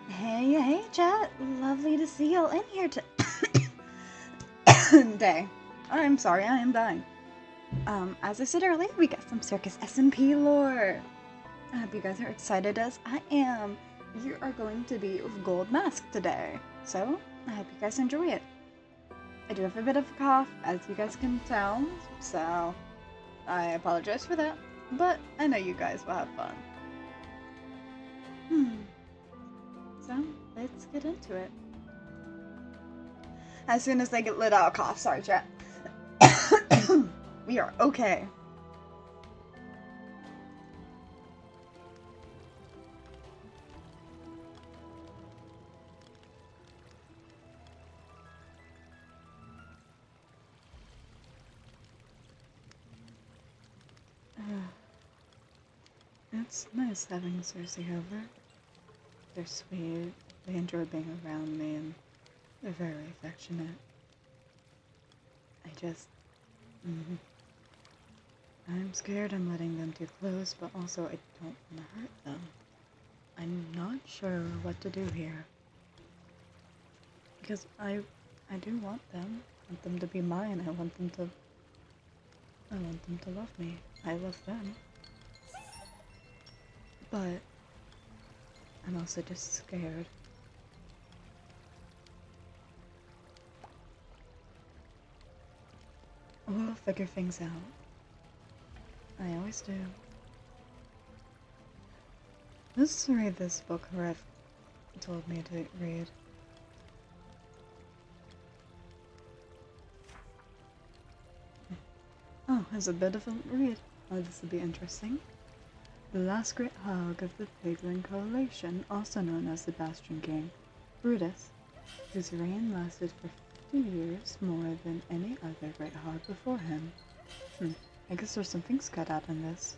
Hey, chat. Lovely to see y'all in here today. I'm sorry, I am dying. As I said earlier, we got some Circus SMP lore. I hope you guys are excited as I am. You are going to be with Gold Mask today, so I hope you guys enjoy it. I do have a bit of a cough, as you guys can tell, so I apologize for that, but I know you guys will have fun. So, let's get into it. As soon as I get lit, I'll cough. Sorry, chat. We are okay. It's nice having Cersei over. They're sweet, they enjoy being around me, and they're very affectionate. I'm scared I'm letting them too close, but also I don't want to hurt them. I'm not sure what to do here. Because I do want them. I want them to be mine. I want them to love me. I love them. But I'm also just scared. We'll figure things out. I always do. Let's read this book Rev told me to read. Oh, it's a bit of a read. Oh, this will be interesting. The last great hog of the Piglin Coalition, also known as the Bastion King, Brutus, whose reign lasted for 50 years more than any other great hog before him. I guess there's some things cut out in this.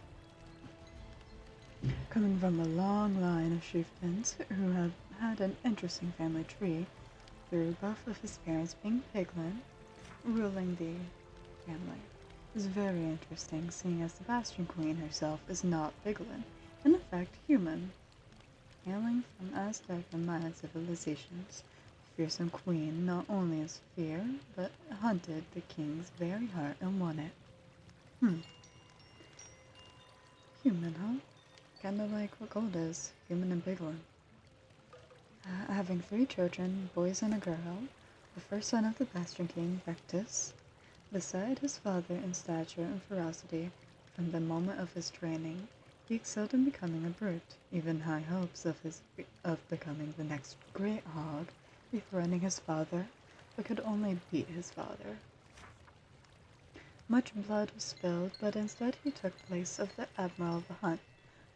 Coming from a long line of chieftains who have had an interesting family tree, through both of his parents being Piglin, ruling the family. Is very interesting, seeing as the Bastion Queen herself is not Piglin, and in fact human. Hailing from Aztec and Maya civilizations, the fearsome queen not only is feared, but hunted the king's very heart and won it. Human, huh? Kinda like what gold is, human and Piglin. Having 3 children, boys and a girl, the first son of the Bastion King, Vectus, beside his father in stature and ferocity, from the moment of his training, he excelled in becoming a brute, even high hopes of becoming the next great hog, dethroning his father, but could only beat his father. Much blood was spilled, but instead he took place of the Admiral of the Hunt.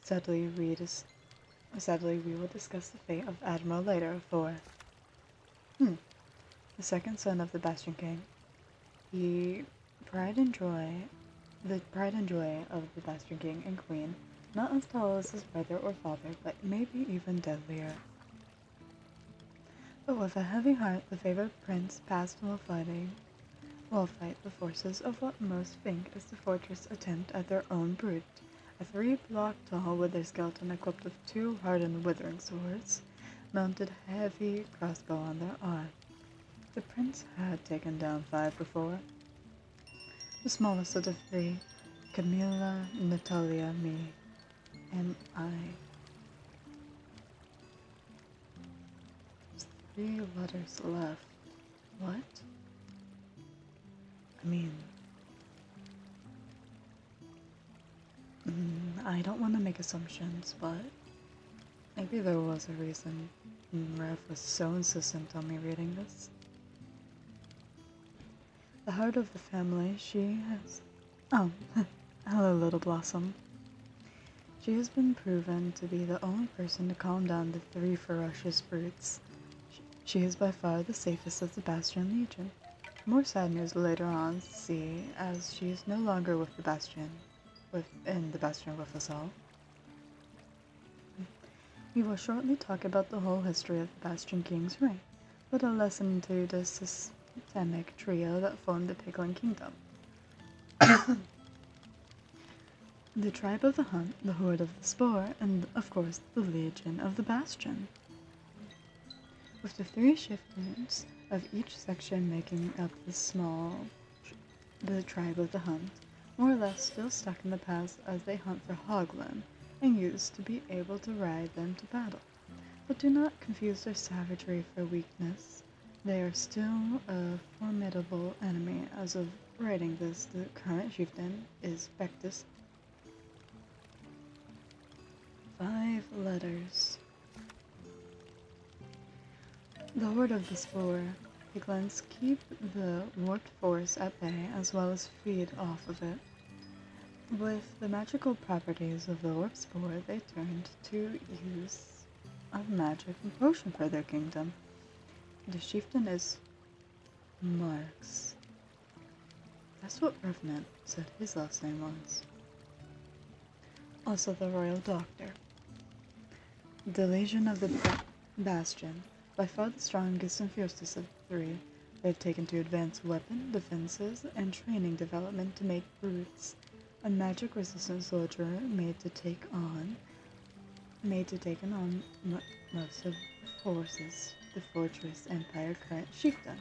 Sadly, we will discuss the fate of Admiral later, for the second son of the Bastion King. The pride and joy of the Bastion King and Queen, not as tall as his brother or father, but maybe even deadlier. But with a heavy heart, the favored prince passed while fight the forces of what most think is the fortress attempt at their own brute, a 3-block-tall wither skeleton equipped with 2 hardened withering swords, mounted heavy crossbow on their arm. The prince had taken down 5 before. The smallest of the 3, Camilla, Natalia, me, and I. There's 3 letters left. What? I don't want to make assumptions, but maybe there was a reason Rev was so insistent on me reading this. The heart of the family, she has... Oh, hello, Little Blossom. She has been proven to be the only person to calm down the 3 ferocious brutes. She is by far the safest of the Bastion Legion. More sad news later on, see, as she is no longer with the Bastion, in the Bastion with us all. We will shortly talk about the whole history of the Bastion King's reign, but a lesson to the systemic trio that formed the Piglin Kingdom. The tribe of the Hunt, the Horde of the Spore, and of course the Legion of the Bastion. with the three chieftains of each section making up the tribe of the hunt, more or less still stuck in the past as they hunt for hoglin and used to be able to ride them to battle. But do not confuse their savagery for weakness. They are still a formidable enemy. As of writing this, the current chieftain is Bectus. 5 letters. The horde of the spore. Piglins keep the warped force at bay as well as feed off of it. With the magical properties of the warp spore, they turned to use of magic and potion for their kingdom. The chieftain is Marx. That's what Revenant said his last name was. Also the royal doctor. The Legion of the Bastion, by far the strongest and fiercest of the three. They've taken to advanced weapon defenses and training development to make brutes, a magic-resistant soldier made to take on most of the forces the Fortress Empire current chieftain.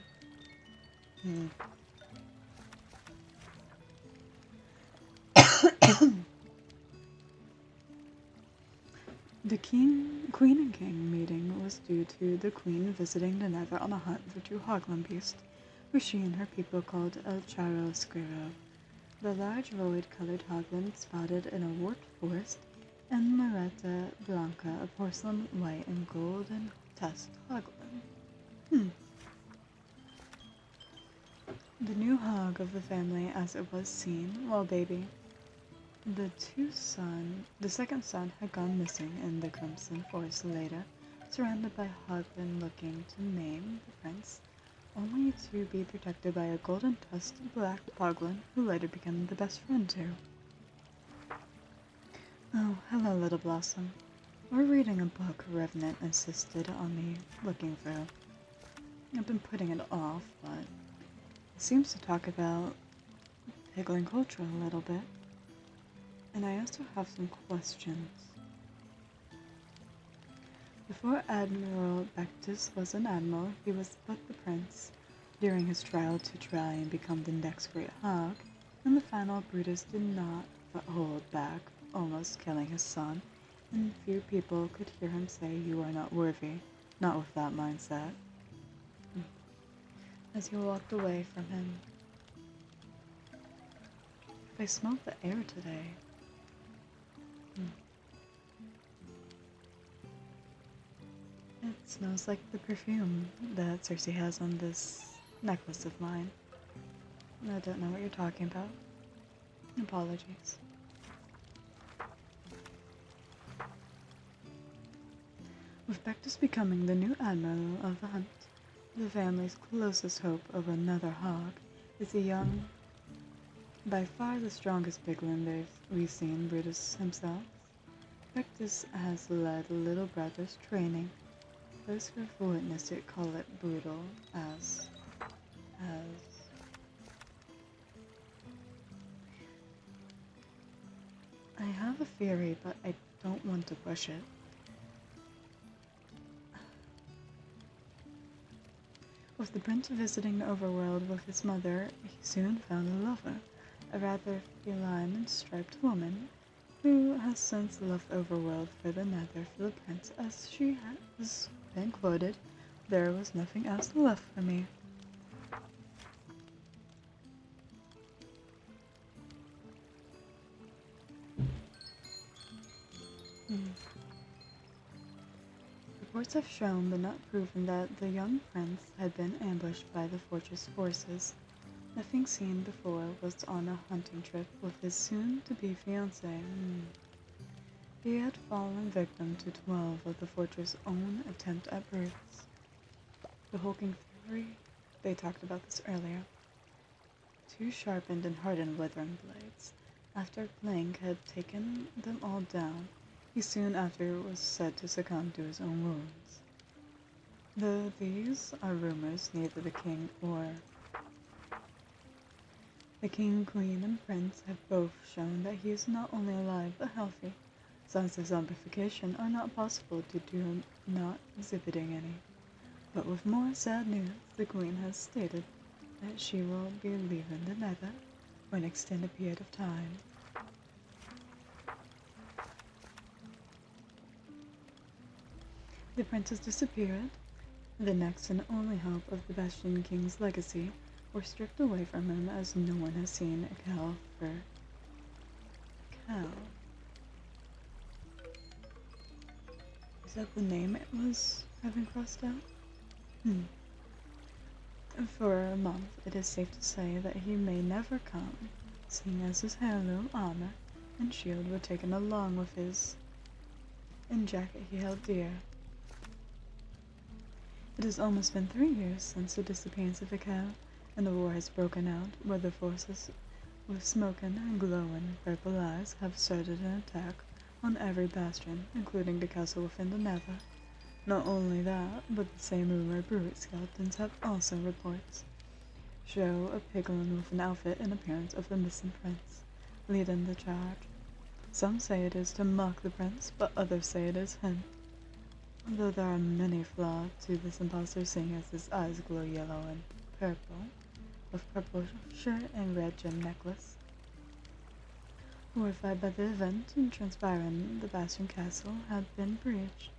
The Queen and King meeting was due to the Queen visiting the Nether on a hunt for 2 hoglin beasts, which she and her people called El Charosquero. The large void-colored hoglin spotted in a warped forest, and Maretta Blanca, a porcelain white and golden tusked hoglin. The new hog of the family as it was seen while baby. The second son had gone missing in the Crimson Forest later, surrounded by hoglin looking to maim the prince, only to be protected by a golden tusked black hoglin who later became the best friend too. Oh, hello, Little Blossom. We're reading a book Revenant insisted on me looking through. I've been putting it off, but it seems to talk about Piglin culture a little bit. And I also have some questions. Before Admiral Bectus was an admiral, he was but the prince. During his trial to try and become the next great hog, in the final Brutus did not hold back, almost killing his son, and few people could hear him say, "You are not worthy," not with that mindset. As he walked away from him, I smelled the air today. It smells like the perfume that Cersei has on this necklace of mine. I don't know what you're talking about. Apologies. With Bectus becoming the new admiral of the hunt, the family's closest hope of another hog is the young, by far the strongest piglin we've seen, Brutus himself. Bectus has led little brother's training. Those who've witnessed it call it brutal as I have a theory, but I don't want to push it. With the prince visiting the overworld with his mother, he soon found a lover, a rather feline and striped woman, who has since left overworld for the nether for the prince, as she has been quoted, "There was nothing else left for me." Reports have shown but not proven that the young prince had been ambushed by the fortress forces. Nothing seen before was on a hunting trip with his soon-to-be fiancée. He had fallen victim to 12 of the fortress' own attempt at births. The hulking fury, they talked about this earlier. 2 sharpened and hardened withering blades. After Blank had taken them all down, he soon after was said to succumb to his own wounds. Though these are rumors, neither the king, queen, and prince have both shown that he is not only alive but healthy. Signs of zombification are not possible due to him not exhibiting any. But with more sad news, the Queen has stated that she will be leaving the Nether for an extended period of time. The prince has disappeared. The next and only hope of the Bastion King's legacy were stripped away from him as no one has seen a cow for... cow? Is that the name it was having crossed out? For a month, it is safe to say that he may never come, seeing as his heirloom armor and shield were taken along with his jacket he held dear. It has almost been 3 years since the disappearance of the cow, and the war has broken out, where the forces with smoking and glowing purple eyes have started an attack on every bastion, including the castle within the Nether. Not only that, but the same rumored brewery skeletons have also reports show a piglin with an outfit and appearance of the missing prince, leading the charge. Some say it is to mock the prince, but others say it is him. Though there are many flaws to this impostor, seeing as his eyes glow yellow and purple, with purple shirt and red gem necklace. Horrified by the event transpiring, the Bastion Castle had been breached.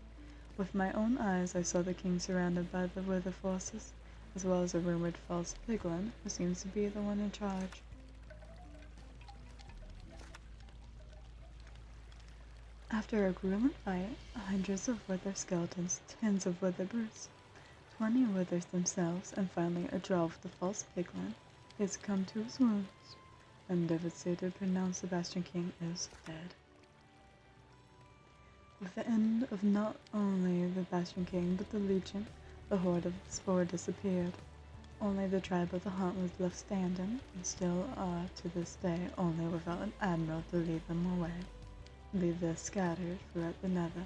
With my own eyes, I saw the king surrounded by the Wither forces, as well as a rumored false piglin, who seems to be the one in charge. After a grueling fight, hundreds of Wither skeletons, tens of Wither brutes, 20 Withers themselves, and finally a draw with the false piglin, he has succumbed to his wounds, and devastated pronounced the Bastion King is dead. With the end of not only the Bastion King, but the Legion, the horde of the Spore disappeared. Only the tribe of the Hunt was left standing, and still are to this day only without an admiral to lead them away, leave them scattered throughout the Nether,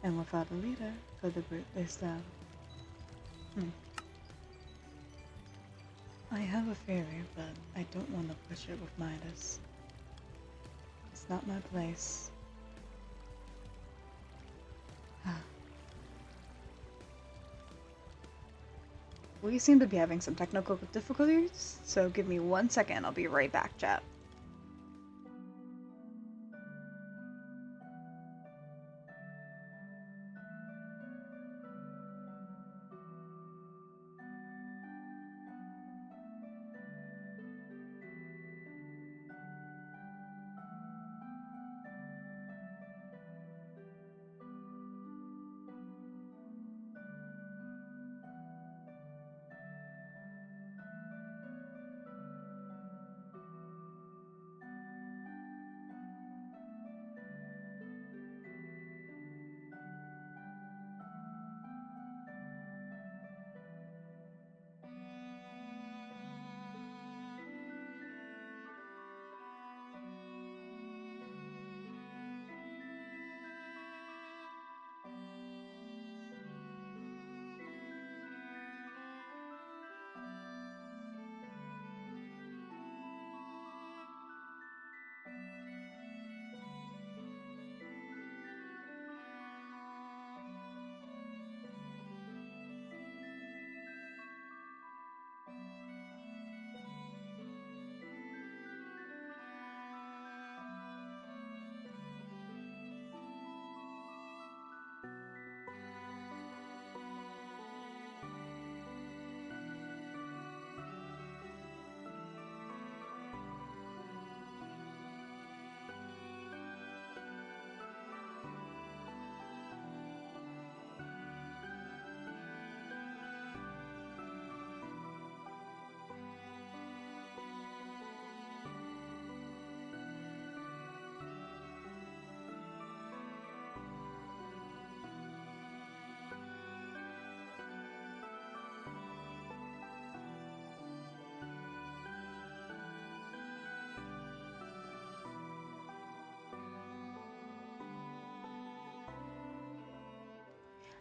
and without a leader for the brute they stab. I have a theory, but I don't want to push it with Midas. It's not my place. We seem to be having some technical difficulties, so give me 1 second, I'll be right back, chat.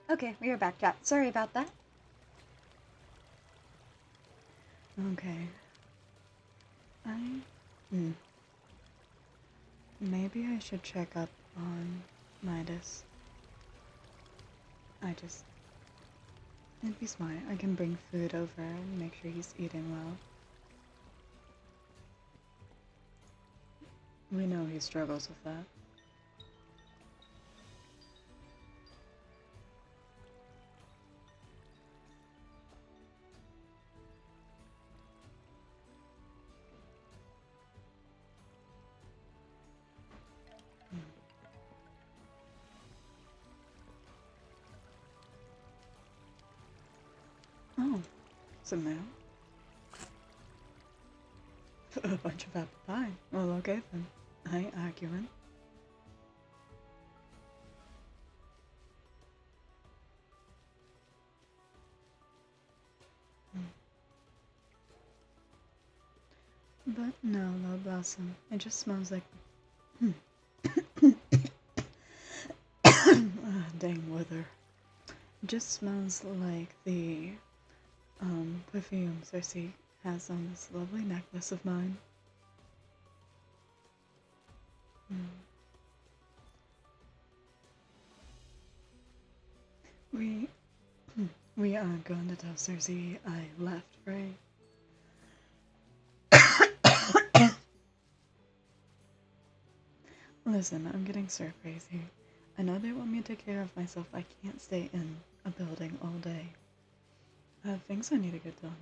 Okay, we are back, chat. Sorry about that. Okay. Maybe I should check up on Midas. It'd be smart. I can bring food over and make sure he's eating well. We know he struggles with that. Oh, some mail. A bunch of apple pie. Well, okay then. I ain't arguing. But no, Low Blossom. It just smells like... dang weather. It just smells like the perfume Cersei has on this lovely necklace of mine. We we aren't going to tell Cersei I left, right? Listen, I'm getting stir crazy. I know they want me to take care of myself. I can't stay in a building all day. I have things I need to get done.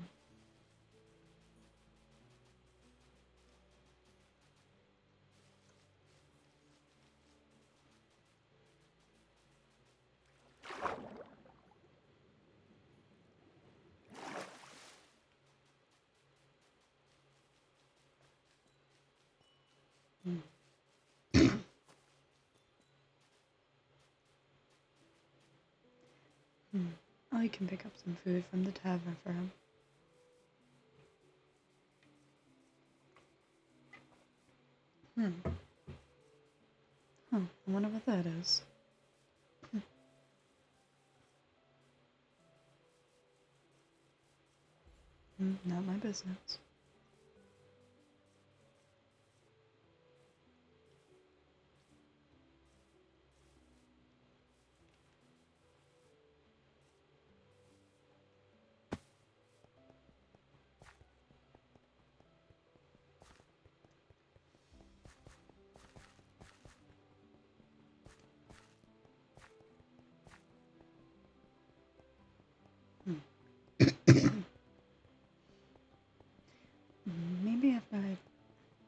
I can pick up some food from the tavern for him. Huh, I wonder what that is. Not my business.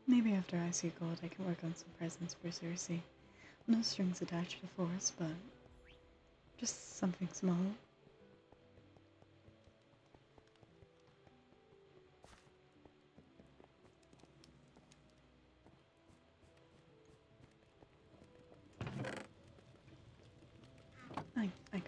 Maybe after I see gold, I can work on some presents for Cersei. No strings attached, of course, but just something small. I got.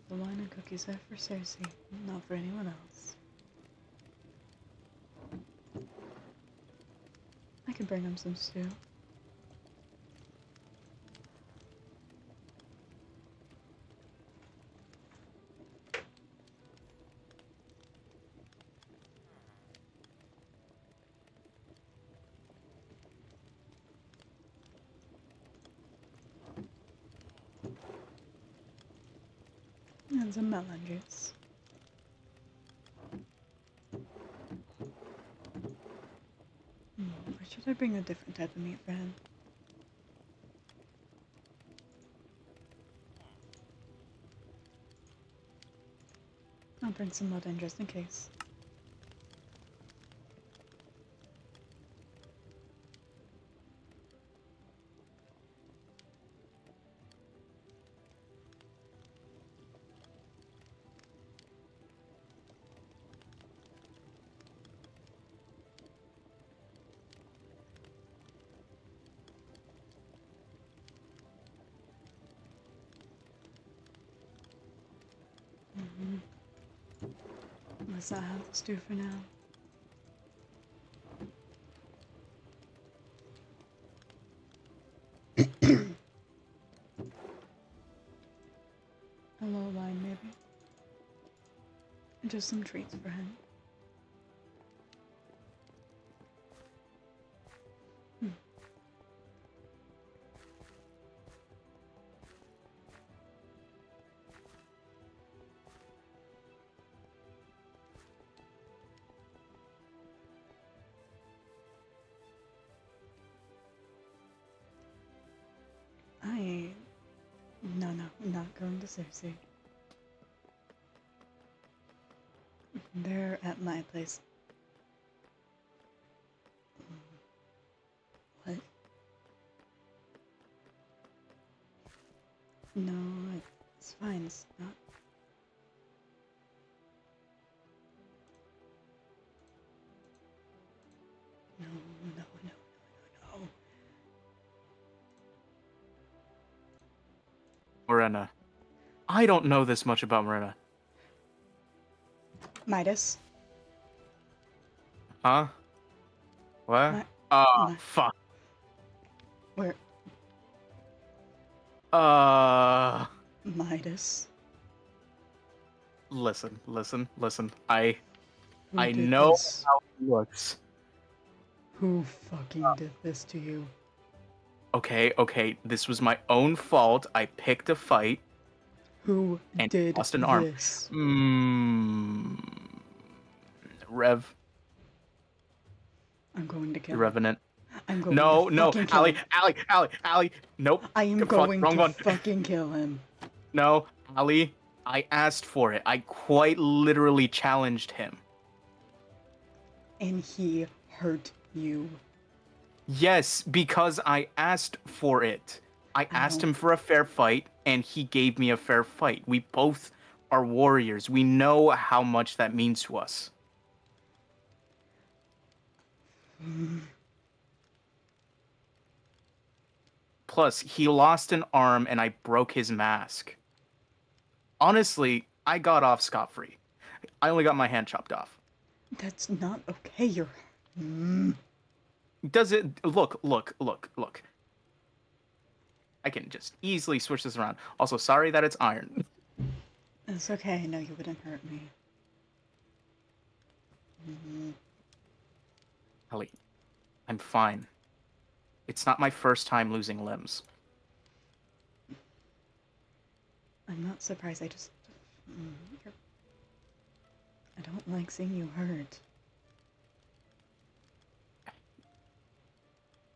The wine and cookies are for Cersei, not for anyone else. I could bring him some stew. And some melon juice. Or should I bring a different type of meat for him? I'll bring some mutton just in case. Let's not have the stew for now. A little wine, maybe. And just some treats for him. Cersei. They're at my place. What? No, it's fine. It's not. No, no, no, no, no. Morena. I don't know this much about Morena. Midas. Huh? What? Fuck. Where? Midas. Listen. I Who did know this? how he looks. Who fucking did this to you? Okay. This was my own fault. I picked a fight. Who And did lost an arm. this? Rev. I'm going to kill The him. Revenant. I'm going to fucking kill him. Allie. Nope. I am going to fucking kill him. No, Allie. I asked for it. I quite literally challenged him. And he hurt you. Yes, because I asked for it. I asked him for a fair fight, and he gave me a fair fight. We both are warriors. We know how much that means to us. Plus, he lost an arm, and I broke his mask. Honestly, I got off scot-free. I only got my hand chopped off. That's not okay. You're... Does it... Look. I can just easily switch this around. Also, sorry that it's iron. It's okay. No, you wouldn't hurt me. Ellie, I'm fine. It's not my first time losing limbs. I'm not surprised. I just... I don't like seeing you hurt.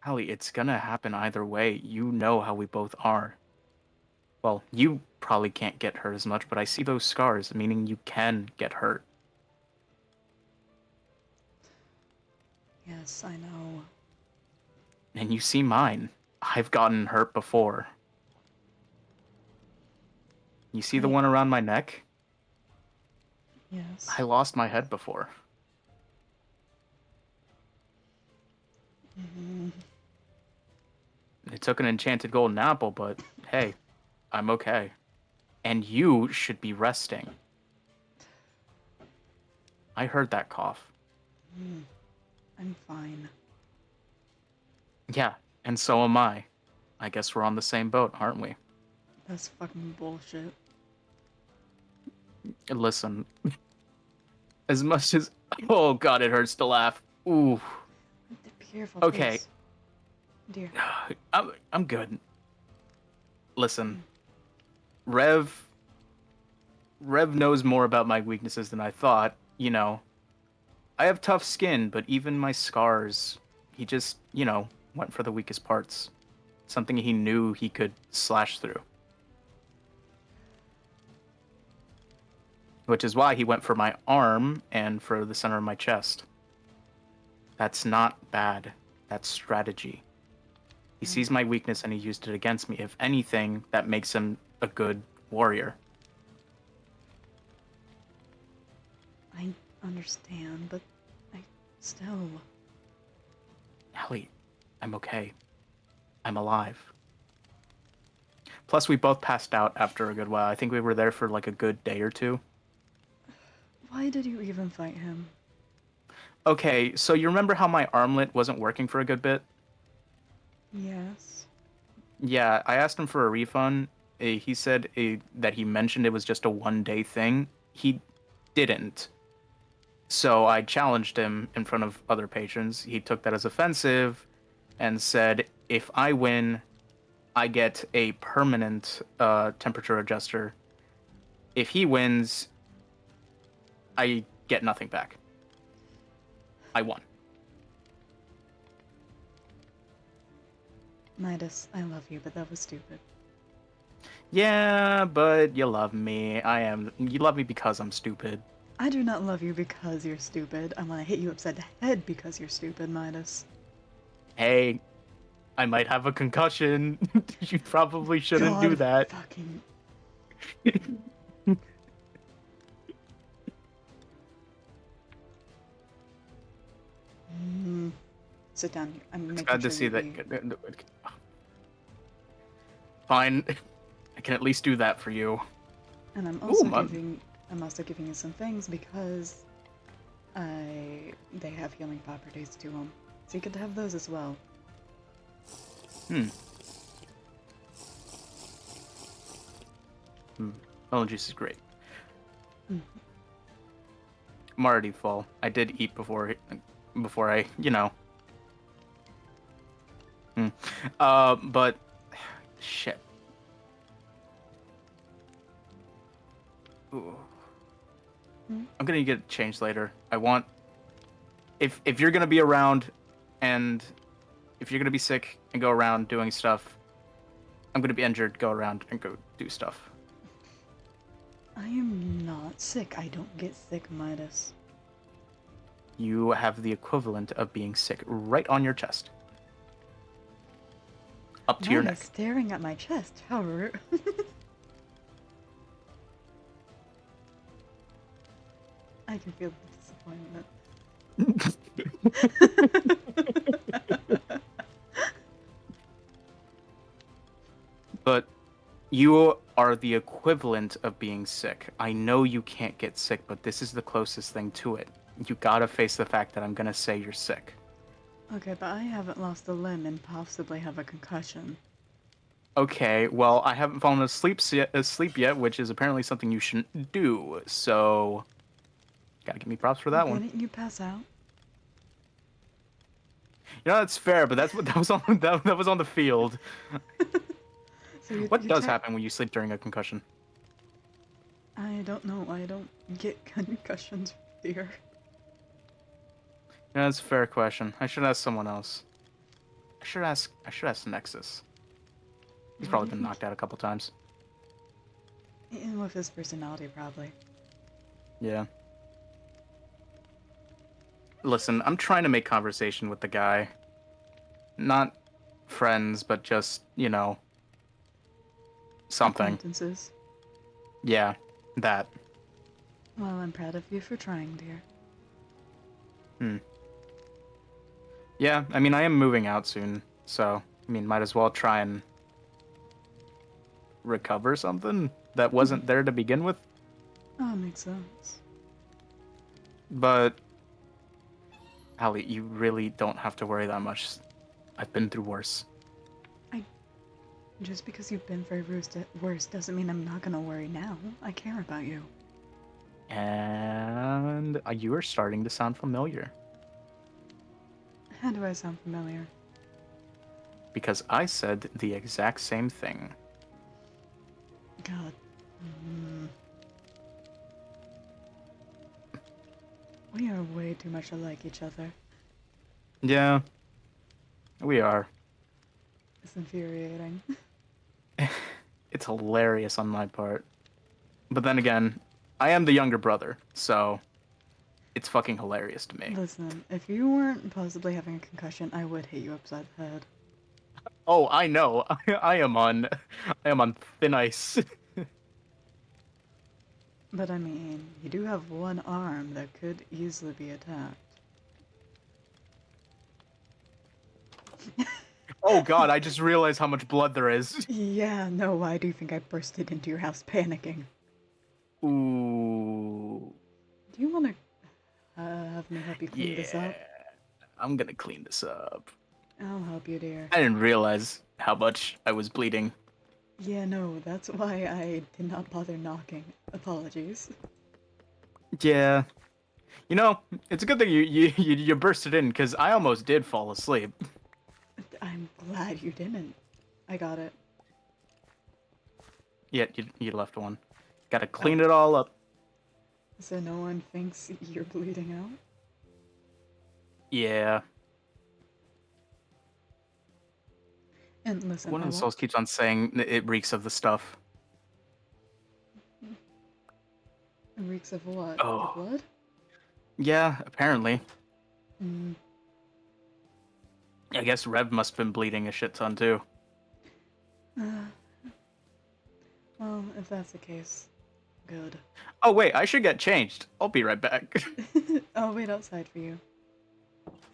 Ellie, it's gonna happen either way. You know how we both are. Well, you probably can't get hurt as much, but I see those scars, meaning you can get hurt. Yes, I know. And you see mine. I've gotten hurt before. You see the one around my neck? Yes. I lost my head before. It took an enchanted golden apple, but hey, I'm okay. And you should be resting. I heard that cough. I'm fine. Yeah, and so am I. I guess we're on the same boat, aren't we? That's fucking bullshit. Listen. As much as... Oh god, it hurts to laugh. Ooh. Be careful, okay. please. Dear. I'm good. Listen. Rev knows more about my weaknesses than I thought, you know. I have tough skin, but even my scars, he just, went for the weakest parts. Something he knew he could slash through. Which is why he went for my arm and for the center of my chest. That's not bad. That's strategy. He sees my weakness and he used it against me. If anything, that makes him a good warrior. I understand, but I still... Ellie, I'm okay. I'm alive. Plus, we both passed out after a good while. I think we were there for like a good day or two. Why did you even fight him? Okay, so you remember how my armlet wasn't working for a good bit? Yes. Yeah, I asked him for a refund. He said that he mentioned it was just a one-day thing. He didn't. So I challenged him in front of other patrons. He took that as offensive and said, if I win, I get a permanent temperature adjuster. If he wins, I get nothing back. I won. Midas, I love you, but that was stupid. Yeah, but you love me. You love me because I'm stupid. I do not love you because you're stupid. I want to hit you upside the head because you're stupid, Midas. Hey, I might have a concussion. You probably shouldn't do God that. fucking. Mm, sit down here. I'm It's making glad to sure see you that. eat. Fine, I can at least do that for you. And I'm Ooh, also giving. I'm also giving you some things because they have healing properties to them, so you could have those as well. hmm. Melon juice is great. Mm. I'm already full. I did eat before I, you know. Hmm. But shit. Ooh. Mm. I'm gonna get it changed later. I want if you're gonna be around, and if you're gonna be sick and go around doing stuff, I'm gonna be injured. Go around and go do stuff. I am not sick. I don't get sick, Midas. You have the equivalent of being sick right on your chest, up to your Midas neck. staring at my chest. How rude. I can feel the disappointment. But you are the equivalent of being sick. I know you can't get sick, but this is the closest thing to it. You gotta face the fact that I'm gonna say you're sick. Okay, but I haven't lost a limb and possibly have a concussion. Okay, well, I haven't fallen asleep yet, which is apparently something you shouldn't do. So, gotta give me props for that one. Didn't you pass out? You know, that's fair, but that's what that was on that was on the field. So you, What you does tech. happen when you sleep during a concussion? I don't know. I don't get concussions, dear. Yeah, that's a fair question. I should ask someone else. I should ask Nexus. He's What do probably you been think? knocked out a couple times. And with his personality, probably. Yeah. Listen, I'm trying to make conversation with the guy. Not friends, but just, something. Acquaintances. Yeah, that. Well, I'm proud of you for trying, dear. Hmm. Yeah, I mean, I am moving out soon, so, I mean, might as well try and recover something that wasn't there to begin with. Oh, makes sense. But, Allie, you really don't have to worry that much. I've been through worse. I just because you've been very worse doesn't mean I'm not gonna worry now. I care about you. And you are starting to sound familiar. How do I sound familiar? Because I said the exact same thing. God. We are way too much alike each other. Yeah, we are. It's infuriating. It's hilarious on my part. But then again, I am the younger brother, so it's fucking hilarious to me. Listen, if you weren't possibly having a concussion, I would hit you upside the head. Oh, I know. I am on thin ice. But I mean, you do have one arm that could easily be attacked. Oh god, I just realized how much blood there is. Yeah, no, why do you think I bursted into your house panicking? Ooh. Do you want to have me help you clean this Yeah. up? I'm gonna clean this up. I'll help you, dear. I didn't realize how much I was bleeding. Yeah, no, that's why I did not bother knocking. Apologies. Yeah. You know, it's a good thing you bursted in, because I almost did fall asleep. I'm glad you didn't. I got it. Yet you left one. Gotta Oh, clean it all up. so no one thinks you're bleeding out? Yeah. And listen, One I of the won't. souls keeps on saying it reeks of the stuff. It reeks of what? Your Oh, blood? yeah, apparently. Mm. I guess Rev must have been bleeding a shit ton too. Uh, well, if that's the case, good. Oh, wait, I should get changed. I'll be right back. I'll wait outside for you.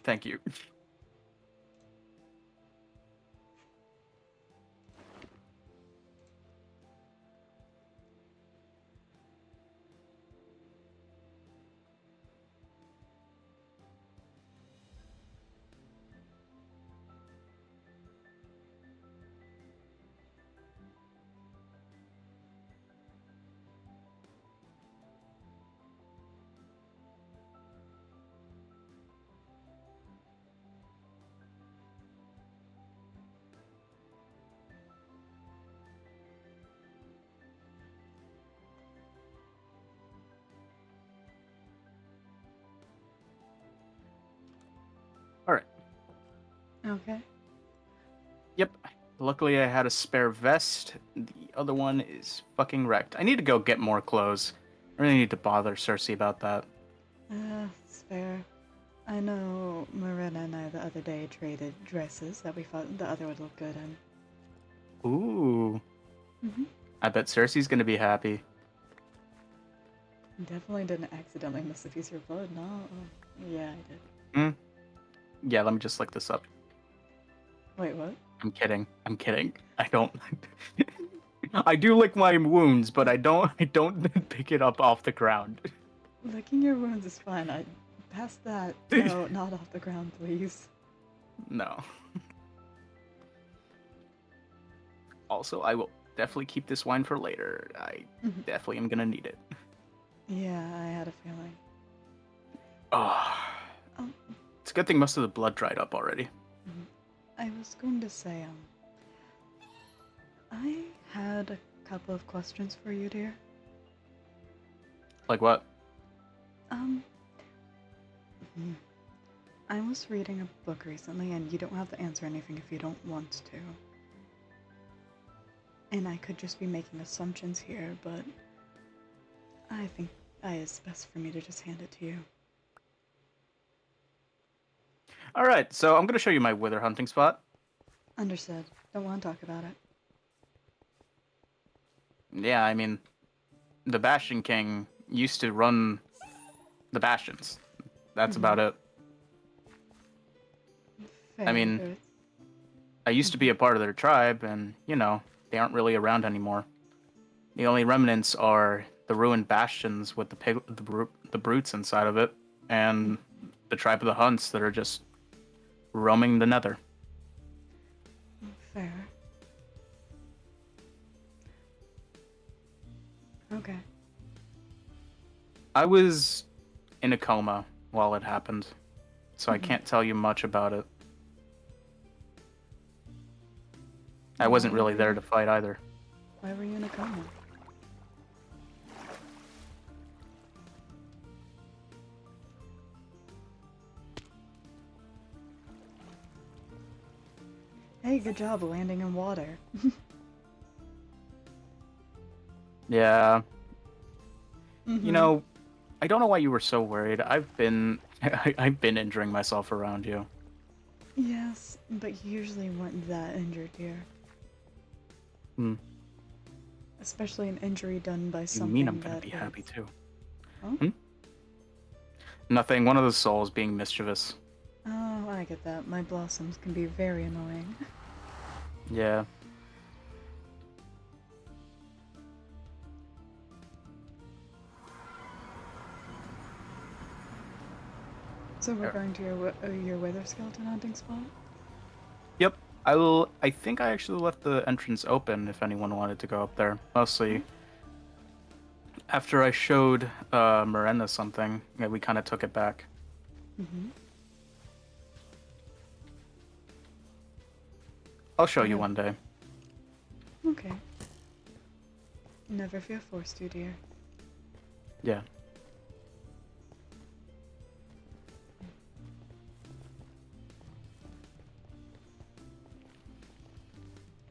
Thank you. All right. Okay. Yep. Luckily, I had a spare vest. The other one is fucking wrecked. I need to go get more clothes. I really need to bother Cersei about that. It's fair. I know Morena and I the other day traded dresses that we thought the other would look good in. Ooh. Mm-hmm. I bet Cersei's gonna be happy. Definitely didn't accidentally miss a piece of your blood, no? Oh, yeah, I did. Hmm. Yeah, let me just look this up. Wait, what? I'm kidding. I'm kidding. I don't. I do lick my wounds, but I don't. I don't pick it up off the ground. Licking your wounds is fine. I past that. No, not off the ground, please. No. Also, I will definitely keep this wine for later. I Mhm. definitely am gonna need it. Yeah, I had a feeling. Oh, Um, it's a good thing most of the blood dried up already. I was going to say, I had a couple of questions for you, dear. Like what? Um, mhm. I was reading a book recently, and you don't have to answer anything if you don't want to. And I could just be making assumptions here, but I think it's best for me to just hand it to you. All right, so I'm gonna show you my wither hunting spot. Understood. Don't want to talk about it. Yeah, I mean, the Bastion King used to run the bastions. That's Mm-hmm. about it. I Fair. mean, Fair. I used to be Mm-hmm. a part of their tribe, and they aren't really around anymore. The only remnants are the ruined bastions with the brutes inside of it, and the tribe of the Hunts that are just roaming the Nether. Fair. Okay. I was in a coma while it happened, so I Mm-hmm. can't tell you much about it. I wasn't Why really were there you? to fight either. Why were you in a coma? Hey, good job landing in water. Yeah, Mm-hmm. I don't know why you were so worried. I've been I've been injuring myself around you. Yes, but you usually weren't that injured here. Hmm. Especially an injury done by You mean I'm something gonna that be happy hurts. too? Huh? Hmm? Nothing. One of the souls being mischievous. Oh, I get that. My blossoms can be very annoying. Yeah. So we're There. going to your wither skeleton hunting spot? Yep. I will. I think I actually left the entrance open if anyone wanted to go up there. Huh? Mostly after I showed Miranda something, yeah, we kind of took it back. Mm-hmm. I'll show you Yeah. one day. Okay. Never feel forced to, dear. Yeah.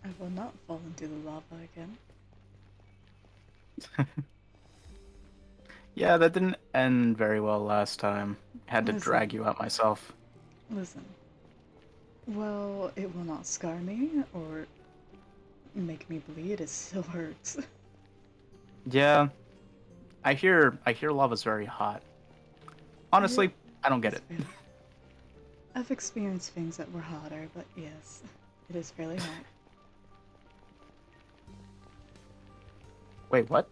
I will not fall into the lava again. Yeah, that didn't end very well last time. Had to drag Listen, you out myself. listen. Well, it will not scar me or make me bleed. It still hurts. Yeah, I hear lava's very hot. Yeah, Honestly, I don't get it's it. fair. I've experienced things that were hotter, but yes, it is fairly hot. Wait, what?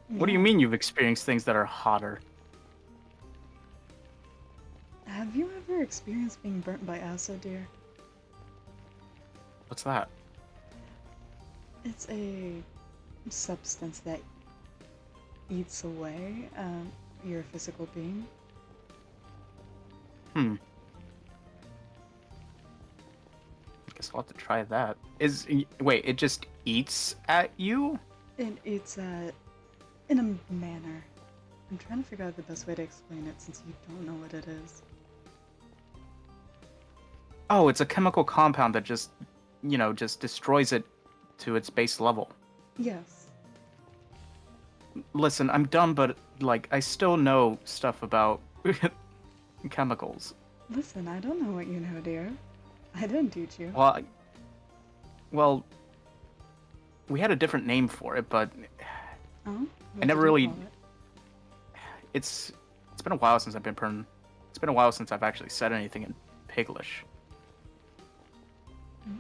What do you Yeah. mean you've experienced things that are hotter? Have you ever experienced being burnt by acid, dear? What's that? It's a substance that eats away your physical being. Hmm. Guess I'll have to try that. Wait, it just eats at you? It eats in a manner. I'm trying to figure out the best way to explain it since you don't know what it is. Oh, it's a chemical compound that just destroys it to its base level. Yes. Listen, I'm dumb, but like I still know stuff about chemicals. Listen, I don't know what you know, dear. I didn't teach you. Well, well, we had a different name for it, but Oh? I What never did you call really. it? It's been a while since I've been It's been a while since I've actually said anything in Piglish. Hmm?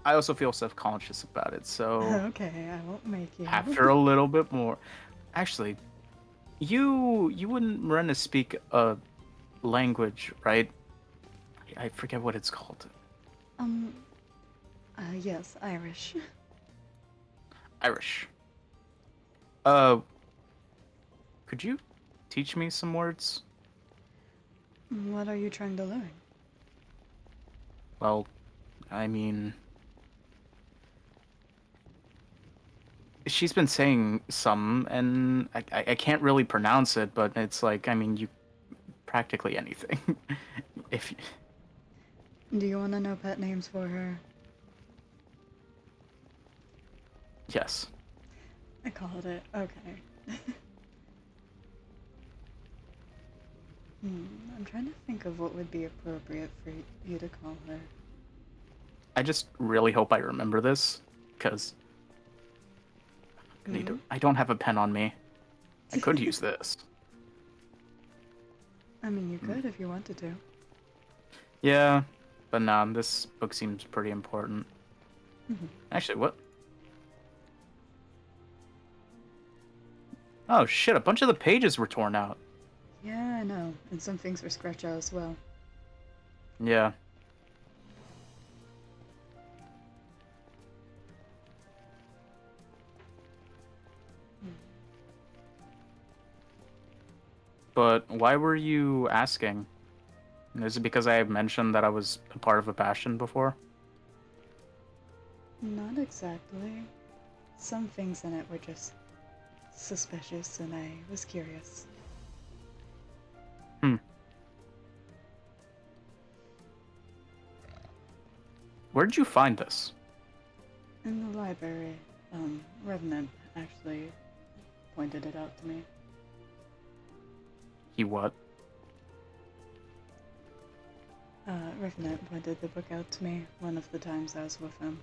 I also feel self-conscious about it, so Okay, I won't make you. after a little bit more, actually, you wouldn't learn to speak a language, right? I forget what it's called. um, yes, Irish. Irish. Uh, could you teach me some words? What are you trying to learn? Well, I mean, she's been saying some, and I can't really pronounce it, but it's like, I mean, you practically anything. If Do you want to know pet names for her? yes, I called it. Okay. I'm trying to think of what would be appropriate for you to call her. I just really hope I remember this because Hmm? I don't have a pen on me. I could use this. I mean, you Hmm. could if you wanted to. Yeah, but nah, this book seems pretty important. Mhm. Actually, what? Oh shit! A bunch of the pages were torn out. Yeah, I know. And some things were scratched out as well. Yeah, Hmm. but why were you asking? Is it because I mentioned that I was a part of a bastion before? Not exactly. Some things in it were just suspicious, and I was curious. Hmm. Where did you find this? In the library, Revenant actually pointed it out to me. He what? Revenant pointed the book out to me one of the times I was with him.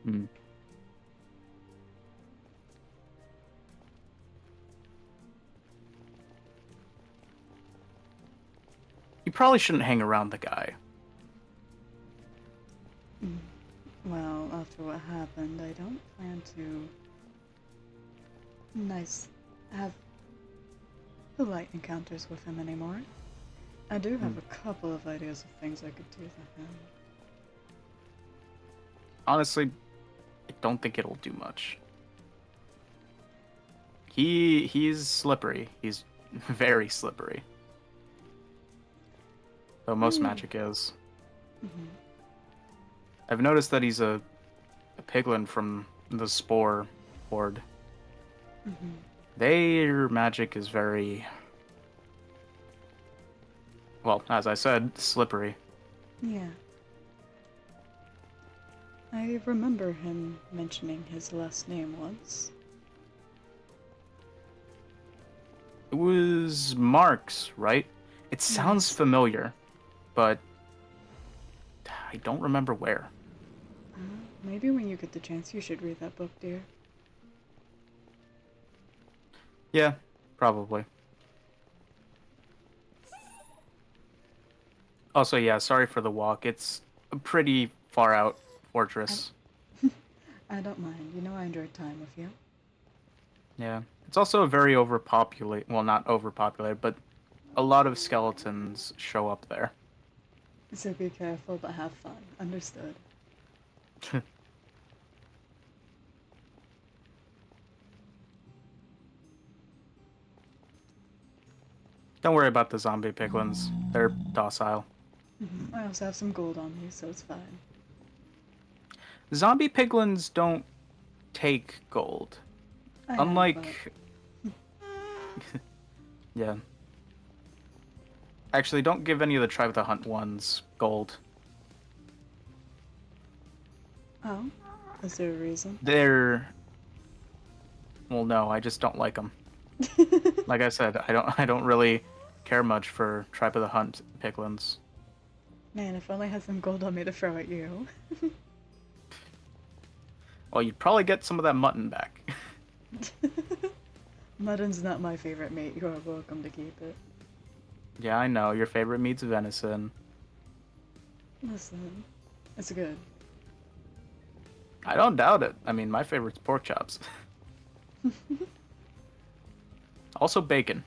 Hmm. You probably shouldn't hang around the guy. Mm. Well, after what happened, I don't plan to nice have polite encounters with him anymore. I do Hmm. have a couple of ideas of things I could do to him. Honestly, I don't think it'll do much. He's slippery. He's very slippery. Though most Oh. magic is. Hmm. I've noticed that he's a piglin from the Spore Horde. Hmm. Their magic is very, well, as I said, slippery. Yeah. I remember him mentioning his last name once. It was Marks, right? It sounds Yes. familiar, but I don't remember where. Maybe when you get the chance, you should read that book, dear. Yeah, probably. Also, yeah, sorry for the walk. It's a pretty far out I, fortress. I don't mind. You know I enjoyed time with you. Yeah. It's also a very overpopulated, well, not overpopulated, but a lot of skeletons show up there. So be careful, but have fun. Understood. Don't worry about the zombie piglins. They're docile. I also have some gold on me, so it's fine. Zombie piglins don't take gold. I know, but Unlike, yeah. Actually, don't give any of the Tribe of the Hunt ones gold. oh, is there a reason? They're, well, no, I just don't like them. Like I said, I don't really care much for Tribe of the Hunt piglins. Man, if only I had some gold on me to throw at you. Well, you'd probably get some of that mutton back. Mutton's not my favorite meat. You are welcome to keep it. Yeah, I know. Your favorite meat's venison. Listen, it's good. I don't doubt it. I mean, my favorite's pork chops. Also bacon.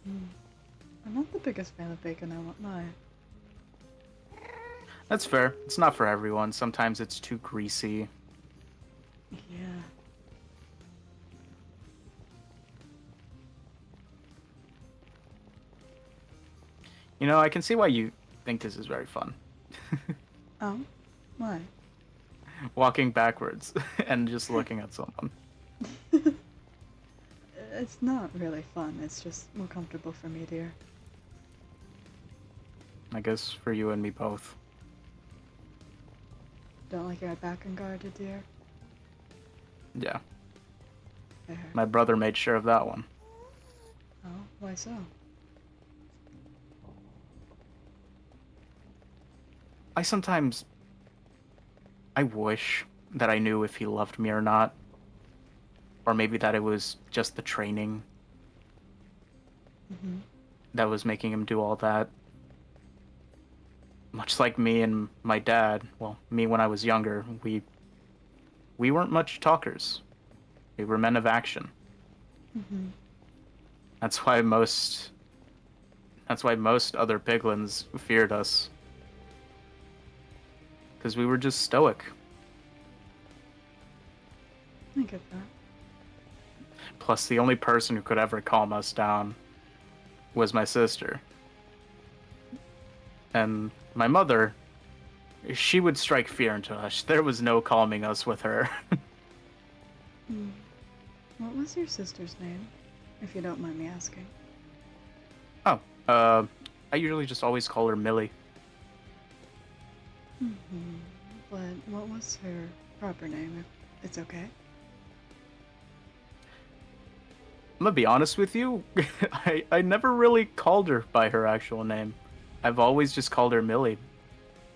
I'm not the biggest fan of bacon, I won't lie. That's fair. It's not for everyone. Sometimes it's too greasy. Yeah. You know, I can see why you think this is very fun. Oh? Why? Walking backwards and just looking at someone. It's not really fun, it's just more comfortable for me, dear. I guess for you and me both. Don't like your back unguarded, dear? Yeah. Fair. My brother made sure of that one. Oh, why so? I wish that I knew if he loved me or not. Or maybe that it was just the training Mm-hmm. that was making him do all that. Much like me and my dad, well, me when I was younger, we weren't much talkers. We were men of action. Mm-hmm. That's why most other piglins feared us. Because we were just stoic. I get that. Plus, the only person who could ever calm us down was my sister. And my mother, she would strike fear into us. There was no calming us with her. Mm. What was your sister's name, if you don't mind me asking? Oh, I usually just always call her Millie. Mm-hmm. But what was her proper name, if it's okay? I'm gonna be honest with you, I never really called her by her actual name. I've always just called her Millie.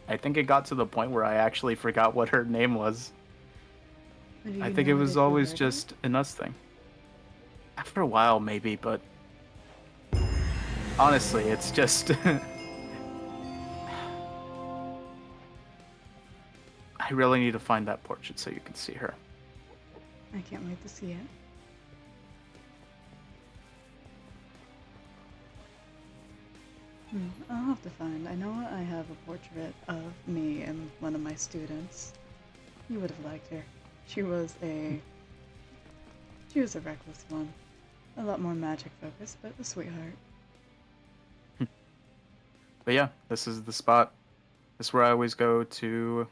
I think it got to the point where I actually forgot what her name was. Do you I think it know it was if you always heard just an us thing. After a while, maybe, but honestly, it's just. I really need to find that portrait so you can see her. I can't wait to see it. I'll have to find. I know I have a portrait of me and one of my students. You would have liked her. She was a reckless one. A lot more magic focused, but a sweetheart. But yeah, this is the spot. This is where I always go to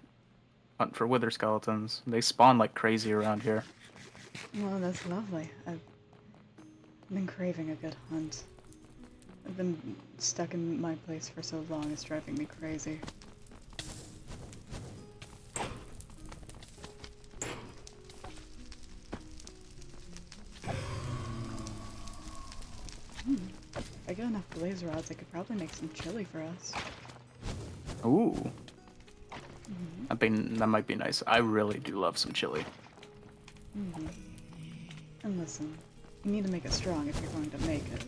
hunt for wither skeletons. They spawn like crazy around here. Well, that's lovely. I've been craving a good hunt. I've been stuck in my place for so long, it's driving me crazy. I get enough blaze rods, I could probably make some chili for us. Ooh. That might be nice. I really do love some chili. And listen, you need to make it strong if you're going to make it.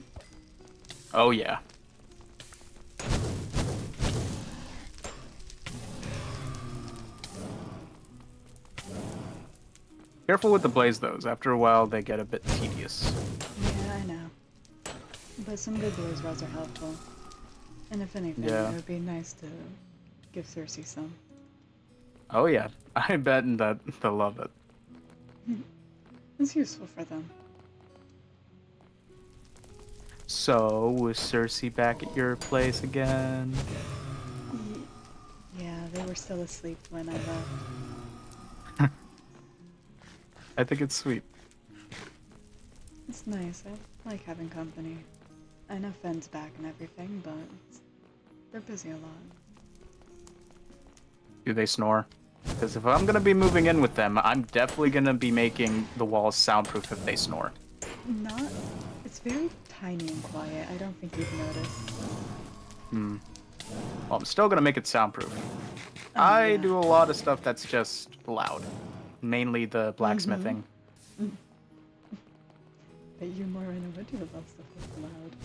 Oh, yeah. Careful with the blaze, though. After a while, they get a bit tedious. Yeah, I know. But some good blaze rods are helpful. And if anything, Yeah. it would be nice to give Circe some. Oh, yeah. I bet that they'll love it. It's useful for them. So, was Circe back at your place again? Yeah, they were still asleep when I left. I think it's sweet. It's nice. I like having company. I know Fenn's back and everything, but they're busy a lot. Do they snore? Because if I'm gonna be moving in with them, I'm definitely gonna be making the walls soundproof if they snore. Not. It's very tiny and quiet. I don't think you'd notice. Well, I'm still gonna make it soundproof. Oh, I yeah. do a lot of stuff that's just loud. Mainly the blacksmithing. But you're more in a would do about stuff that's loud.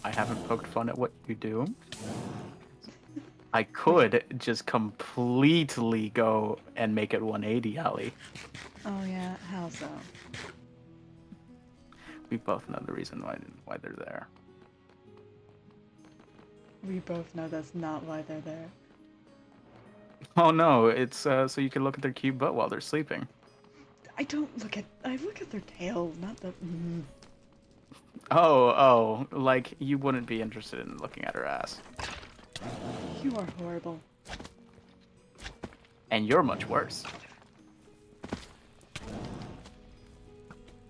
I haven't poked fun at what you do. I could just completely go and make it 180, Ali. Oh yeah, how so? We both know the reason why they're there. We both know that's not why they're there. Oh no, it's so you can look at their cute butt while they're sleeping. I look at their tail, not the. Oh, like you wouldn't be interested in looking at her ass. You are horrible. And you're much worse.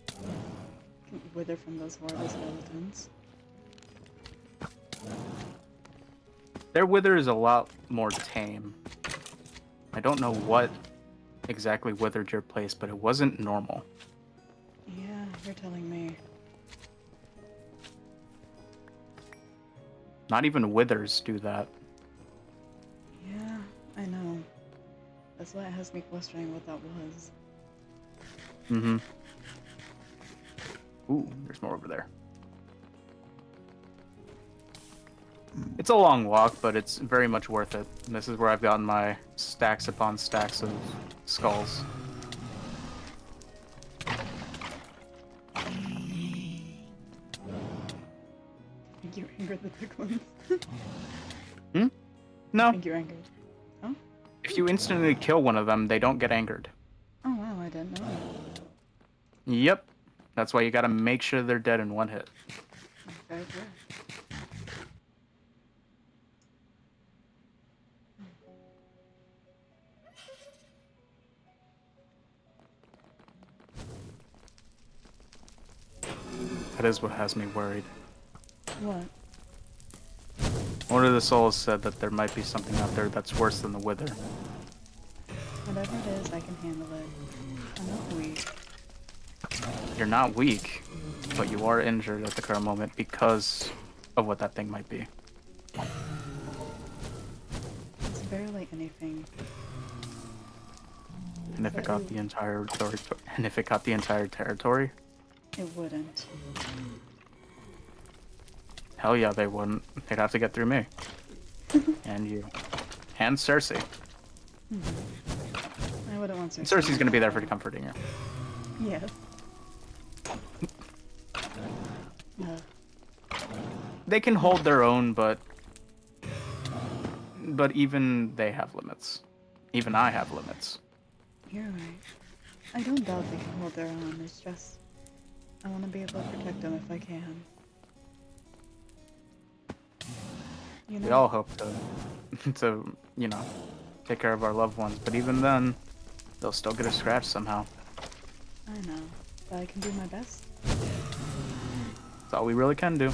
Can wither from those horrible skeletons. Their wither is a lot more tame. I don't know what exactly withered your place, but it wasn't normal. Yeah, you're telling me. Not even withers do that. Yeah, I know. That's why it has me questioning what that was. Ooh, there's more over there. It's a long walk, but it's very much worth it. And this is where I've gotten my stacks upon stacks of skulls. Think you angered the piglins? No. Think you angered? Oh? If you instantly kill one of them, they don't get angered. Oh wow, I didn't know. Yep. That's why you gotta make sure they're dead in one hit. Very good. That is what has me worried. What? One of the souls said that there might be something out there that's worse than the wither. Whatever it is, I can handle it. I'm not weak. You're not weak, but you are injured at the current moment because of what that thing might be. It's barely anything. And if it got the entire territory, It wouldn't. hell yeah, they wouldn't. They'd have to get through me. And you. And Circe. I wouldn't want to. Cersei's gonna be there for comforting you. Yes. They can hold their own, but even they have limits. Even I have limits. You're right. I don't doubt they can hold their own. It's just I want to be able to protect them if I can. You know? We all hope to take care of our loved ones, but even then, they'll still get a scratch somehow. I know, but I can do my best. That's all we really can do.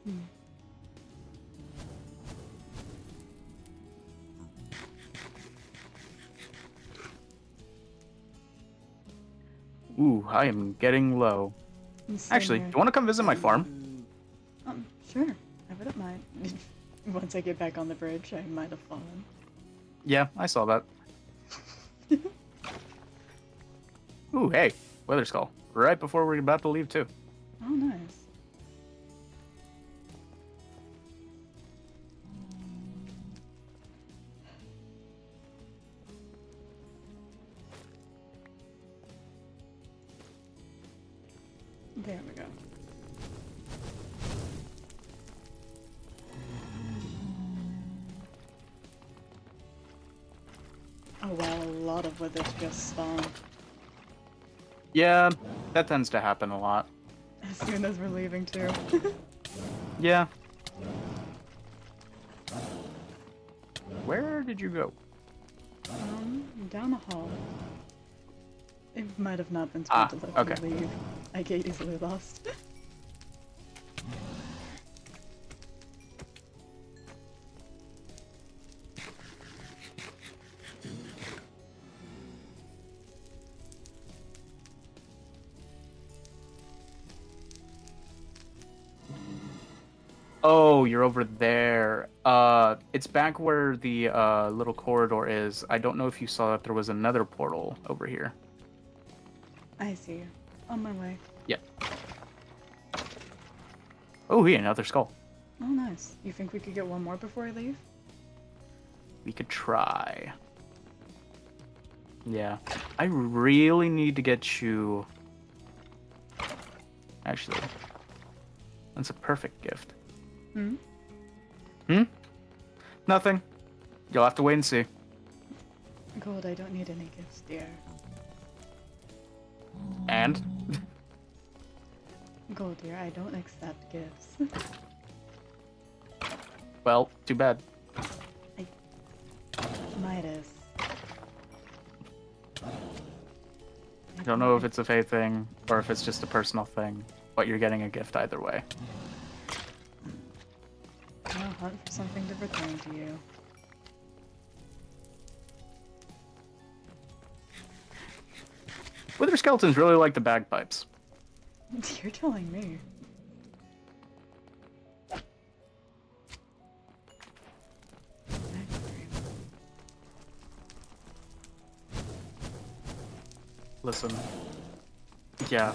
Hmm. Ooh, I am getting low. Same Actually, here. you want to come visit my farm? Sure. I wouldn't mind. Once I get back on the bridge, I might have fallen. Yeah, I saw that. Ooh, hey, Weather Skull. Right before we're about to leave, too. Oh, nice. There we go. Oh wow, a lot of withers just spawned Yeah, that tends to happen a lot. as soon as we're leaving too. Yeah. Where did you go? Down the hall. It might have not been smart Ah, to let okay. me leave. I get easily lost. Oh, you're over there. It's back where the little corridor is. I don't know if you saw that there was another portal over here. I see you. On my way. Yeah. Oh, yeah, another skull. Oh nice. You think we could get one more before I leave? We could try. Yeah. I really need to get you... Actually, that's a perfect gift. Hmm? Hmm? Nothing. You'll have to wait and see. Gold, I don't need any gifts, dear. And? Gold, dear, I don't accept gifts. Well, too bad. Midas. I don't know if it's a fate thing or if it's just a personal thing, but you're getting a gift either way. I'll hunt for something to return to you. Wither skeletons really like the bagpipes. You're telling me. Listen. Yeah.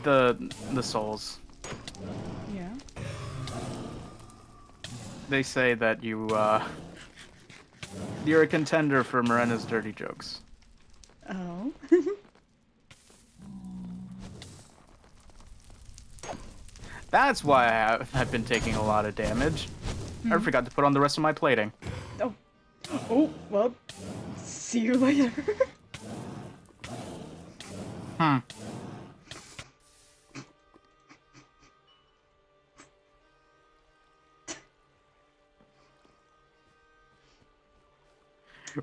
the souls. Yeah? They say that you're a contender for Morena's dirty jokes. Oh? That's why I've been taking a lot of damage. I forgot to put on the rest of my plating. Oh. Oh, well, see you later. Hmm.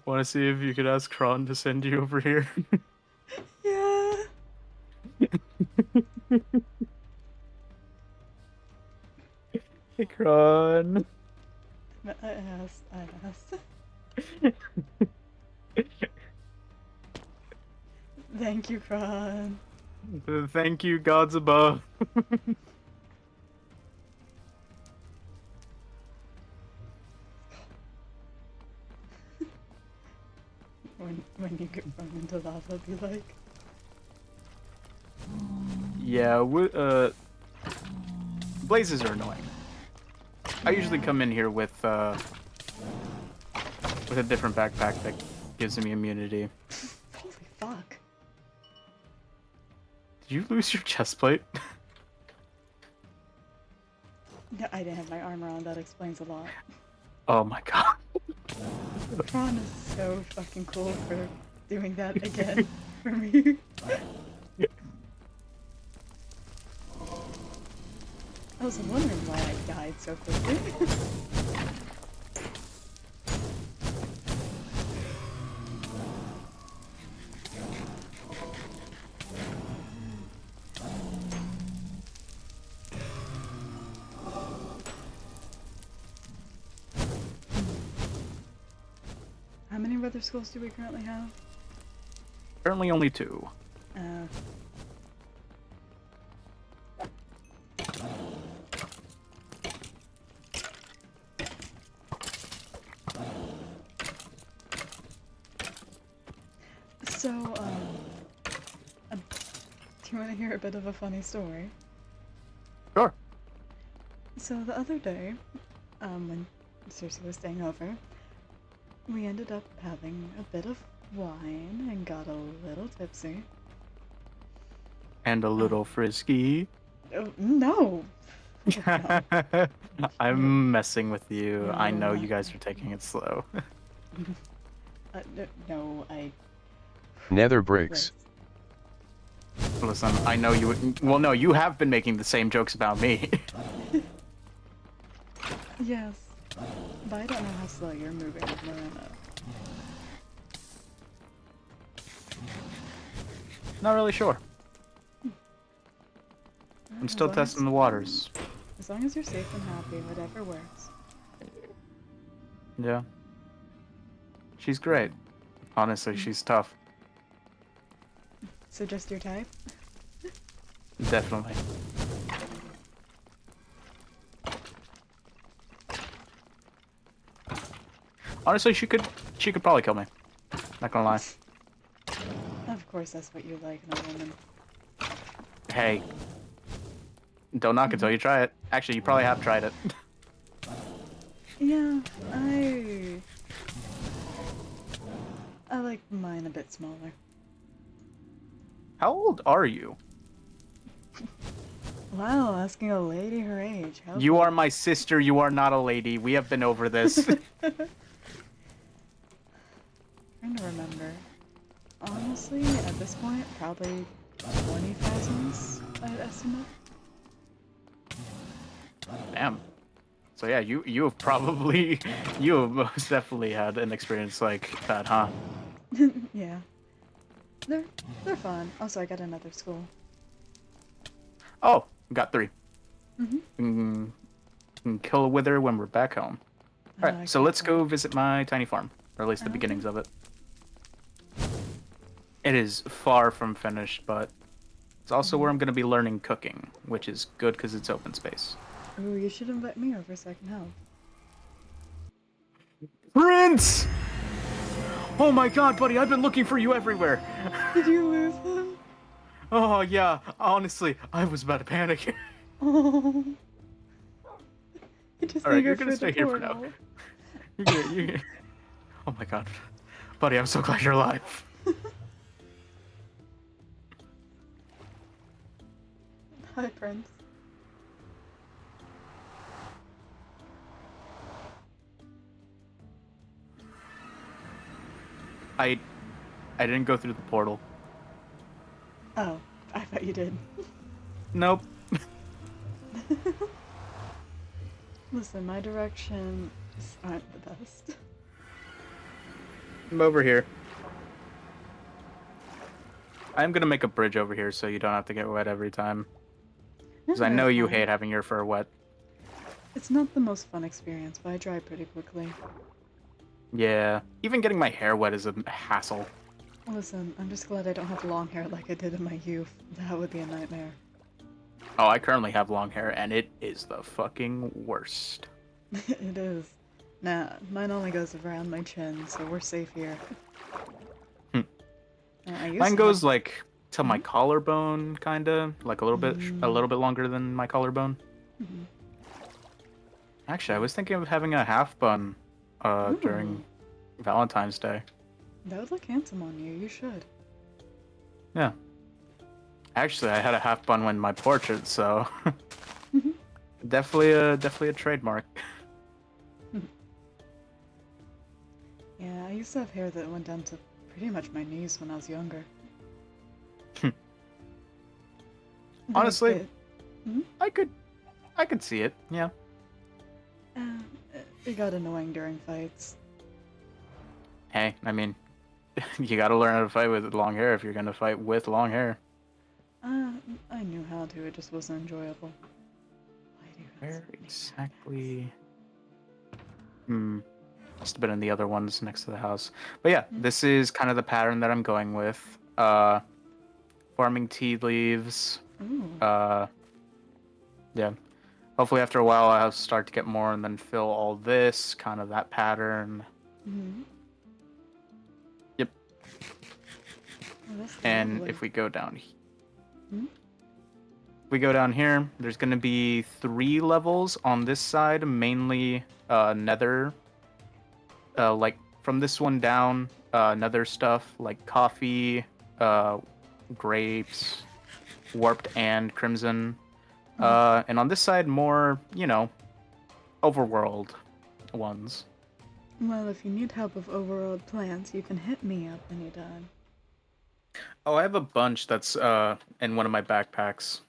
Want to see if you could ask Kron to send you over here? Yeah. Hey, Kron. I asked. Thank you, Kron. Thank you, gods above. When you get thrown into lava, be like, Yeah, blazes are annoying. I usually come in here with a different backpack that gives me immunity. holy fuck. Did you lose your chest plate? No, I didn't have my armor on, that explains a lot. Oh my god. Kron is so fucking cool for doing that again for me. I was wondering why I died so quickly. many other schools do we currently have? Currently only 2. Uh, so, do you want to hear a bit of a funny story? Sure. So the other day, when Circus was staying over, we ended up having a bit of wine and got a little tipsy. And a little frisky. Oh, no! Oh, no. I'm messing with you. No, I we're know not. you guys are taking it slow. No, I... Nether bricks. Listen, I know you. Well, no, you have been making the same jokes about me. Yes. But I don't know how slow you're moving with Miranda. Not really sure. I'm still testing the waters. As long as you're safe and happy, whatever works. Yeah. She's great. Honestly, she's tough. So just your type? Definitely. Honestly, she could probably kill me. Not gonna lie. Of course, that's what you like in a woman. Hey. Don't knock it till you try it. Actually, you probably have tried it. Yeah, I like mine a bit smaller. How old are you? Wow, asking a lady her age. How You are my sister, you are not a lady. We have been over this. Trying to remember. Honestly, at this point, probably 20,000s, I'd estimate. Damn. So yeah, you have probably, you have most definitely had an experience like that, huh? Yeah. They're fun. Also, I got another school. Oh, got 3. Mm-hmm. Can kill a wither when we're back home. Alright, so let's go visit my tiny farm. Or at least the beginnings of it. It is far from finished, but it's also where I'm going to be learning cooking, which is good because it's open space. Ooh, you should invite me over so I can help. Prince! Oh my god, buddy, I've been looking for you everywhere. Did you lose him? Oh yeah, honestly, I was about to panic. Oh. He just Alright, you're lingered gonna for the stay here for now. portal. You're... Oh my god. Buddy, I'm so glad you're alive. Hi, Prince. I didn't go through the portal. Oh, I thought you did. Nope. Listen, my directions aren't the best. I'm over here. I'm gonna make a bridge over here so you don't have to get wet every time. Because I know you hate having your fur wet. It's not the most fun experience, but I dry pretty quickly. Yeah. Even getting my hair wet is a hassle. Listen, I'm just glad I don't have long hair like I did in my youth. That would be a nightmare. Oh, I currently have long hair, and it is the fucking worst. It is. Nah, mine only goes around my chin, so we're safe here. Mine goes like to my collarbone, kinda, like a little bit longer than my collarbone. Actually, I was thinking of having a half bun during Valentine's Day. That would look handsome on you. You should. Yeah. Actually, I had a half bun when my portrait, so definitely a trademark. Yeah, I used to have hair that went down to pretty much my knees when I was younger. Honestly, I could see it. Yeah. It got annoying during fights. Hey, I mean, you gotta learn how to fight with long hair if you're gonna fight with long hair. I knew how to, it just wasn't enjoyable. Why do you have Where so many exactly? Must have been in the other ones next to the house. But yeah, Mm. this is kind of the pattern that I'm going with. Farming tea leaves. Ooh. Yeah. Hopefully after a while I'll start to get more and then fill all this, kind of that pattern. Mm-hmm. Yep. Oh, that's And lovely. if we go down Hmm? here, there's going to be 3 levels on this side, mainly nether. Like from this one down, nether stuff like coffee, uh, grapes, warped and crimson. And on this side, more, overworld ones. Well, if you need help with overworld plans, you can hit me up anytime. Oh, I have a bunch that's in one of my backpacks.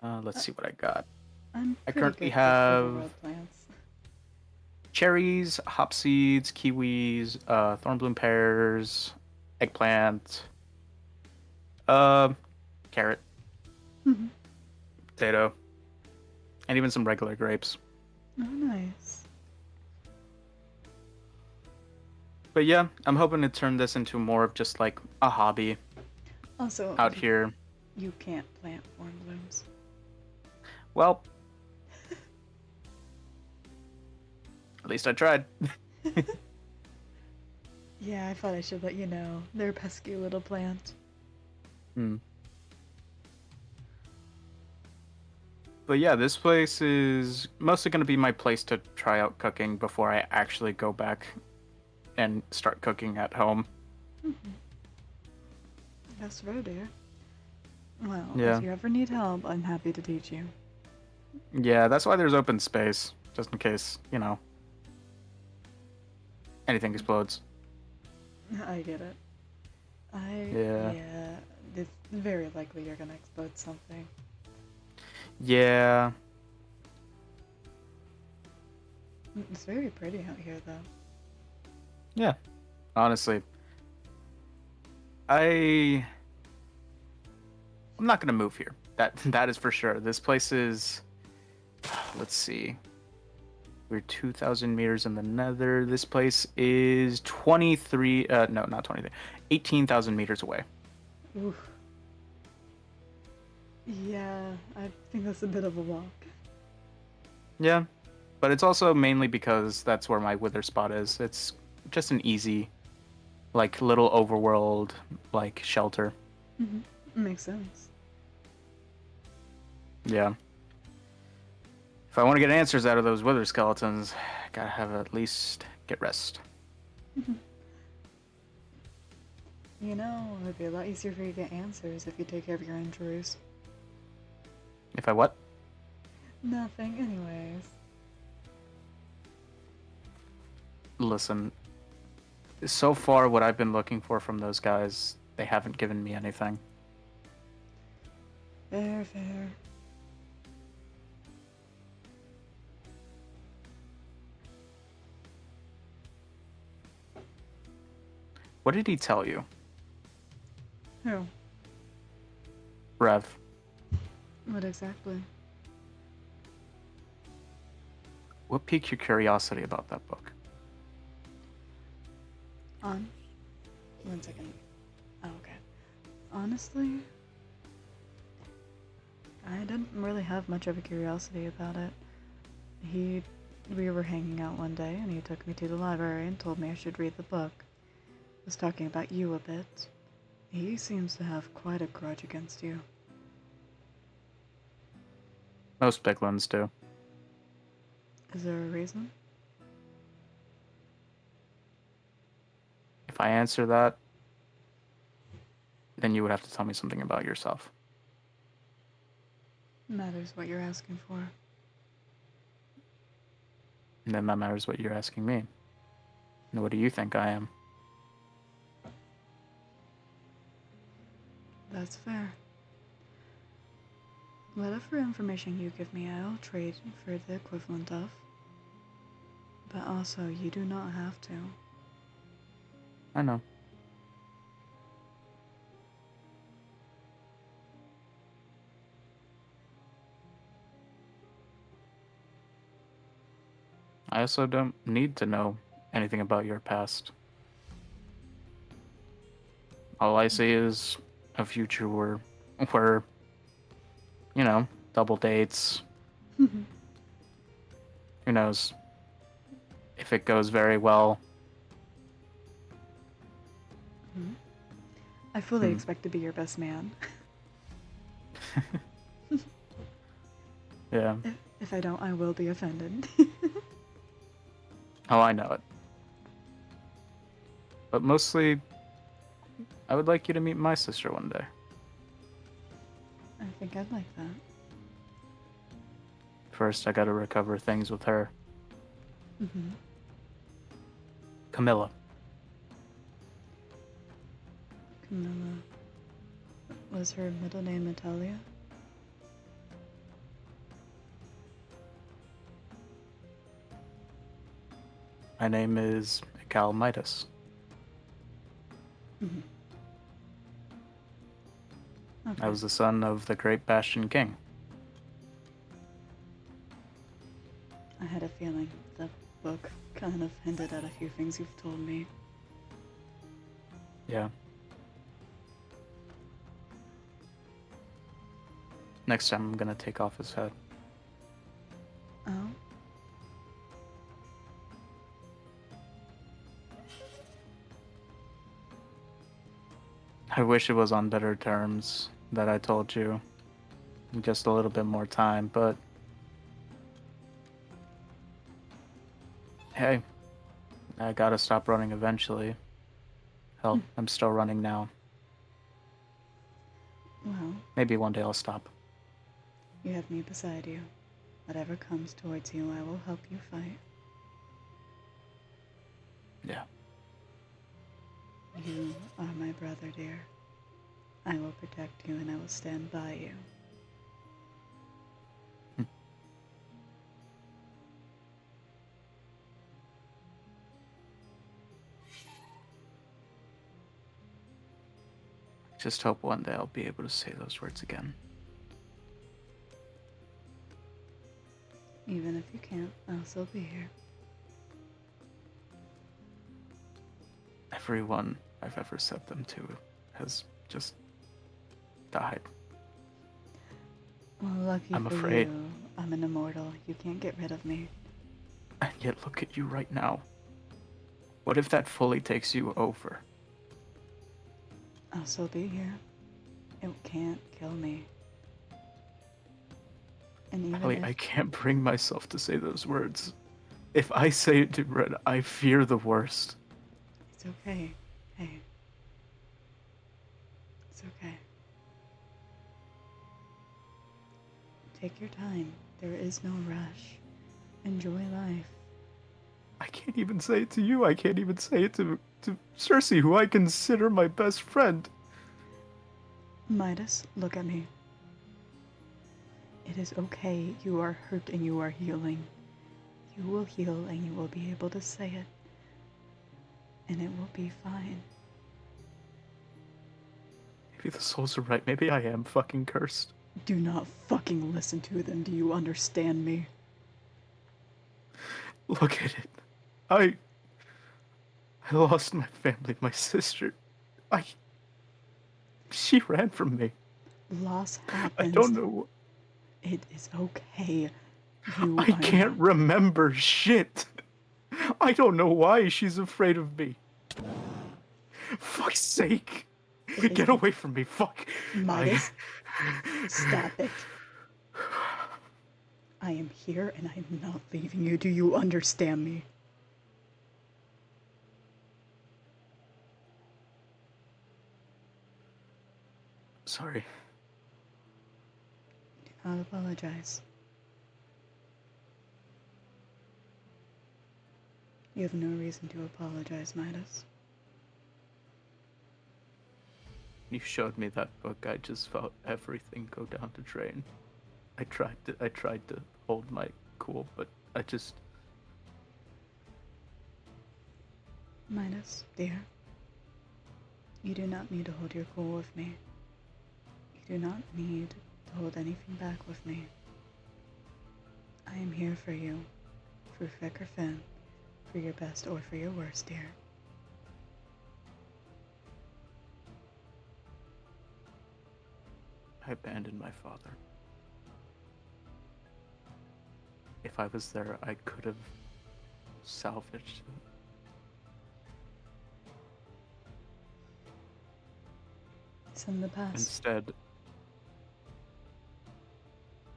Let's see what I got. I'm I pretty currently good with have overworld plants. cherries, hop seeds, kiwis, thornbloom pears, eggplant, uh, carrot, Mhm. potato, and even some regular grapes. Oh, nice. But yeah, I'm hoping to turn this into more of just like a hobby Also, out here. you can't plant form blooms. Well, at least I tried. Yeah, I thought I should let you know. They're a pesky little plant. Hmm. But yeah, this place is mostly going to be my place to try out cooking before I actually go back and start cooking at home. That's fair, dear. Well, Yeah. if you ever need help, I'm happy to teach you. Yeah, that's why there's open space, just in case, anything explodes. I get it. Yeah. Yeah, it's very likely you're gonna explode something. Yeah. It's very pretty out here, though. Yeah. Honestly. I'm not gonna move here. That is for sure. This place is, let's see. We're 2,000 meters in the nether. This place is 23, no, not 23, 18,000 meters away. Oof. Yeah, I think that's a bit of a walk. Yeah, but it's also mainly because that's where my wither spot is. It's just an easy, like, little overworld, like, shelter. Makes sense. Yeah. If I want to get answers out of those wither skeletons, gotta have at least get rest. You know, it'd be a lot easier for you to get answers if you take care of your injuries. If I what? Nothing, anyways. Listen, so far what I've been looking for from those guys, they haven't given me anything. Fair, fair. What did he tell you, Who? Rev? What exactly? What piqued your curiosity about that book? On? 1 second. Oh, okay. Honestly, I didn't really have much of a curiosity about it. We were hanging out one day and he took me to the library and told me I should read the book. Was talking about you a bit. He seems to have quite a grudge against you. Most big ones do. Is there a reason? If I answer that, then you would have to tell me something about yourself. Matters what you're asking for. And then that matters what you're asking me. And what do you think I am? That's fair. Whatever information you give me, I'll trade for the equivalent of. But also, you do not have to. I know. I also don't need to know anything about your past. All I see is a future where, double dates. Who knows? If it goes very well. I fully expect to be your best man. Yeah. If I don't, I will be offended. Oh, I know it. But mostly, I would like you to meet my sister one day. I think I'd like that. First, I gotta recover things with her. Mm-hmm. Camilla. Camilla. Was her middle name Natalia? My name is Cal Midas. Mm-hmm. Okay. I was the son of the great Bastion King. I had a feeling the book kind of hinted at a few things you've told me. Yeah. Next time I'm gonna take off his head. Oh? I wish it was on better terms that I told you. Just a little bit more time, but hey, I gotta stop running eventually. Hell, I'm still running now. Well, Maybe one day I'll stop. you have me beside you. Whatever comes towards you, I will help you fight. Yeah. You are my brother, dear. I will protect you and I will stand by you. Just hope one day I'll be able to say those words again. Even if you can't, I'll still be here. Everyone I've ever said them to has just died. Well, lucky I'm for afraid. you, I'm an immortal. You can't get rid of me. And yet look at you right now. What if that fully takes you over? I'll still be here. It can't kill me. And even Ellie, if... I can't bring myself to say those words. If I say it to Red, I fear the worst. It's okay. Hey. It's okay. Take your time. There is no rush. Enjoy life. I can't even say it to you. I can't even say it to Cersei, who I consider my best friend. Midas, look at me. It is okay. You are hurt and you are healing. You will heal and you will be able to say it. And it will be fine. Maybe the souls are right. Maybe I am fucking cursed. Do not fucking listen to them. Do you understand me? Look at it. I lost my family, my sister. She ran from me. Loss I happens. don't know. It is okay. I can't remember shit. I don't know why she's afraid of me. Fuck's sake. Get away from me, fuck. Midas, stop it. I am here and I am not leaving you. Do you understand me? Sorry. I'll apologize. You have no reason to apologize, Midas. You showed me that book, I just felt everything go down the drain. I tried to hold my cool, but I just... Midas, dear, you do not need to hold your cool with me. You do not need to hold anything back with me. I am here for you. through thick or thin, for your best or for your worst, dear. I abandoned my father. If I was there, I could have salvaged it. It's in the past.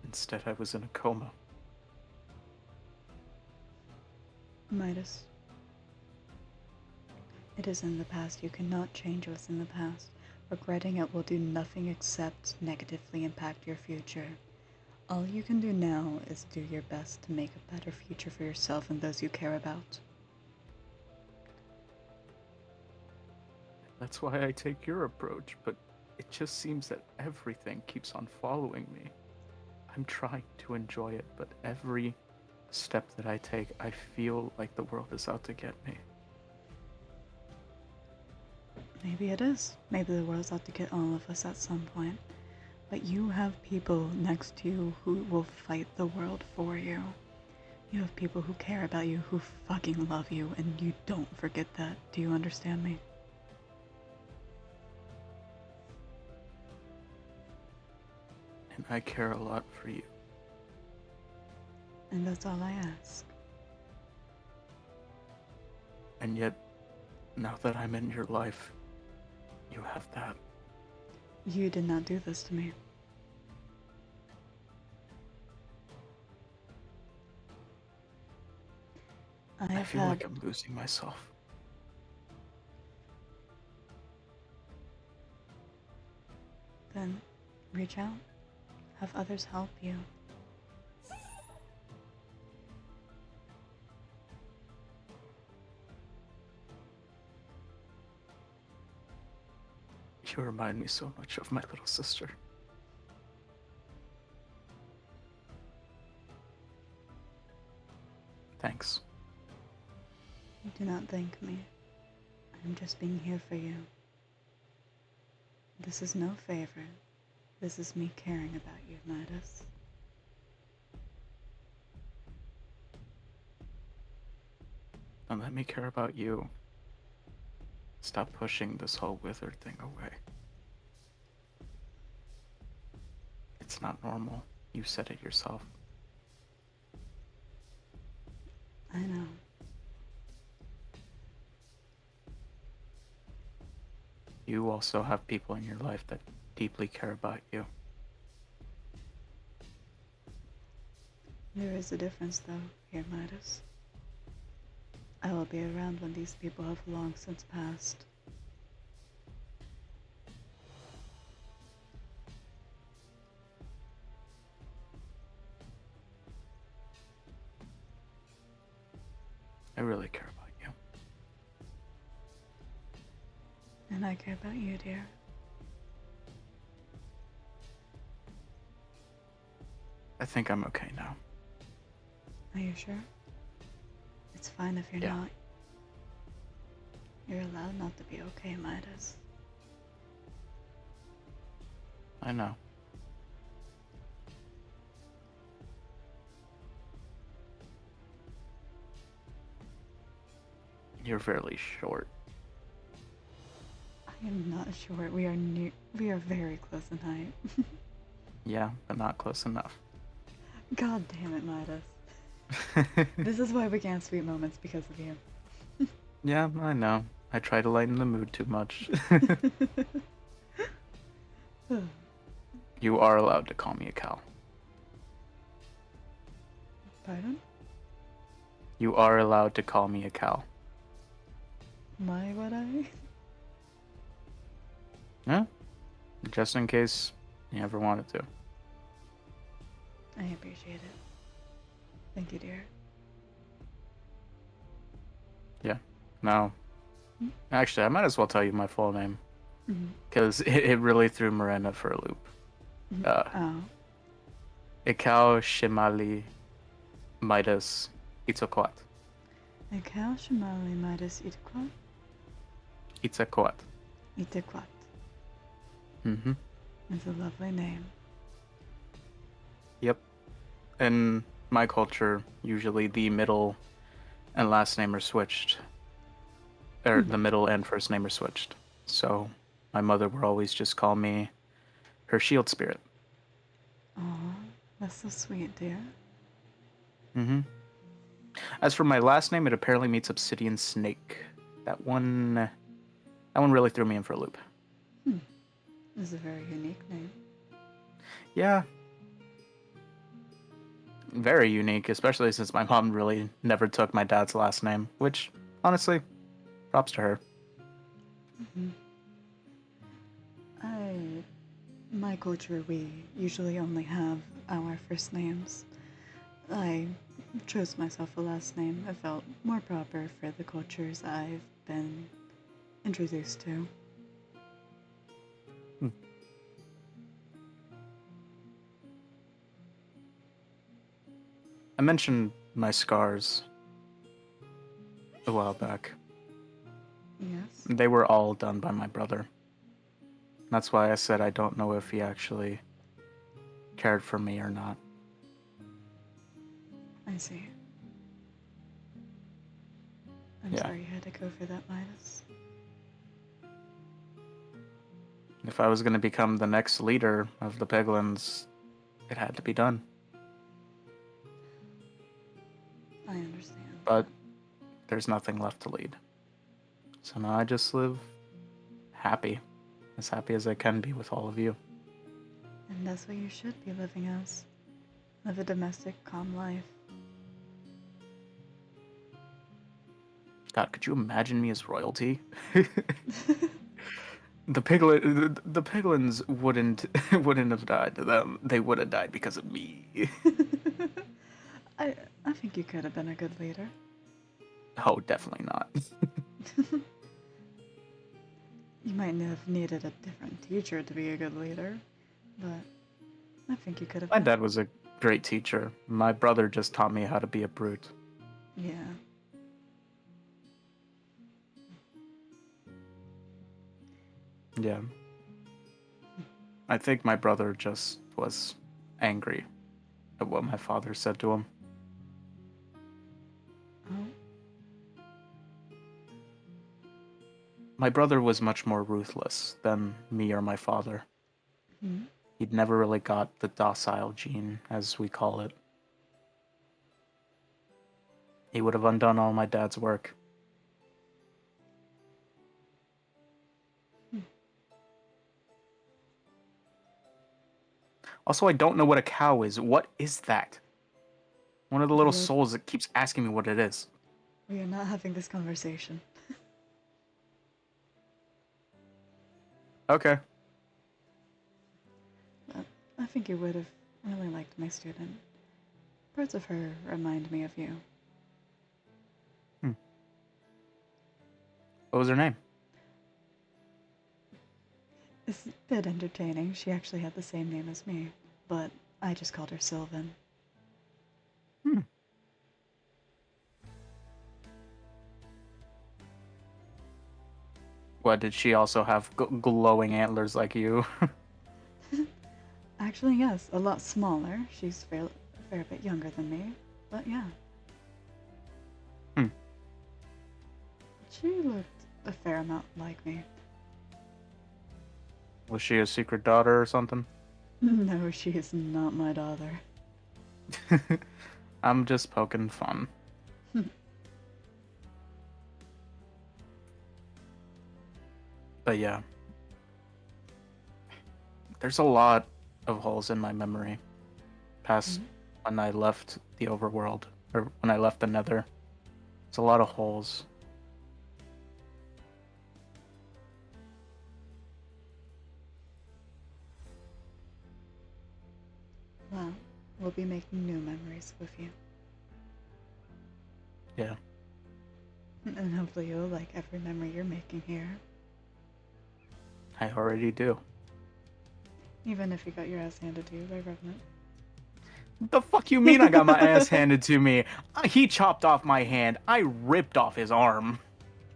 Instead, I was in a coma. Midas. It is in the past. You cannot change what's in the past. Regretting it will do nothing except negatively impact your future. All you can do now is do your best to make a better future for yourself and those you care about. That's why I take your approach, but it just seems that everything keeps on following me. I'm trying to enjoy it, but every step that I take, I feel like the world is out to get me. Maybe it is. Maybe the world's out to get all of us at some point. But you have people next to you who will fight the world for you. You have people who care about you, who fucking love you, and you don't forget that. Do you understand me? And I care a lot for you. And that's all I ask. And yet, now that I'm in your life, you have that. You did not do this to me. I feel like I'm losing myself. Then reach out. Have others help you. You remind me so much of my little sister. Thanks. Do not thank me. I'm just being here for you. This is no favor. This is me caring about you, Midas. And let me care about you. Stop pushing this whole withered thing away. It's not normal. You said it yourself. I know. You also have people in your life that deeply care about you. There is a difference, though, here, Midas. I will be around when these people have long since passed. I really care about you. And I care about you, dear. I think I'm okay now. Are you sure? It's fine if you're Yeah. not. You're allowed not to be okay, Midas. I know. You're fairly short. I am not sure. We are very close in height. Yeah, but not close enough. God damn it, Midas. This is why we can't sweet moments, because of you. Yeah, I know. I try to lighten the mood too much. You are allowed to call me a cow. Pardon? You are allowed to call me a cow. Why would I? Yeah? Just in case you ever wanted to. I appreciate it. Thank you, dear. Yeah. No. Hmm? Actually, I might as well tell you my full name. Mm-hmm. Because it really threw Miranda for a loop. Oh. Ikao Shimali Midas Itzaquat. Ikao Shimali Midas Itequat? Itzaquat. Itequat. Mm-hmm. It's a lovely name. Yep. And my culture, usually the middle and last name are switched. Or the middle and first name are switched. So my mother would always just call me her shield spirit. Aw, that's so sweet, dear. Mm-hmm. As for my last name, it apparently means obsidian snake. That one really threw me in for a loop. This is a very unique name. Yeah. Very unique, especially since my mom really never took my dad's last name, which, honestly, props to her. My culture, we usually only have our first names. I chose myself a last name. It felt more proper for the cultures I've been introduced to. I mentioned my scars a while back. Yes? They were all done by my brother. That's why I said I don't know if he actually cared for me or not. I see. I'm Yeah. sorry you had to go for that, Midas. If I was going to become the next leader of the Piglins, it had to be done. I understand. But there's nothing left to lead. So now I just live happy as I can be with all of you. And that's what you should be living as. Live a domestic, calm life. God, could you imagine me as royalty? The Piglins wouldn't have died to them. They would have died because of me. I think you could have been a good leader. Oh, definitely not. You might have needed a different teacher to be a good leader, but I think you could have My been. dad was a great teacher. My brother just taught me how to be a brute. Yeah. Yeah. I think my brother just was angry at what my father said to him. Oh, My brother was much more ruthless than me or my father. He'd never really got the docile gene, as we call it. He would have undone all my dad's work. Also, I don't know what a cow is. What is that? One of the little Look. souls that keeps asking me what it is. We are not having this conversation. Okay. But I think you would have really liked my student. Parts of her remind me of you. What was her name? It's a bit entertaining. She actually had the same name as me, but I just called her Sylvan. What, did she also have glowing antlers like you? Actually, yes, a lot smaller. She's a fair bit younger than me, but yeah. She looked a fair amount like me. Was she a secret daughter or something? No, she is not my daughter. I'm just poking fun. But yeah. There's a lot of holes in my memory. Past when I left the overworld, or when I left the nether. There's a lot of holes. Well, we'll be making new memories with you. Yeah. And hopefully you'll like every memory you're making here. I already do. Even if you got your ass handed to you by Revenant. The fuck you mean I got my ass handed to me? He chopped off my hand. I ripped off his arm.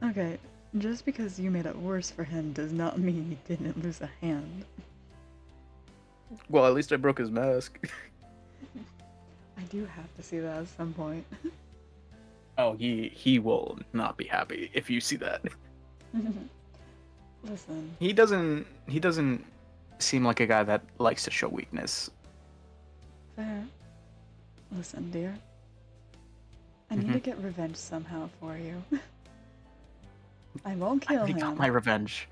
Okay, just because you made it worse for him does not mean you didn't lose a hand. Well, at least I broke his mask. I do have to see that at some point. Oh, he will not be happy if you see that. Listen, He doesn't seem like a guy that likes to show weakness. fair. Listen, dear. I need Mhm. to get revenge somehow for you. I won't I kill already got him. my revenge.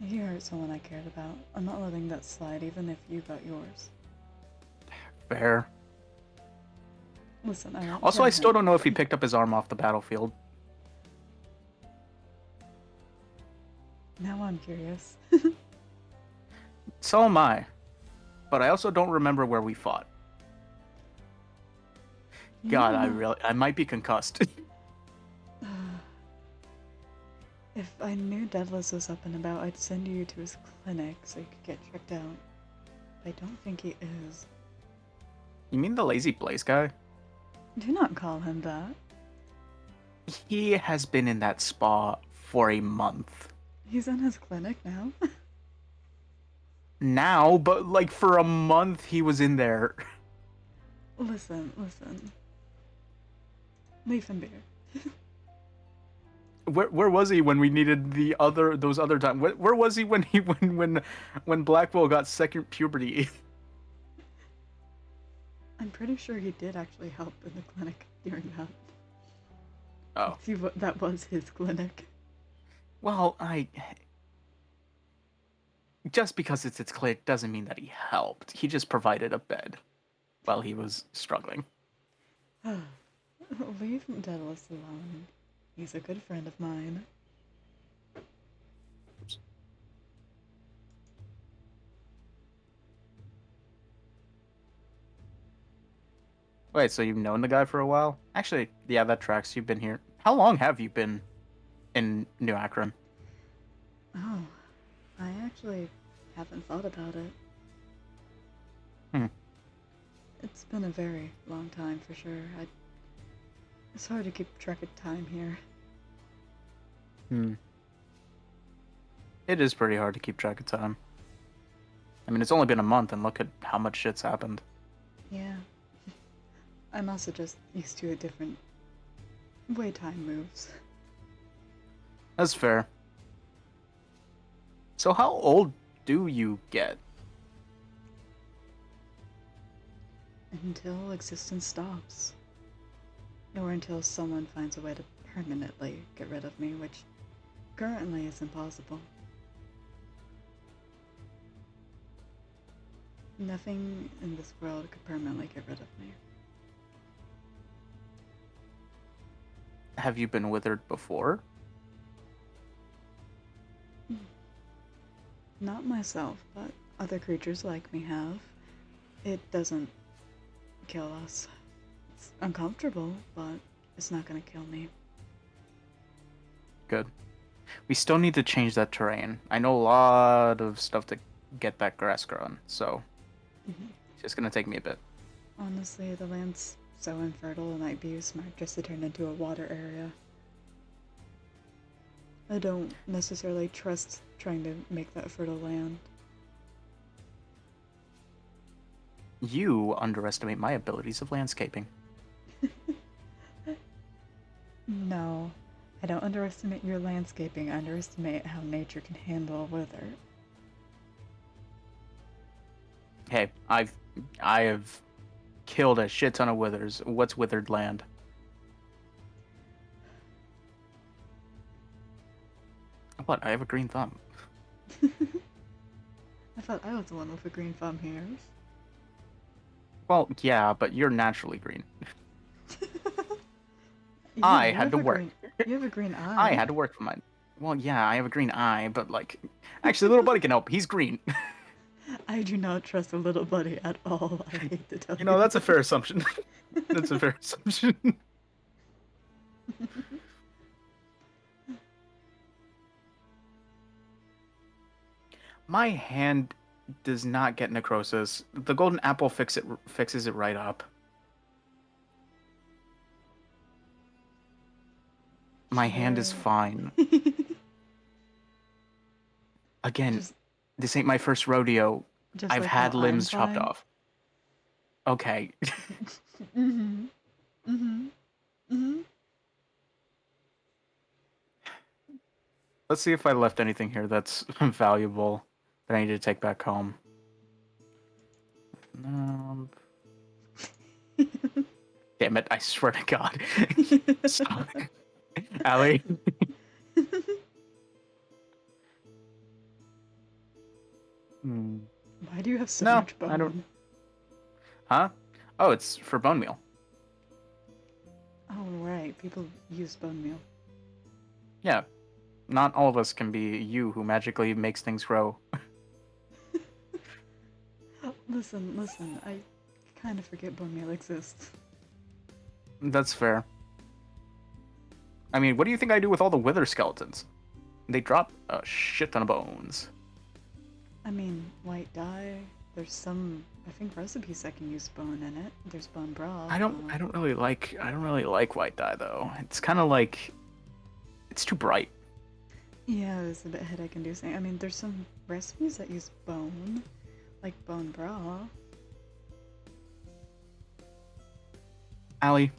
He hurt someone I cared about. I'm not letting that slide, even if you got yours. Fair. Listen, I won't Also, kill I still him. don't know if he picked up his arm off the battlefield. Now I'm curious. So am I. But I also don't remember where we fought. God, I might be concussed. If I knew Deadless was up and about, I'd send you to his clinic so you could get checked out. I don't think he is. You mean the Lazy Blaze guy? Do not call him that. He has been in that spa for a month. He's in his clinic now. Now, but like for a month he was in there. Listen. Leave him be. Where was he when we needed those other times? Where was he when Blackwell got second puberty? I'm pretty sure he did actually help in the clinic during that. Oh. See what that was his clinic. Well, just because it's its clinic doesn't mean that he helped. He just provided a bed while he was struggling. Leave Daedalus alone. He's a good friend of mine. Wait, so you've known the guy for a while? Actually, yeah, that tracks. You've been here. How long have you been in New Akron? Oh, I actually haven't thought about it. Hmm. It's been a very long time for sure. It's hard to keep track of time here. It is pretty hard to keep track of time. I mean, it's only been a month, and look at how much shit's happened. Yeah. I'm also just used to a different way time moves. That's fair. So how old do you get? Until existence stops. Or until someone finds a way to permanently get rid of me, which currently is impossible. Nothing in this world could permanently get rid of me. Have you been withered before? Not myself, but other creatures like me have. It doesn't kill us. It's uncomfortable, but it's not gonna kill me. Good. We still need to change that terrain. I know a lot of stuff to get that grass growing, so it's just gonna take me a bit. Honestly, the land's so infertile it might be smart just to turn into a water area. I don't necessarily trust trying to make that fertile land. You underestimate my abilities of landscaping. No, I don't underestimate your landscaping. I underestimate how nature can handle wither. Hey, I have killed a shit ton of withers. What's withered land? What? I have a green thumb. I thought I was the one with the green thumb here. Well, yeah, but you're naturally green. Yeah, I you had have to a work. You have a green eye. I had to work for mine. Well, yeah, I have a green eye, but like, actually, little buddy can help. He's green. I do not trust a little buddy at all. I hate to tell you. You know, that's a fair assumption. That's a fair assumption. My hand does not get necrosis. The golden apple fixes it right up. My hand is Sure. fine. Again, Just- this ain't my first rodeo. Just I've like had how limbs I'm chopped fine. off. Okay. Mm-hmm. Mm-hmm. Mm-hmm. Let's see if I left anything here that's valuable that I need to take back home. Damn it, I swear to God. Stop. Allie. Hmm. Why do you have so No, much I don't. bone? Huh? Oh, it's for bone meal. Oh, right. People use bone meal. Yeah. Not all of us can be you who magically makes things grow. Listen. I kind of forget bone meal exists. That's fair. I mean, what do you think I do with all the wither skeletons? They drop a shit ton of bones. I mean, white dye. There's some, I think, recipes that can use bone in it. There's bone broth. I don't really like white dye though. It's kind of like it's too bright. Yeah, it's a bit headache inducing. I mean, there's some recipes that use bone, like bone broth. Allie,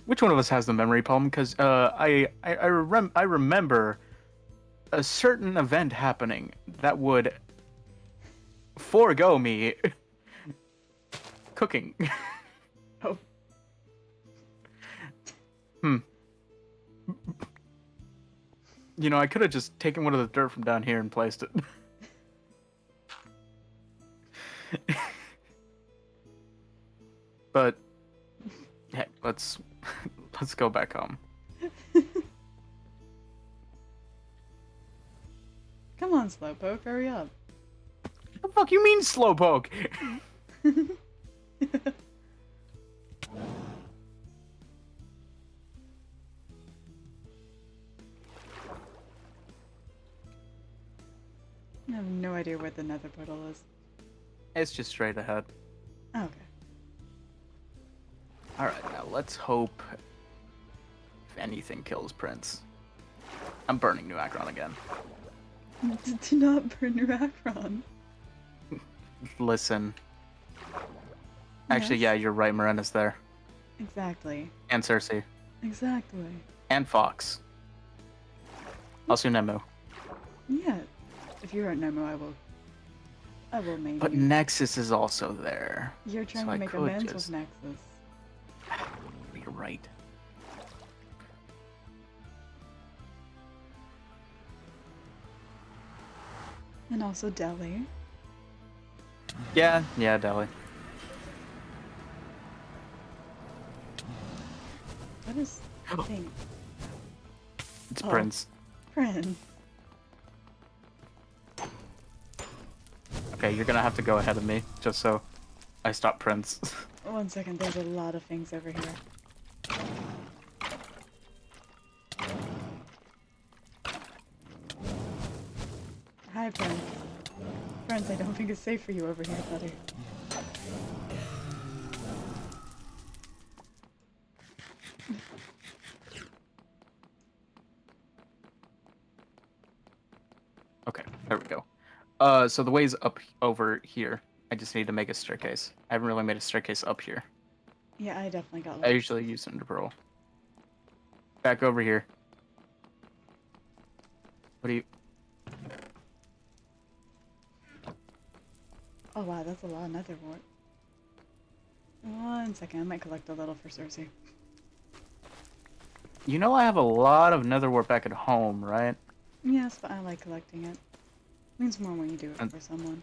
which one of us has the memory problem? Because I remember a certain event happening that would forego me cooking. Oh, Hmm. You know, I could have just taken one of the dirt from down here and placed it. But hey, let's go back home. come on, Slowpoke, hurry up. The fuck you mean slowpoke? I have no idea where the nether portal is. It's just straight ahead. Oh, okay. Alright, now let's hope if anything kills Prince. I'm burning New Akron again. Do not burn your Akron. Listen. Actually, Yes? yeah, you're right, Miranda's there. Exactly. And Cersei. Exactly. And Fox. Also Nemu. Yeah. If you're at Nemo, I will main But you. Nexus is also there. You're trying so to I make could amends just- with Nexus. You're right. And also Delhi. Yeah, Delhi. What is the thing? It's Oh. Prince. Friend. Okay, you're gonna have to go ahead of me, just so I stop Prince. 1 second, there's a lot of things over here. Hi, friend. Friends, I don't think it's safe for you over here, buddy. Okay, there we go. So the way's up over here. I just need to make a staircase. I haven't really made a staircase up here. Yeah, I definitely got I lost. usually use Cinder Pearl. Back over here. What do you... Oh wow, that's a lot of nether wart. 1 second, I might collect a little for Cersei. You know I have a lot of netherwort back at home, right? Yes, but I like collecting it. Means more when you do it And- for someone.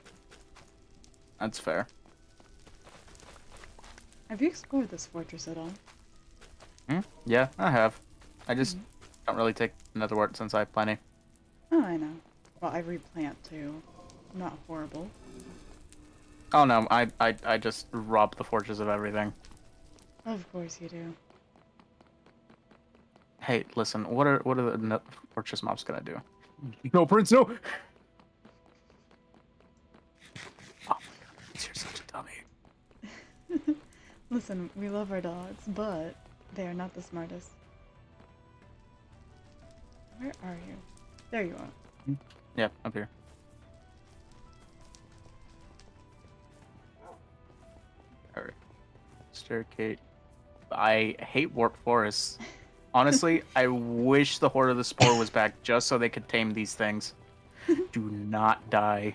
That's fair. Have you explored this fortress at all? Hmm? Yeah, I have. I just don't really take netherwort since I have plenty. Oh, I know. Well, I replant too. I'm not horrible. Oh no, I just rob the fortress of everything. Of course you do. Hey, listen, what are the fortress mobs gonna do? No, Prince, no! Oh my god, you're such a dummy. Listen, we love our dogs, but they are not the smartest. Where are you? There you are. Yeah, up here. Staircase. I hate warp forests. Honestly, I wish the Horde of the Spore was back just so they could tame these things. Do not die,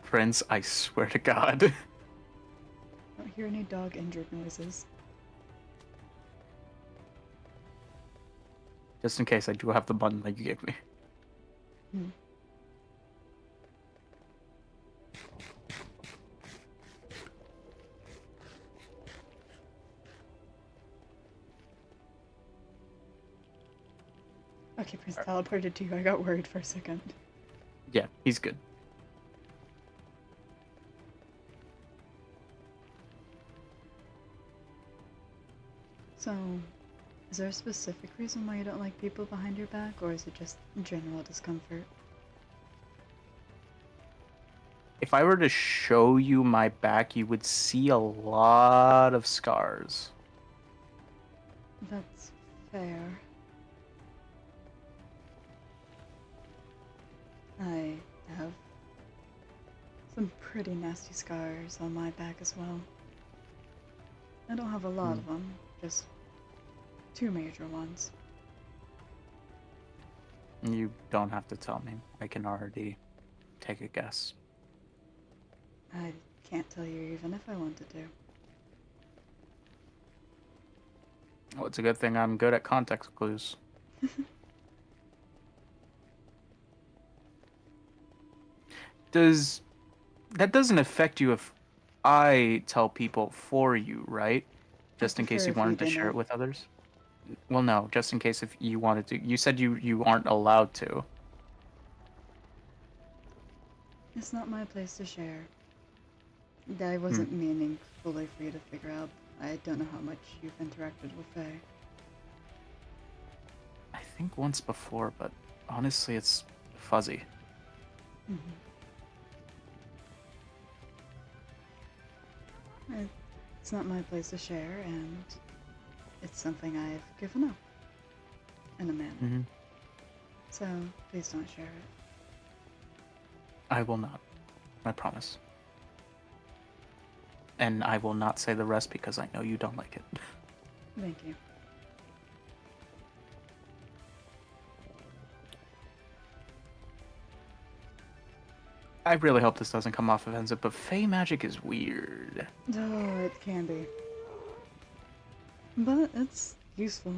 Prince. I swear to God. Don't hear any dog injured noises. Just in case, I do have the button that you gave me. Hmm. Okay, Prince teleported to you. I got worried for a second. Yeah, he's good. So, is there a specific reason why you don't like people behind your back, or is it just general discomfort? If I were to show you my back, you would see a lot of scars. That's fair. I have some pretty nasty scars on my back as well. I don't have a lot of them, just 2 major ones. You don't have to tell me. I can already take a guess. I can't tell you even if I wanted to. Well, it's a good thing I'm good at context clues. That doesn't affect you if I tell people for you, right? Just in case prefer you if you wanted to share it didn't. with others? Well, no, just in case if you wanted to. You said you aren't allowed to. It's not my place to share. I wasn't meaning fully for you to figure out. I don't know how much you've interacted with Faye. I think once before, but honestly, it's fuzzy. It's not my place to share, and it's something I've given up in a manner. So please don't share it. I will not. I promise. And I will not say the rest because I know you don't like it. Thank you. I really hope this doesn't come off offensive, but Fey magic is weird. Oh, it can be. But it's useful.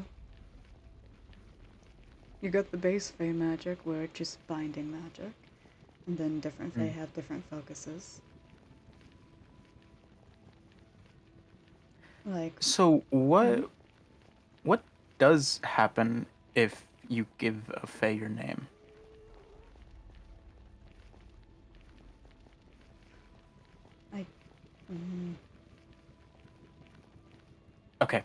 You got the base Fey magic, where it's just binding magic. And then different Fey have different focuses. Like, So what does happen if you give a Fey your name? Okay,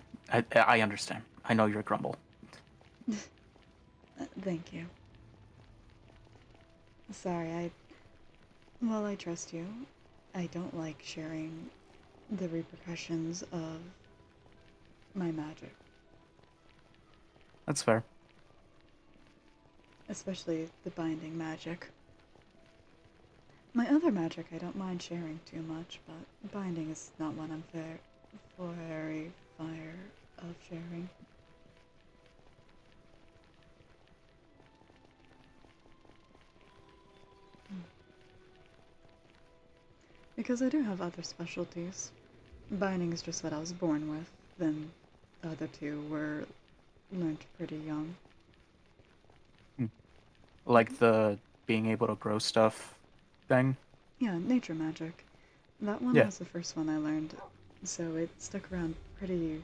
I understand. I know you're a grumble. Thank you. Sorry, while I trust you, I don't like sharing the repercussions of my magic. That's fair. Especially the binding magic. My other magic I don't mind sharing too much, but binding is not one I'm very fire of sharing. Because I do have other specialties. Binding is just what I was born with, then the other two were learned pretty young. Like the being able to grow stuff thing? Yeah, nature magic. That one Yeah. was the first one I learned, so it stuck around pretty...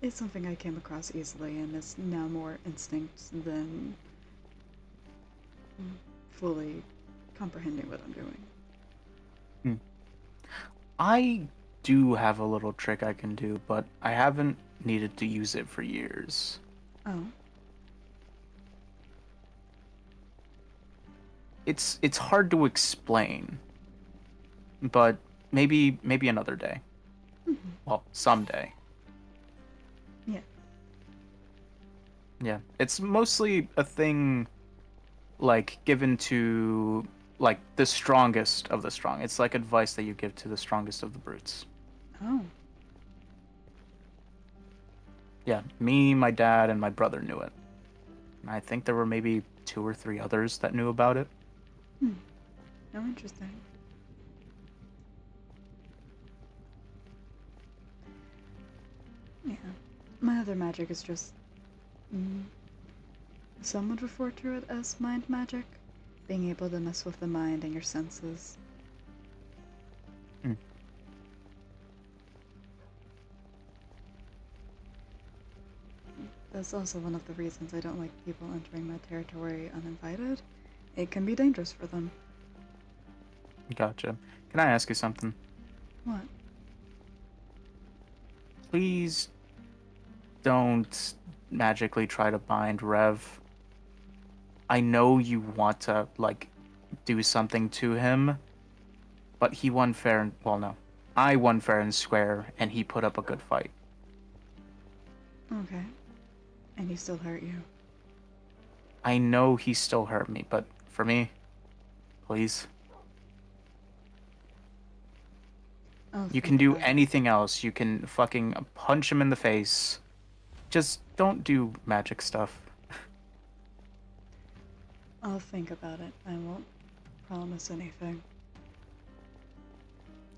It's something I came across easily, and it's now more instinct than fully comprehending what I'm doing. I do have a little trick I can do, but I haven't needed to use it for years. Oh. It's hard to explain, but maybe another day. Well, someday. Yeah. Yeah, it's mostly a thing like given to like the strongest of the strong. It's like advice that you give to the strongest of the brutes. Oh, Yeah, me, my dad, and my brother knew it. And I think there were maybe 2 or 3 others that knew about it. hmm. No, interesting. Yeah. My other magic is just. Mm, some would refer to it as mind magic. Being able to mess with the mind and your senses. Hmm. That's also one of the reasons I don't like people entering my territory uninvited. It can be dangerous for them. Gotcha. Can I ask you something? What? Please don't magically try to bind Rev. I know you want to, like, do something to him, but he won fair and, well, no. I won fair and square, and he put up a good fight. Okay. And he still hurt you. I know he still hurt me, but for me, please. I'll You think can do about it. anything else. You can fucking punch him in the face. Just don't do magic stuff. I'll think about it. I won't promise anything.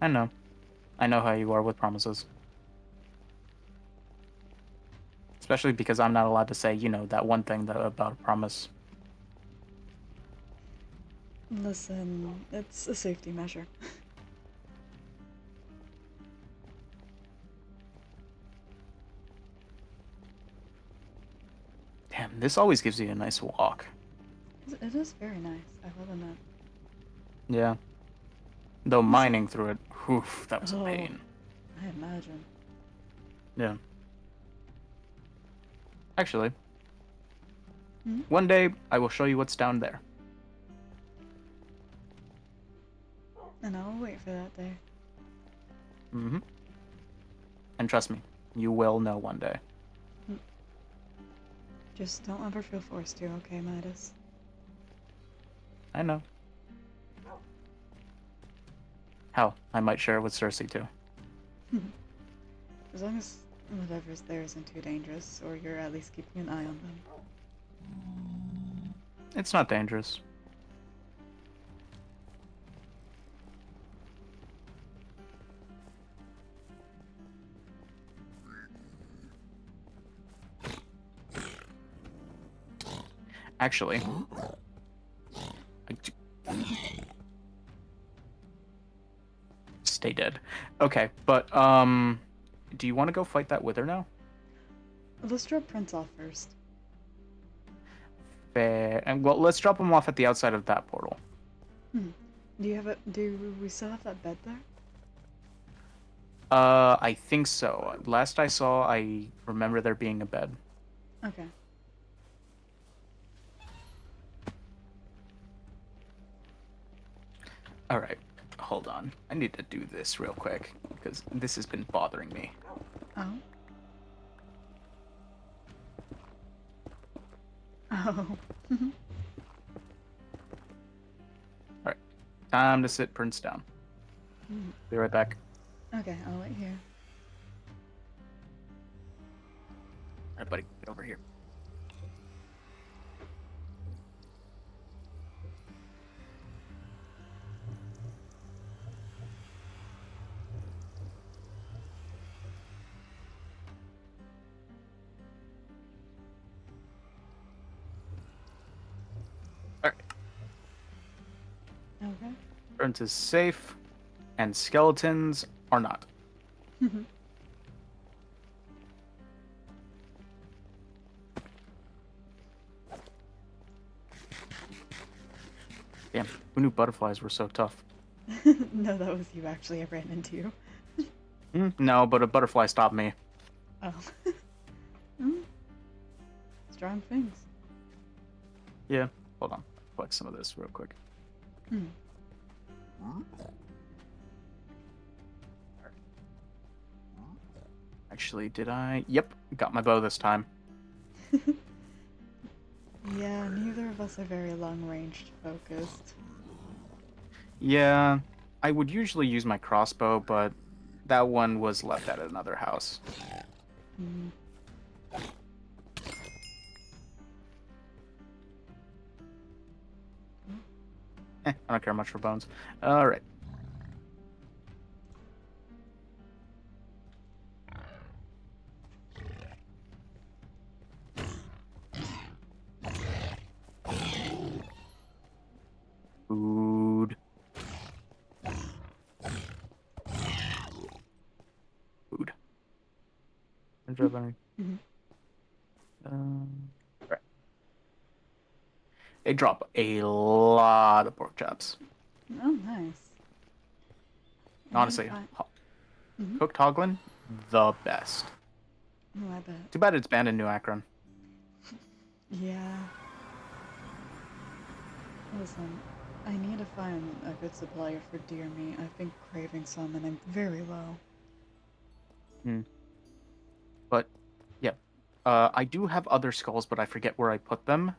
I know. I know how you are with promises. Especially because I'm not allowed to say, that one thing about a promise. Listen, it's a safety measure. Damn, this always gives you a nice walk. It is very nice, I will admit. Yeah. Though mining through it, whew, that was a Oh, pain. I imagine. Yeah. Actually, Hmm? one day I will show you what's down there. And I'll wait for that day. Mm-hmm. And trust me, you will know one day. Just don't ever feel forced to, okay, Midas? I know. Hell, I might share it with Cersei too. As long as whatever's there isn't too dangerous, or you're at least keeping an eye on them. It's not dangerous. Actually, stay dead. Okay, but do you want to go fight that wither now? Let's drop Prince off first. Fair. And well, let's drop him off at the outside of that portal. Do we still have that bed there? I think so. Last I saw, I remember there being a bed. Okay. All right, hold on. I need to do this real quick because this has been bothering me. Oh. Oh. All right, time to sit Prince down. Be right back. Okay, I'll wait here. All right, buddy, get over here. All right, Okay. Prince is safe, and skeletons are not. Damn, who knew butterflies were so tough? No, that was you actually I ran into you. No, but a butterfly stopped me. Oh. Hmm. Strong things. Yeah, hold on. Collect some of this real quick. Hmm. Actually, did I? Yep, got my bow this time. Yeah, neither of us are very long-range focused. Yeah, I would usually use my crossbow, but That one was left at another house. Mm. I don't care much for bones. All right. Food. Food. Mhm. Right. They drop a lot of pork chops. Oh, nice. I need to Honestly, find. Mhm. cooked hoglin, the best. Oh, I bet. Too bad it's banned in New Akron. Yeah. Listen, I need to find a good supplier for deer meat. I've been craving some and I'm very low. Hmm. But, yeah. I do have other skulls, but I forget where I put them.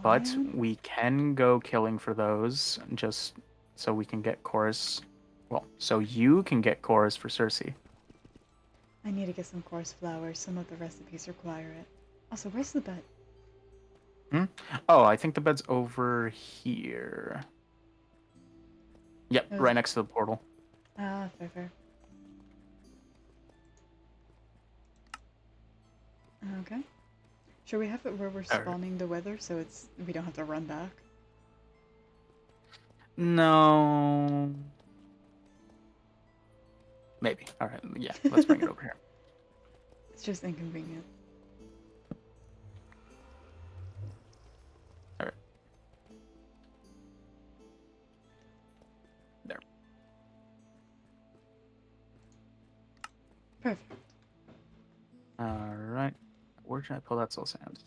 But Alright. we can go killing for those, just so we can get chorus. Well, so you can get chorus for Cersei. I need to get some coarse flour. Some of the recipes require it. Also, where's the bed? Hmm? Oh, I think the bed's over here. Yep, It was... right next to the portal. Ah, fair, fair. Okay. Should we have it where we're Alright. spawning the weather so we don't have to run back? No. Maybe. All right. Yeah, let's bring it over here. It's just inconvenient. All right. There. Perfect. All right. Where should I pull that soul sand?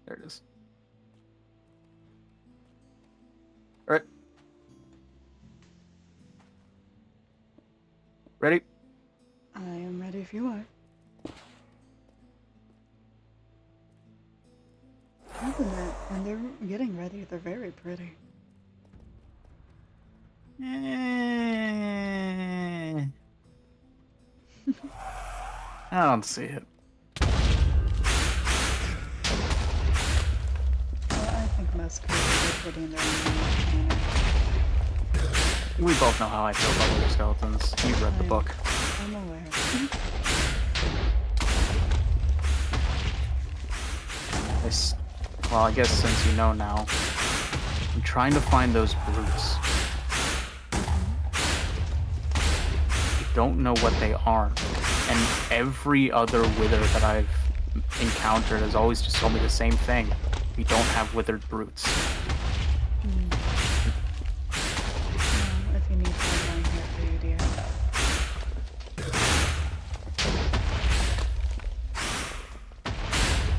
There it is. All right. Ready? I am ready if you are. Isn't it? When they're getting ready, they're very pretty. I don't see it. Well, I think most creatures are pretty in their own manner. We both know how I feel about little skeletons. You read the book. I'm aware. Well, I guess since you know now, I'm trying to find those brutes. I don't know what they are. And every other wither that I've encountered has always just told me the same thing. We don't have withered brutes. Well, if you need help, I'm here for you, dear.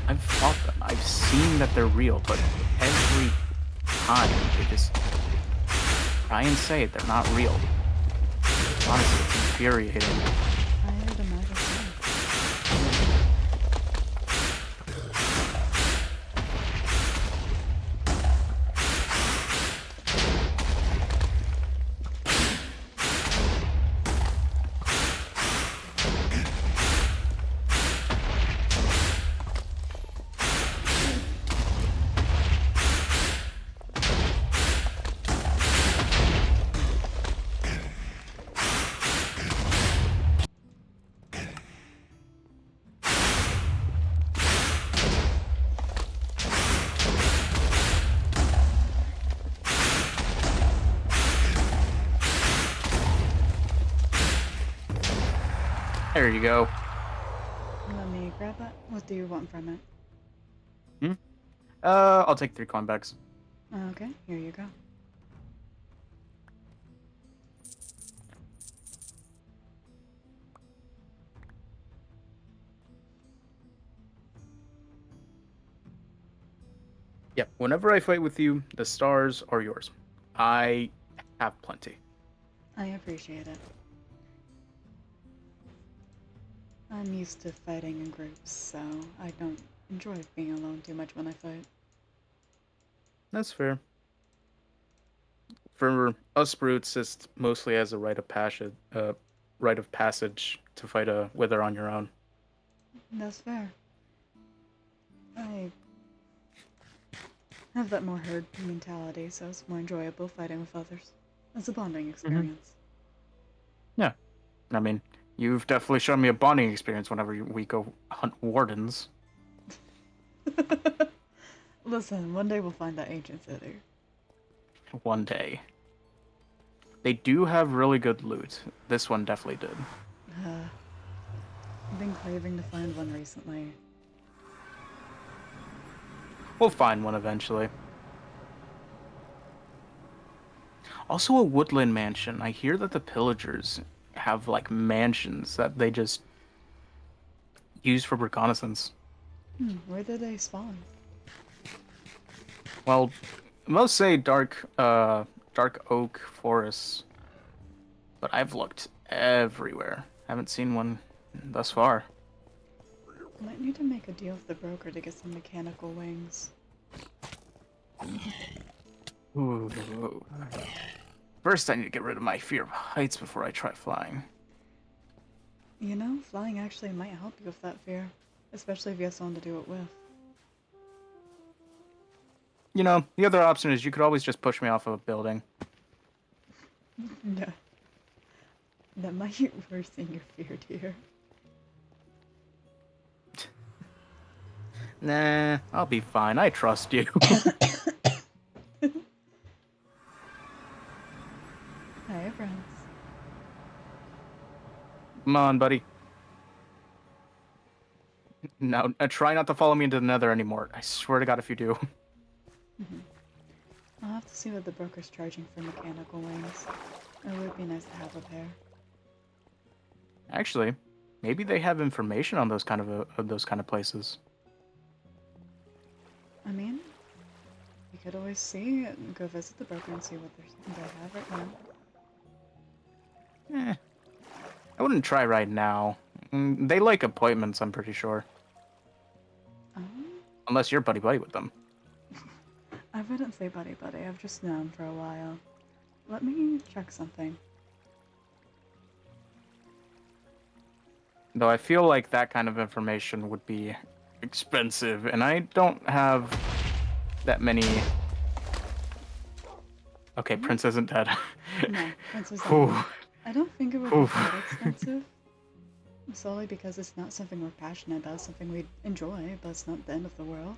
I've fought them. I've seen that they're real, but every time they just try and say they're not real. Honestly, it's infuriating. I would imagine so. There you go. Let me grab that. What do you want from it? I'll take 3 coin bags. Okay, here you go. Yep, whenever I fight with you, the stars are yours. I have plenty. I appreciate it. I'm used to fighting in groups, so I don't enjoy being alone too much when I fight. That's fair. For us brutes, it's mostly as a rite of passage. rite of passage to fight a wither on your own. That's fair. I have that more herd mentality, so it's more enjoyable fighting with others. It's a bonding experience. Yeah. I mean, you've definitely shown me a bonding experience whenever we go hunt wardens. Listen, one day we'll find that ancient city. One day. They do have really good loot. This one definitely did. I've been craving to find one recently. We'll find one eventually. Also a woodland mansion. I hear that the pillagers have like mansions that they just use for reconnaissance. Where did they spawn? Well, most say dark oak forests, but I've looked everywhere. Haven't seen one thus far. Might need to make a deal with the broker to get some mechanical wings. Ooh. First, I need to get rid of my fear of heights before I try flying. You know, flying actually might help you with that fear, especially if you have someone to do it with. You know, the other option is you could always just push me off of a building. No. That might worsen your fear, dear. Nah, I'll be fine. I trust you. Hey, friends. Come on, buddy. No, try not to follow me into the nether anymore. I swear to God if you do. I'll have to see what the broker's charging for mechanical wings. It would be nice to have a pair. Actually, maybe they have information on those kind of places. I mean, you could always see and go visit the broker and see what they have right now. I wouldn't try right now. They like appointments, I'm pretty sure. Unless you're buddy-buddy with them. I wouldn't say buddy-buddy, I've just known for a while. Let me check something. Though I feel like that kind of information would be expensive, and I don't have that many... Okay, Prince isn't dead. No, Prince is Whew. not. I don't think it would be Oof. that expensive. Solely because it's not something we're passionate about, something we enjoy, but it's not the end of the world.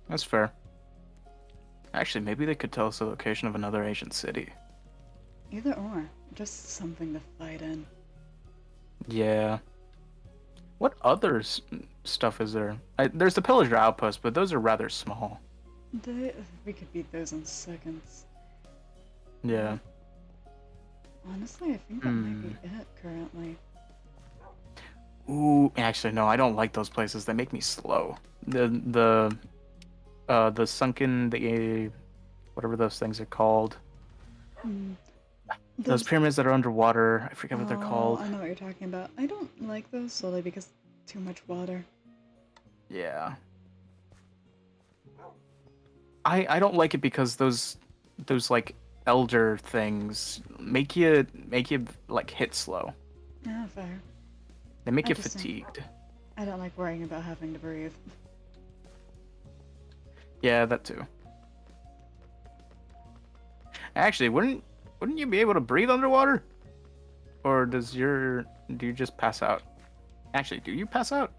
That's fair. Actually, maybe they could tell us the location of another ancient city. Either or, just something to fight in. Yeah. What other stuff is there? There's the pillager outpost, but those are rather small. We could beat those in seconds. Yeah. Honestly, I think that might be it currently. Ooh, actually, no, I don't like those places. They make me slow. The sunken, whatever those things are called. Those pyramids that are underwater. I forget what they're called. I know what you're talking about. I don't like those solely because too much water. Yeah. I don't like it because those like elder things make you like hit slow. Yeah, fair. They make I you just don't- fatigued. I don't like worrying about having to breathe. Yeah, that too. Actually, wouldn't you be able to breathe underwater? Or do you just pass out? Actually, do you pass out?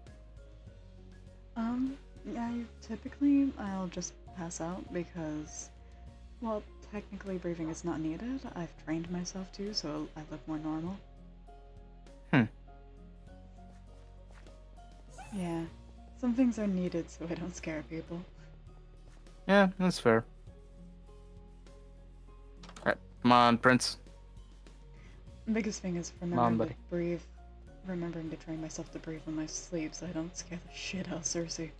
Yeah, typically I'll just pass out because, well, technically breathing is not needed. I've trained myself to, so I look more normal. Yeah, some things are needed so I don't scare people. Yeah, that's fair. Alright, come on, Prince. The biggest thing is buddy. remembering to train myself to breathe in my sleep so I don't scare the shit out of Cersei.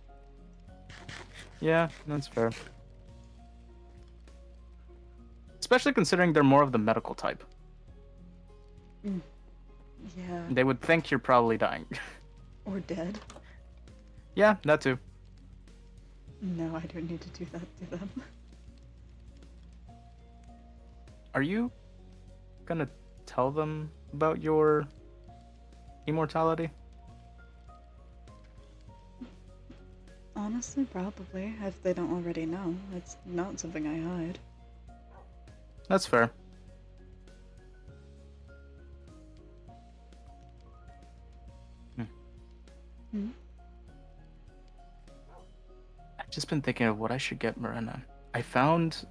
Yeah, that's fair. Especially considering they're more of the medical type. Yeah, They would think you're probably dying. or dead. Yeah, that too. No, I don't need to do that to them. Are you gonna tell them about your immortality? Honestly, probably, if they don't already know. It's not something I hide. That's fair. Hmm? I've just been thinking of what I should get Marina. I found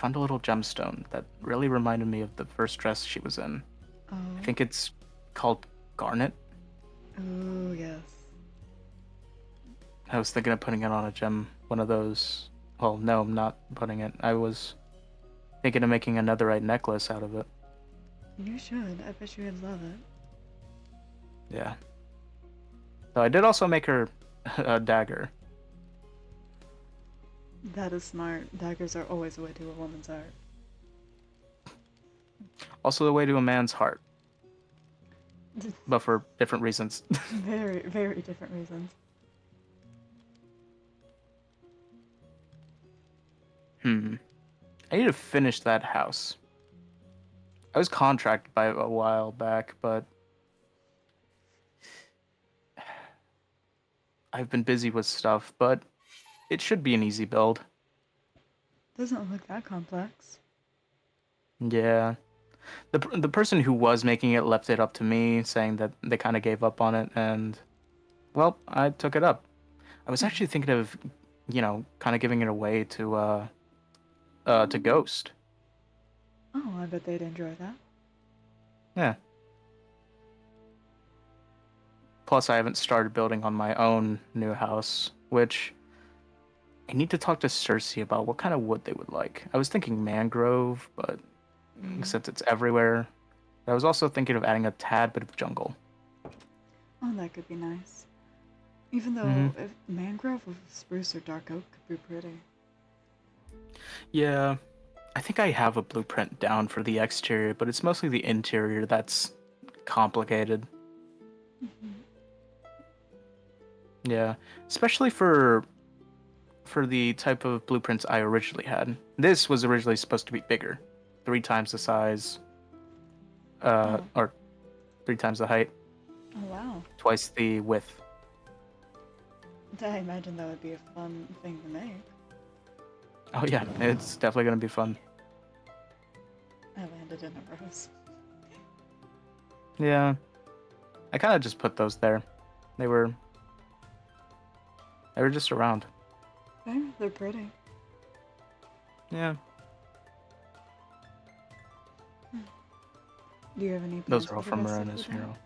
a little gemstone that really reminded me of the first dress she was in. Oh. I think it's called garnet. Oh, yes. I was thinking of putting it on a gem, one of those. Well, no, I'm not putting it. I was thinking of making a netherite necklace out of it. You should. I bet you would love it. Yeah. So I did also make her a dagger. That is smart. Daggers are always the way to a woman's heart. Also the way to a man's heart, but for different reasons. Very, very different reasons. I need to finish that house. I was contracted by it a while back, but I've been busy with stuff, but it should be an easy build. Doesn't look that complex. Yeah. The person who was making it left it up to me, saying that they kind of gave up on it, and well, I took it up. I was actually thinking of, kind of giving it away to Ghost. Oh, I bet they'd enjoy that. Yeah. Plus, I haven't started building on my own new house, which I need to talk to Cersei about what kind of wood they would like. I was thinking mangrove, but since it's everywhere, I was also thinking of adding a tad bit of jungle. Oh, that could be nice. Even Mm-hmm. though if mangrove with spruce or dark oak could be pretty. Yeah, I think I have a blueprint down for the exterior, but it's mostly the interior that's complicated. Yeah, especially for the type of blueprints I originally had. This was originally supposed to be bigger, 3 times the size, or 3 times the height, Oh, wow. twice the width. I imagine that would be a fun thing to make. Oh yeah, it's definitely gonna be fun. I landed in a rose. Yeah, I kind of just put those there. They were just around. They're pretty. Yeah, Do you have any those plans are all for the from rest of Marina's the day? funeral.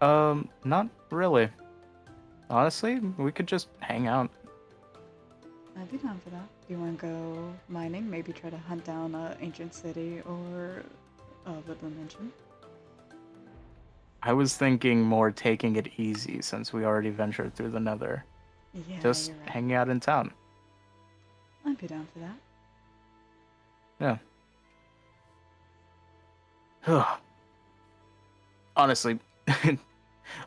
Aw. Not really. Honestly, we could just hang out. I'd be down for that. Do you want to go mining? Maybe try to hunt down an ancient city or a woodland mansion? I was thinking more taking it easy since we already ventured through the Nether. Yeah, Just you're right. hanging out in town. I'd be down for that. Yeah. Honestly.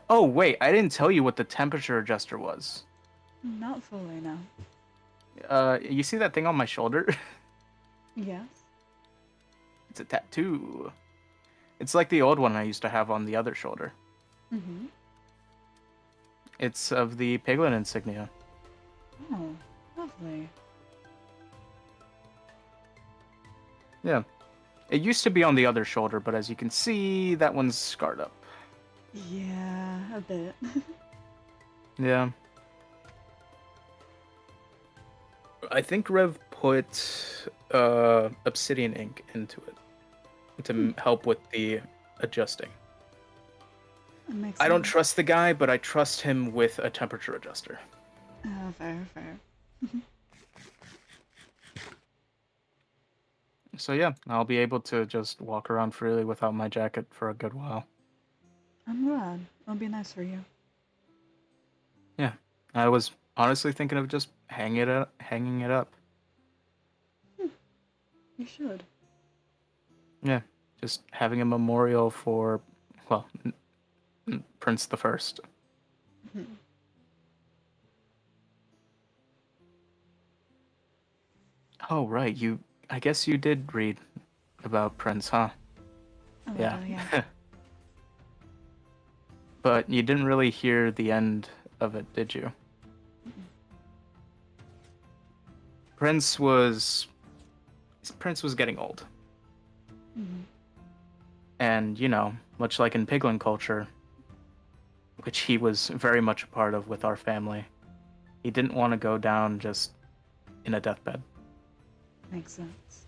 Oh, wait, I didn't tell you what the temperature adjuster was. Not fully, no. You see that thing on my shoulder? Yes? It's a tattoo. It's like the old one I used to have on the other shoulder. Mm-hmm. It's of the Piglin insignia. Oh, lovely. Yeah. It used to be on the other shoulder, but as you can see, that one's scarred up. Yeah, a bit. Yeah. I think Rev put obsidian ink into it to help with the adjusting. That makes I don't sense. trust the guy, but I trust him with a temperature adjuster. Fair, fair. So yeah, I'll be able to just walk around freely without my jacket for a good while. I'm glad. It'll be nice for you. Yeah, I was honestly thinking of just hanging it up. You should. Yeah, just having a memorial for, well, Prince the First. Oh right, you I guess you did read about Prince, huh? A Yeah. little, yeah. But you didn't really hear the end of it, did you? Prince was Prince was getting old. Mm-hmm. And, much like in Piglin culture, which he was very much a part of with our family, he didn't want to go down just in a deathbed. Makes sense.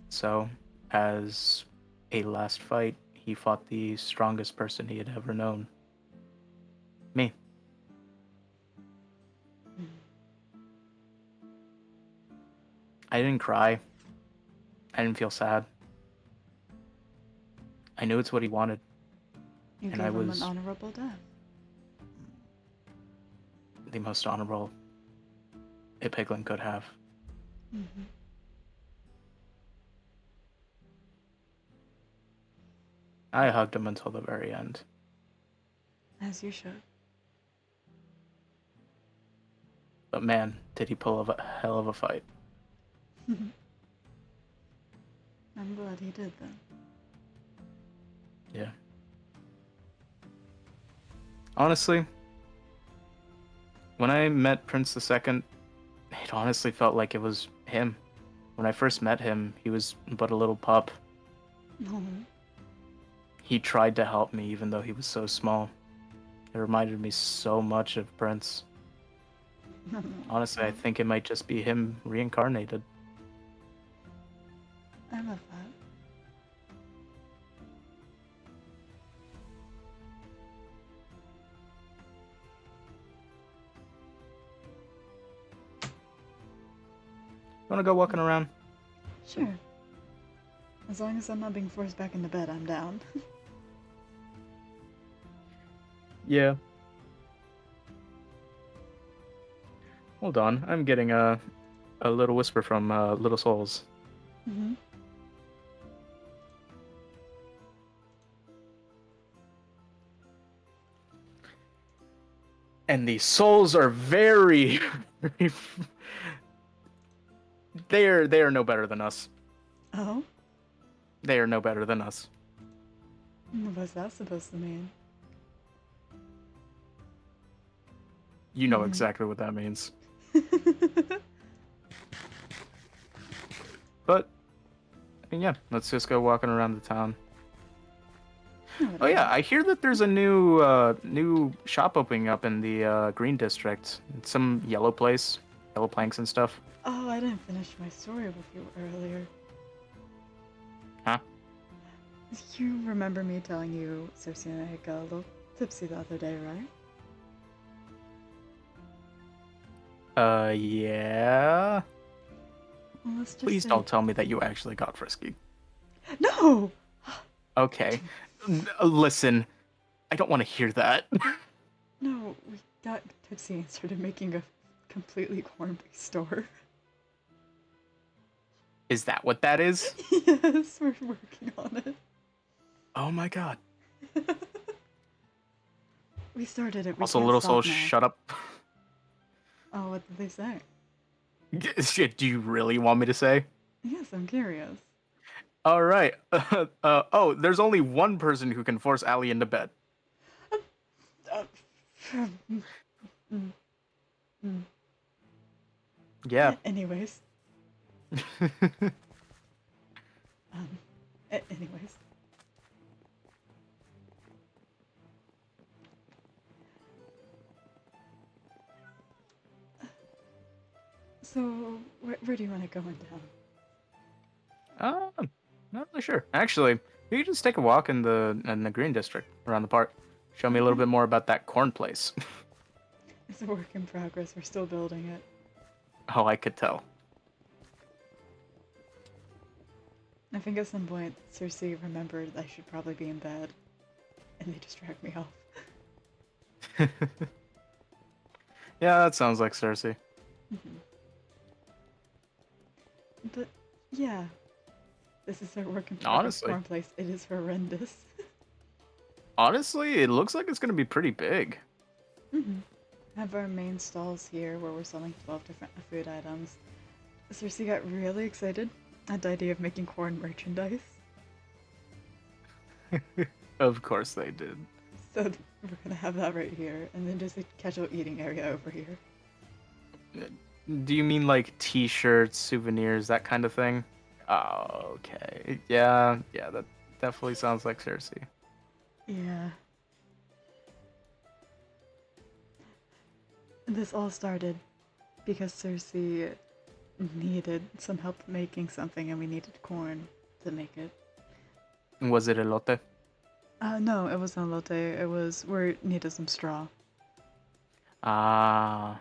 So, as a last fight, he fought the strongest person he had ever known. Me. Mm. I didn't cry. I didn't feel sad. I knew it's what he wanted, You and I gave him an was honorable death. the most honorable a piglin could have. Mm-hmm. I hugged him until the very end. As you should. But man, did he pull a hell of a fight. I'm glad he did then. Yeah. Honestly, when I met Prince II, it honestly felt like it was him. When I first met him, he was but a little pup. No. He tried to help me even though he was so small. It reminded me so much of Prince. No. Honestly, I think it might just be him reincarnated. I love that. Wanna go walking around? Sure. As long as I'm not being forced back into bed, I'm down. Yeah. Hold on, I'm getting a little whisper from Little Souls. Mm-hmm. And the souls are very, very they are no better than us. Oh? They are no better than us. What's that supposed to mean? You know Mhm. exactly what that means. But I mean, yeah, let's just go walking around the town. Oh yeah, I hear that there's a new shop opening up in the Green District. It's some yellow place, yellow planks and stuff. Oh, I didn't finish my story with you earlier. Huh? You remember me telling you Circe and I got a little tipsy the other day, right? Yeah. Well, let's just Please say... don't tell me that you actually got frisky. No! Okay. Listen, I don't want to hear that. No, we got tipsy and started making a completely corn-based store. Is that what that is? Yes, we're working on it. Oh my god. We started it, we Also, can't Little stop Soul, now. shut up. Oh, what did they say? Shit, do you really want me to say? Yes, I'm curious. All right. Oh, there's only one person who can force Allie into bed. Uh, mm, mm, mm. Yeah. Anyways. Anyways. So, where do you want to go in town? Not really sure. Actually, you could just take a walk in the Green District around the park. Show me a little bit more about that corn place. It's a work in progress. We're still building it. Oh, I could tell. I think at some point Circe remembered I should probably be in bed, and they just dragged me off. Yeah, that sounds like Circe. But yeah, this is our work in progress Honestly. corn place. It is horrendous. Honestly, it looks like it's gonna be pretty big. Have our main stalls here where we're selling 12 different food items. Cersei got really excited at the idea of making corn merchandise. Of course they did. So we're gonna have that right here, and then just a casual eating area over here. Do you mean like T-shirts, souvenirs, that kind of thing? Oh, okay. Yeah, that definitely sounds like Cersei. Yeah. This all started because Cersei needed some help making something, and we needed corn to make it. Was it elote? No, it wasn't elote. It was we needed some straw, Ah.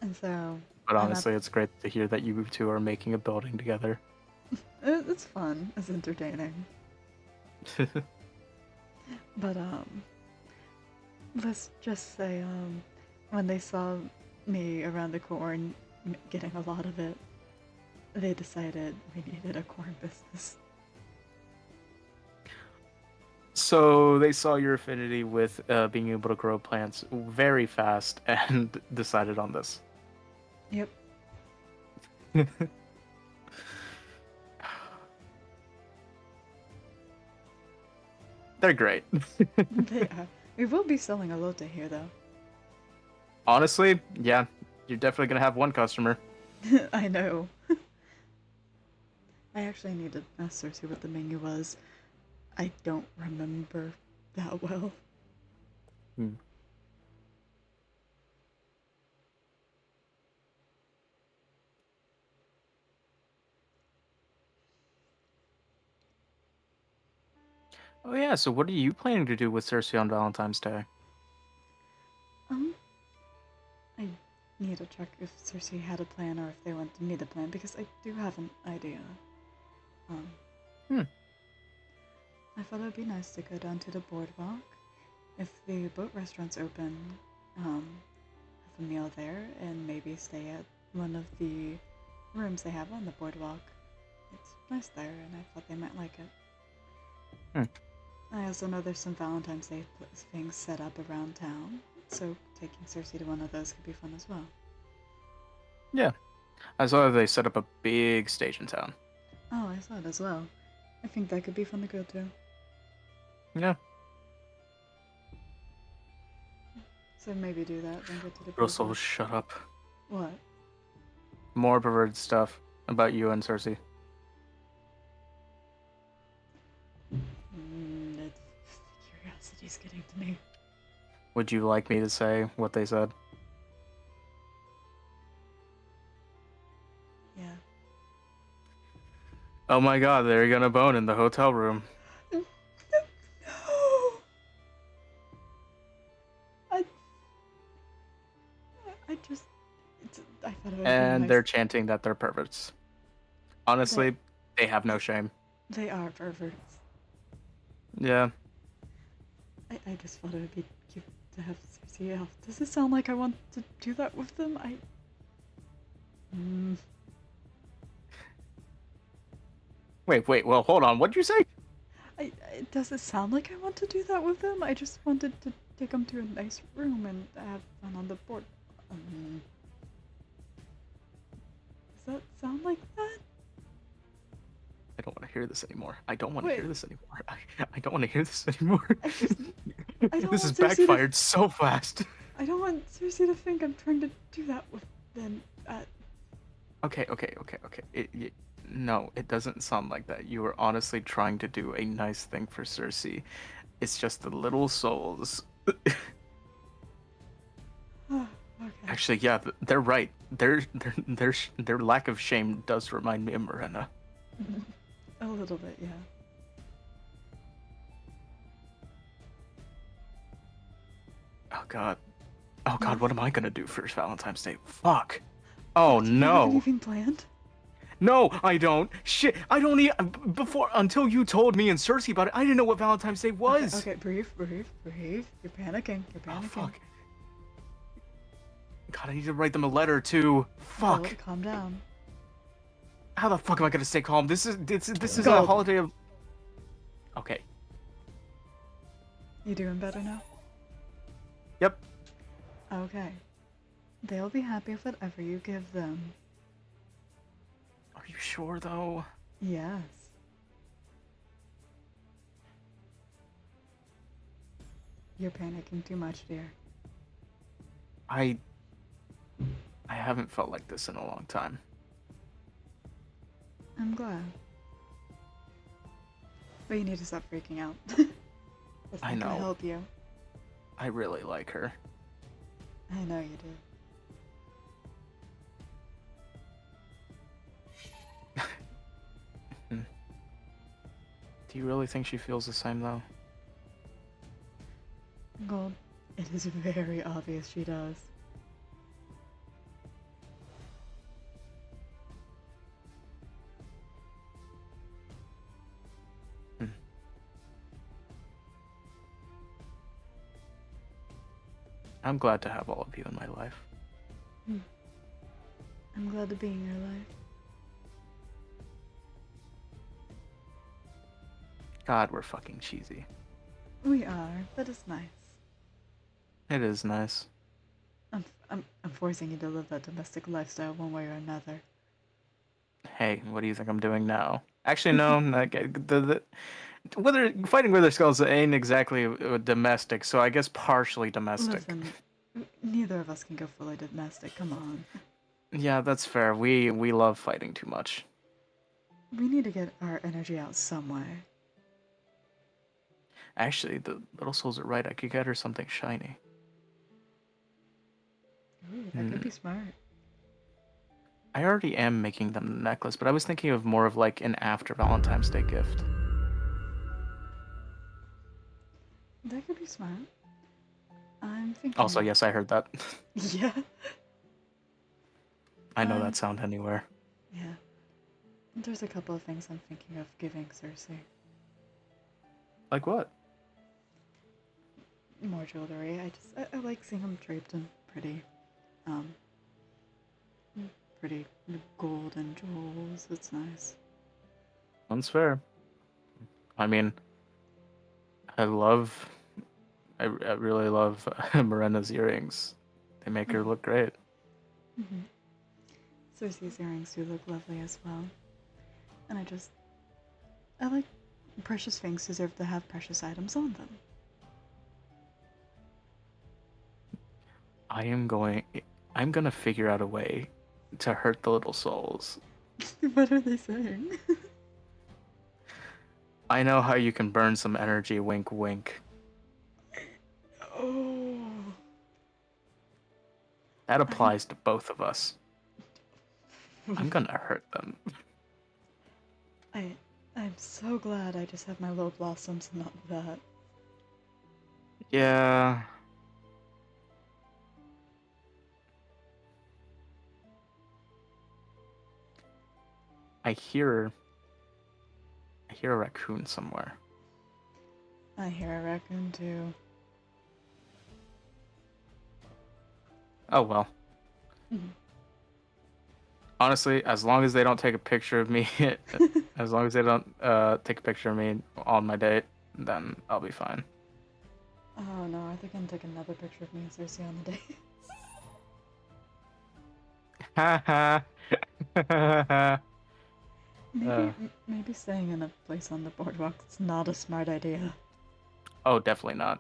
and so. But honestly, it's great to hear that you two are making a building together. It's fun. It's entertaining. But let's just say when they saw me around the corn getting a lot of it, they decided we needed a corn business. So they saw your affinity with being able to grow plants very fast and decided on this. Yep. They're great. They are. We will be selling elote here, though. Honestly, yeah, you're definitely gonna have one customer. I know. I actually need to ask Cersei what the menu was. I don't remember that well. Hmm. Oh yeah, so what are you planning to do with Cersei on Valentine's Day? I need to check if Cersei had a plan or if they wanted me to plan because I do have an idea. Hmm. I thought it would be nice to go down to the boardwalk. If the boat restaurant's open, have a meal there and maybe stay at one of the rooms they have on the boardwalk. It's nice there and I thought they might like it. Hmm. I also know there's some Valentine's Day things set up around town, so taking Cersei to one of those could be fun as well. Yeah, I saw they set up a big stage in town. Oh, I saw it as well. I think that could be fun to go to. Yeah. So maybe do that, then go to the Russell, boardwalk. shut up. What? More perverted stuff about you and Cersei. It's curiosity's getting to me. Would you like me to say what they said? Yeah. Oh my god, they're gonna bone in the hotel room. No! I just... I thought it would be And nice. they're chanting that they're perverts. Honestly, they have no shame. They are perverts. Yeah. I just thought it would be cute to have Cersei elf. Does it sound like I want to do that with them? Wait, well, hold on. What'd you say? Does it sound like I want to do that with them? I just wanted to take them to a nice room and have fun on the board. Does that sound like that? I don't want to hear this anymore. I don't want to Wait. hear this anymore. I don't want to hear this anymore. I don't This want has Cersei to- backfired so fast. I don't want Cersei to think I'm trying to do that with them. Okay. No, it doesn't sound like that. You were honestly trying to do a nice thing for Cersei. It's just the little souls. Okay. Actually, yeah, they're right. Their lack of shame does remind me of Morena. A little bit, yeah. Oh god, what am I gonna do for Valentine's Day? Fuck. Oh Do you have no. anything planned? No, I don't. Shit, I don't even. Until you told me and Cersei about it, I didn't know what Valentine's Day was. Okay, breathe. You're panicking. Oh, fuck. God, I need to write them a letter too. Fuck. Oh, calm down. How the fuck am I gonna stay calm? This is a Go. holiday of. Okay. You doing better now? Yep. Okay. They'll be happy with whatever you give them. you sure though? Yes. You're panicking too much, dear. I haven't felt like this in a long time. I'm glad. But you need to stop freaking out. It's I not gonna know. help you. I really like her. I know you do. Do you really think she feels the same though? Gold, it is very obvious she does. I'm glad to have all of you in my life. I'm glad to be in your life. God, we're fucking cheesy. We are, but it's nice. It is nice. I'm forcing you to live that domestic lifestyle one way or another. Hey, what do you think I'm doing now? Actually, no. Whether fighting with their skulls ain't exactly domestic, so I guess partially domestic. Listen, neither of us can go fully domestic. Come on. Yeah, that's fair. We love fighting too much. We need to get our energy out some way. Actually, the little souls are right. I could get her something shiny. Ooh, that could be smart. I already am making them the necklace, but I was thinking of more of like an after Valentine's Day gift. That could be smart. I'm thinking. Also, yes, I heard that. Yeah. I know that sound anywhere. Yeah. There's a couple of things I'm thinking of giving Cersei. Like what? More jewelry. I like seeing them draped in pretty, pretty gold and jewels. It's nice. That's fair. I mean, I really love Miranda's earrings. They make her look great. Mm-hmm. Cersei's earrings do look lovely as well. And I like precious things deserve to have precious items on them. I'm gonna figure out a way to hurt the little souls. What are they saying? I know how you can burn some energy, wink wink. Oh. That applies to both of us. I'm gonna hurt them. I'm so glad I just have my low blossoms and not that. Yeah. I hear a raccoon somewhere. I hear a raccoon too. Oh well. Mhm. Honestly, as long as they don't take a picture of me, as long as they don't take a picture of me on my date, then I'll be fine. Oh no, are they gonna take another picture of me and Cersei on the date? Maybe staying in a place on the boardwalk is not a smart idea. Oh, definitely not.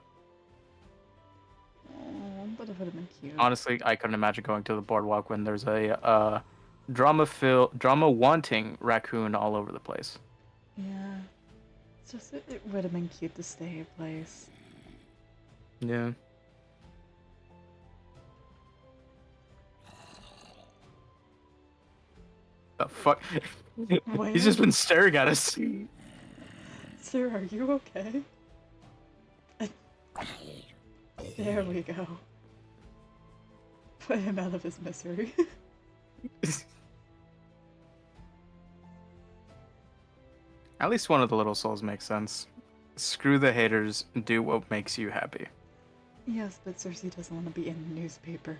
Oh, but it would have been cute. Honestly, I couldn't imagine going to the boardwalk when there's a drama wanting raccoon all over the place. Yeah. It's just, it would have been cute to stay a place. Yeah. The fuck? He's just been staring at us. Sir, are you okay? There we go. Put him out of his misery. At least one of the little souls makes sense. Screw the haters, do what makes you happy. Yes, but Cersei doesn't want to be in the newspaper.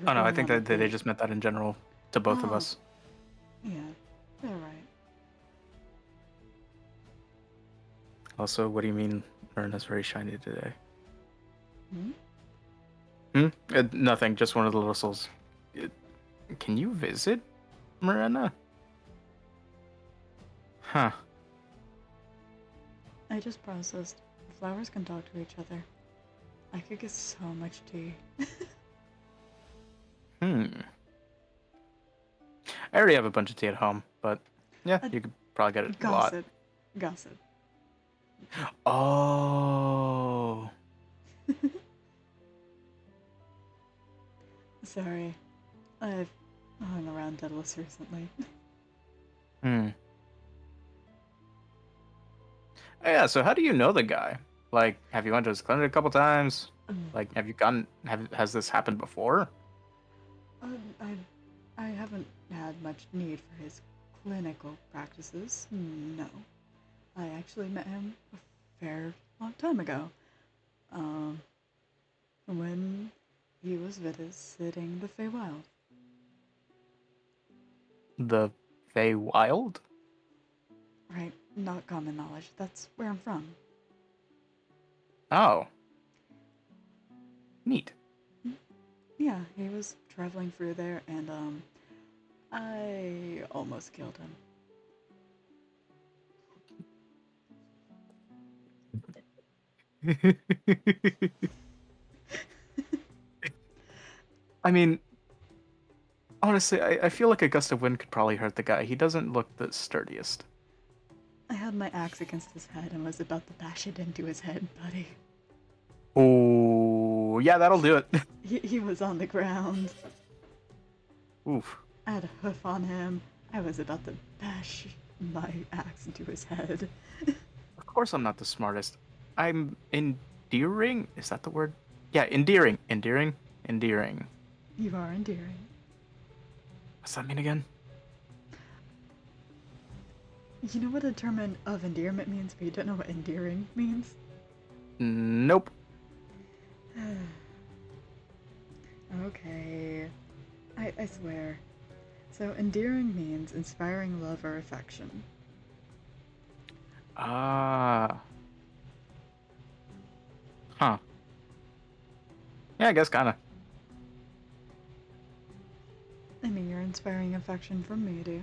Oh no, I think that they just meant that in general to both of us. Yeah, they're right. Also, what do you mean Myrna's very shiny today? Hmm? Nothing, just one of the little souls Can you visit Marina? Huh. I just processed. Flowers can talk to each other. I could get so much tea. Hmm. I already have a bunch of tea at home, but yeah, you could probably get it a lot. Gossip. Gossip. Oh. Sorry. I've hung around Daedalus recently. Hmm. Yeah, so how do you know the guy? Like, have you went to his clinic a couple times? Like, has this happened before? I haven't had much need for his clinical practices. No. I actually met him a fair long time ago. Um, when he was visiting the Feywild. The Feywild? Right, not common knowledge. That's where I'm from. Oh. Neat. Yeah, he was traveling through there, and I almost killed him. I mean, honestly, I feel like a gust of wind could probably hurt the guy. He doesn't look the sturdiest. I had my axe against his head and was about to bash it into his head, buddy. Oh, yeah, that'll do it. He was on the ground. Oof. I had a hoof on him. I was about to bash my axe into his head. Of course I'm not the smartest. I'm endearing? Is that the word? Yeah, endearing. Endearing? Endearing. You are endearing. What's that mean again? You know what a term of endearment means, but you don't know what endearing means? Nope. Okay. I swear. So, endearing means inspiring love or affection. Ah. Huh. Yeah, I guess kinda. I mean, you're inspiring affection from me, dear.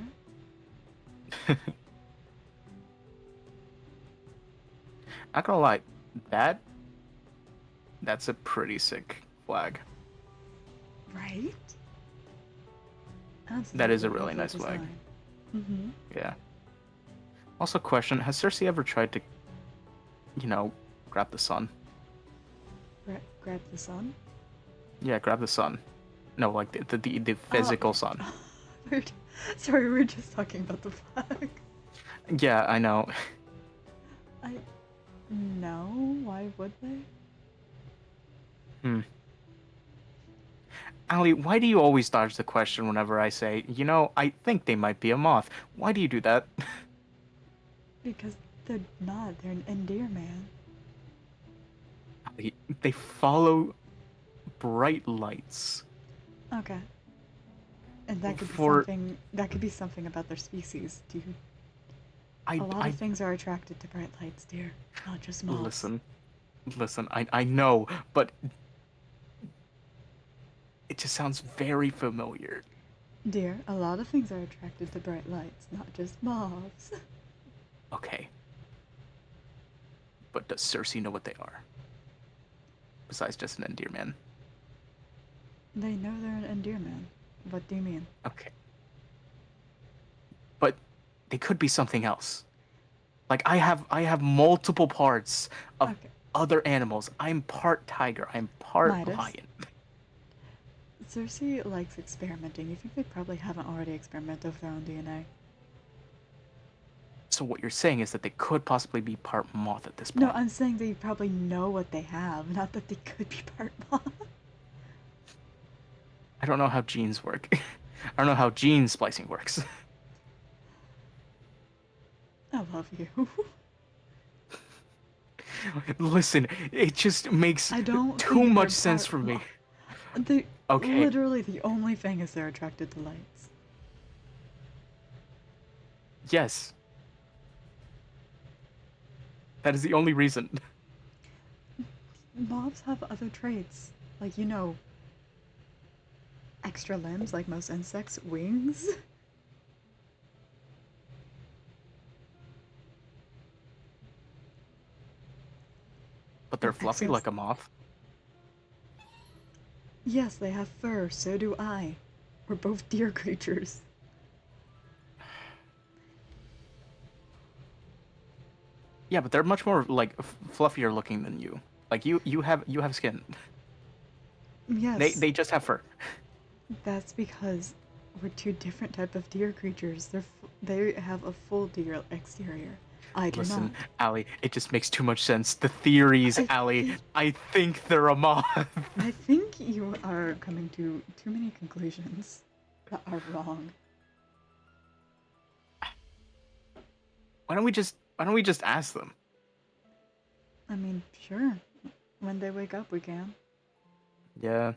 Not gonna lie, that's a pretty sick flag. Right? That is a Absolutely really lovely nice flag. design. Mm-hmm. Yeah. Also, question: has Cersei ever tried to, grab the sun? Grab the sun? Yeah, grab the sun. No, like the physical sun. Sorry, we were just talking about the flag. Yeah, I know. No, why would they? Hmm. Ali, why do you always dodge the question whenever I say, I think they might be a moth? Why do you do that? Because they're not. They're an endear man. Ali, they follow bright lights. Okay. And that could be For something. That could be something about their species. Do you? I A lot I of things are attracted to bright lights, dear. Not just moths. listen. I know, but it just sounds very familiar. Dear, a lot of things are attracted to bright lights, not just moths. Okay. But does Cersei know what they are? Besides just an endear man. They know they're an endear man. What do you mean? Okay. But they could be something else. Like I have multiple parts of Okay. other animals. I'm part tiger. I'm part Midas. lion. Cersei likes experimenting. You think they probably haven't already experimented with their own DNA? So what you're saying is that they could possibly be part moth at this No, point. I'm saying they probably know what they have, not that they could be part moth. I don't know how genes work. I don't know how gene splicing works. I love you. Listen, it just makes I don't too think they're much sense part for me. moth. They Okay. literally the only thing is they're attracted to lights. Yes. That is the only reason. Moths have other traits, like extra limbs like most insects, wings. But they're And fluffy like a moth. Yes, they have fur, so do I. We're both deer creatures. Yeah, but they're much more like fluffier looking than you. Like you have skin. Yes, They just have fur. that's because we're two different type of deer creatures. They have a full deer exterior. I do not. Listen, Allie, it just makes too much sense. The theories, I Allie. think I think they're a moth. I think you are coming to too many conclusions that are wrong. Why don't we just ask them? I mean, sure. When they wake up, we can. Yeah.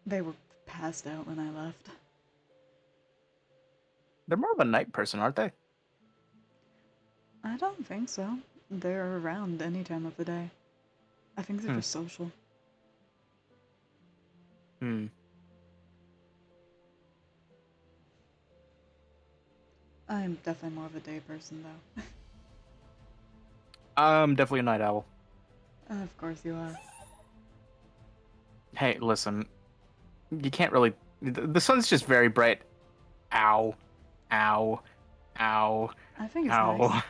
They were passed out when I left. They're more of a night person, aren't they? I don't think so. They're around any time of the day. I think they're Hmm. just social. Hmm. I am definitely more of a day person, though. I'm definitely a night owl. Of course you are. Hey, listen. You can't really. The sun's just very bright. Ow. Ow. Ow. I think it's nice. Ow.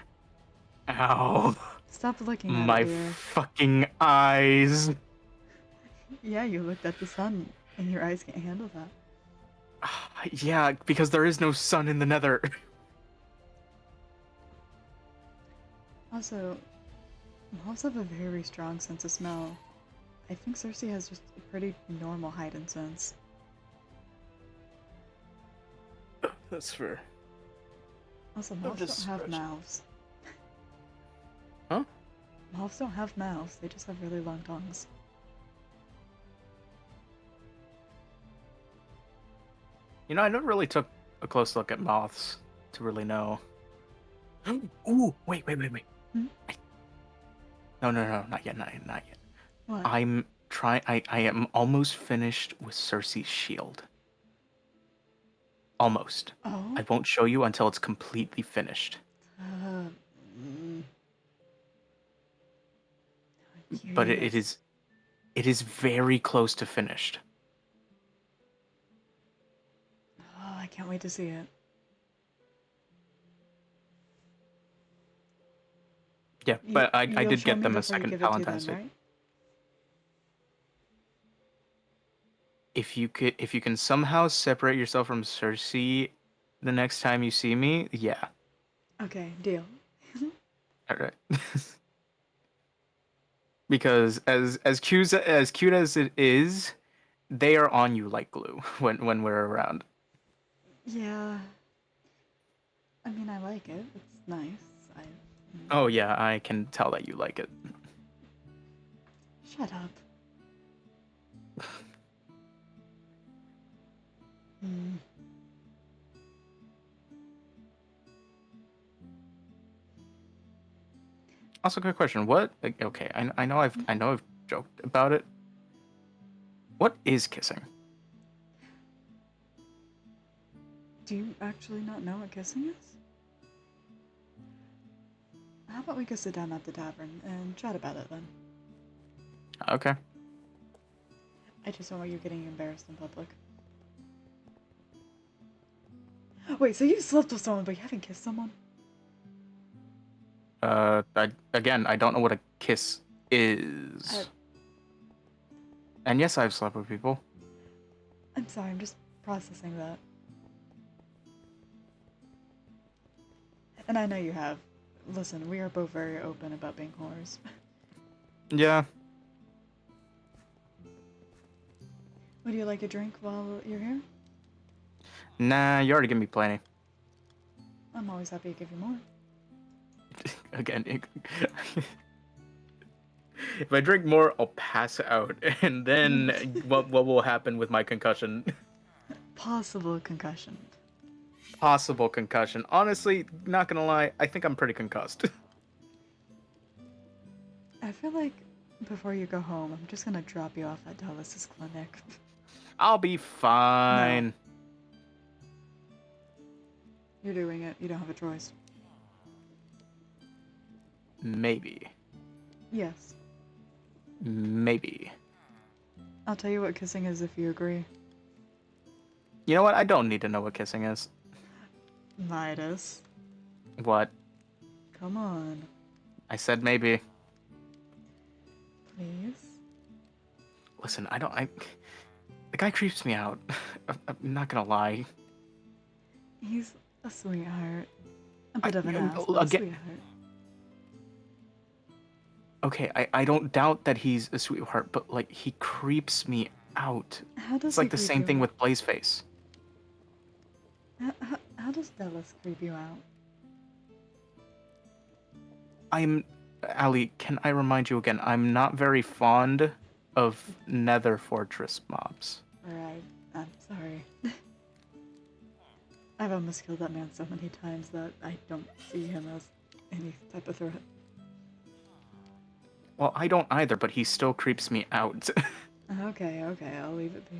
Ow. Stop looking at it, My dear. fucking eyes. Yeah, you looked at the sun, and your eyes can't handle that. Yeah, because there is no sun in the nether. Also, moths have a very strong sense of smell. I think Cersei has just a pretty normal heightened sense. That's fair. Also, moths don't have mouths. Huh? Moths don't have mouths, they just have really long tongues. You know, I never really took a close look at moths to really know. Ooh, wait. Hmm? No, not yet. What? I'm trying. I am almost finished with Cersei's shield. Almost. Oh? I won't show you until it's completely finished. Uh, mm, I'm But curious. it is very close to finished. Oh, I can't wait to see it. Yeah, but I You'll did show get me them a before you second give it to Valentine's them, Day. right? If you can somehow separate yourself from Cersei the next time you see me, yeah. Okay, deal. All right. Because as cute as it is, they are on you like glue when we're around. Yeah. I mean, I like it. It's nice. I. Oh yeah, I can tell that you like it. Shut up. Hmm. Also, good question. What? Okay, I know I've joked about it. What is kissing? Do you actually not know what kissing is? How about we go sit down at the tavern and chat about it then? Okay. I just don't want you getting embarrassed in public. Wait, so you slept with someone but you haven't kissed someone? I don't know what a kiss is. And yes, I've slept with people. I'm sorry, I'm just processing that. And I know you have. Listen, we are both very open about being whores. Yeah. Would you like a drink while you're here? Nah, you already give me plenty. I'm always happy to give you more. Again, if I drink more, I'll pass out, and then what will happen with my concussion? Possible concussion. Possible concussion. Honestly, not gonna lie, I think I'm pretty concussed. I feel like before you go home, I'm just gonna drop you off at Dallas's clinic. I'll be fine. You're doing it. You don't have a choice. Maybe. Yes. Maybe. I'll tell you what kissing is if you agree. You know what? I don't need to know what kissing is. Midas. What? Come on. I said maybe. Please. Listen, the guy creeps me out. I'm not gonna lie. He's a sweetheart. A bit of an I- ass, but a again- sweetheart. Okay, I don't doubt that he's a sweetheart, but like he creeps me out. How does It's he like the creep same you thing out? with Blazeface. How does Dallas creep you out? Ali, can I remind you again? I'm not very fond of Nether Fortress mobs. Alright, I'm sorry. I've almost killed that man so many times that I don't see him as any type of threat. Well, I don't either, but he still creeps me out. Okay, I'll leave it be.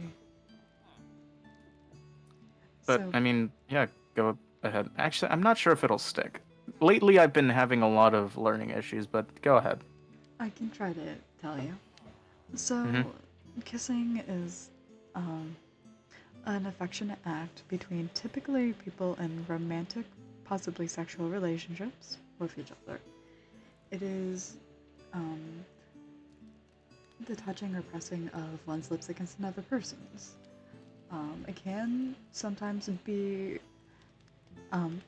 But, So, I mean, yeah, go ahead. Actually, I'm not sure if it'll stick. Lately, I've been having a lot of learning issues, but go ahead. I can try to tell you. So, Mhm. kissing is an affectionate act between typically people in romantic, possibly sexual relationships with each other. It is um, the touching or pressing of one's lips against another person's. It can sometimes be um,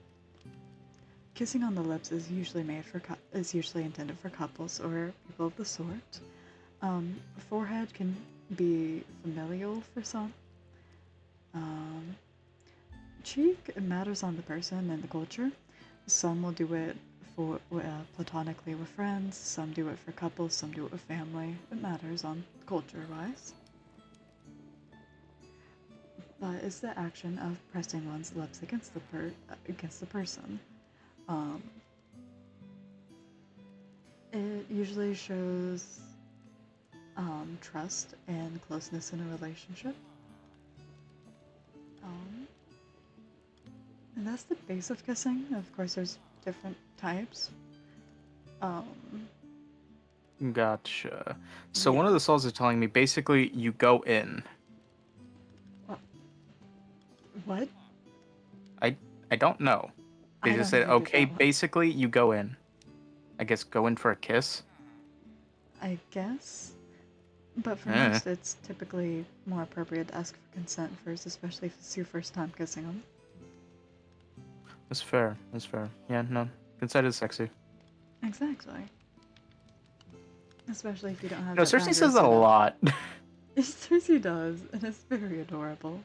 kissing on the lips is usually intended for couples or people of the sort. Forehead can be familial for some. Um, cheek, it matters on the person and the culture. Some will do it for platonically with friends. Some do it for couples. Some do it with family. It matters on culture-wise. But it's the action of pressing one's lips against against the person. Um, it usually shows trust and closeness in a relationship. Um, and that's the base of kissing. Of course, there's different types. Um, Gotcha. So yeah. one of the souls is telling me basically you go in. What? I don't know. They I just don't said, even get okay, that one. basically you go in. I guess go in for a kiss. I guess. But for Eh, most, it's typically more appropriate to ask for consent first, especially if it's your first time kissing them. that's fair. That's fair. Yeah, no. Consent is sexy. Exactly. Especially if you don't have No, that Cersei boundary says that a set up. lot. Cersei does, and it's very adorable.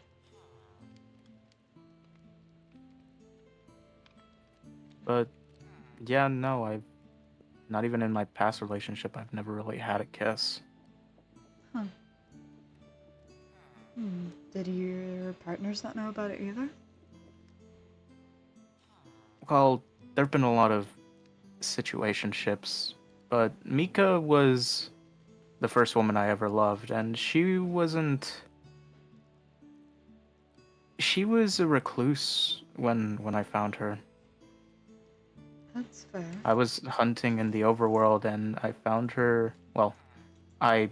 But yeah, no, I've not even in my past relationship, I've never really had a kiss. Huh. Did your partners not know about it either? Well, there've been a lot of situationships, but Mika was the first woman I ever loved, and she wasn't. She was a recluse when I found her. That's fair. I was hunting in the overworld, and I found her. Well, I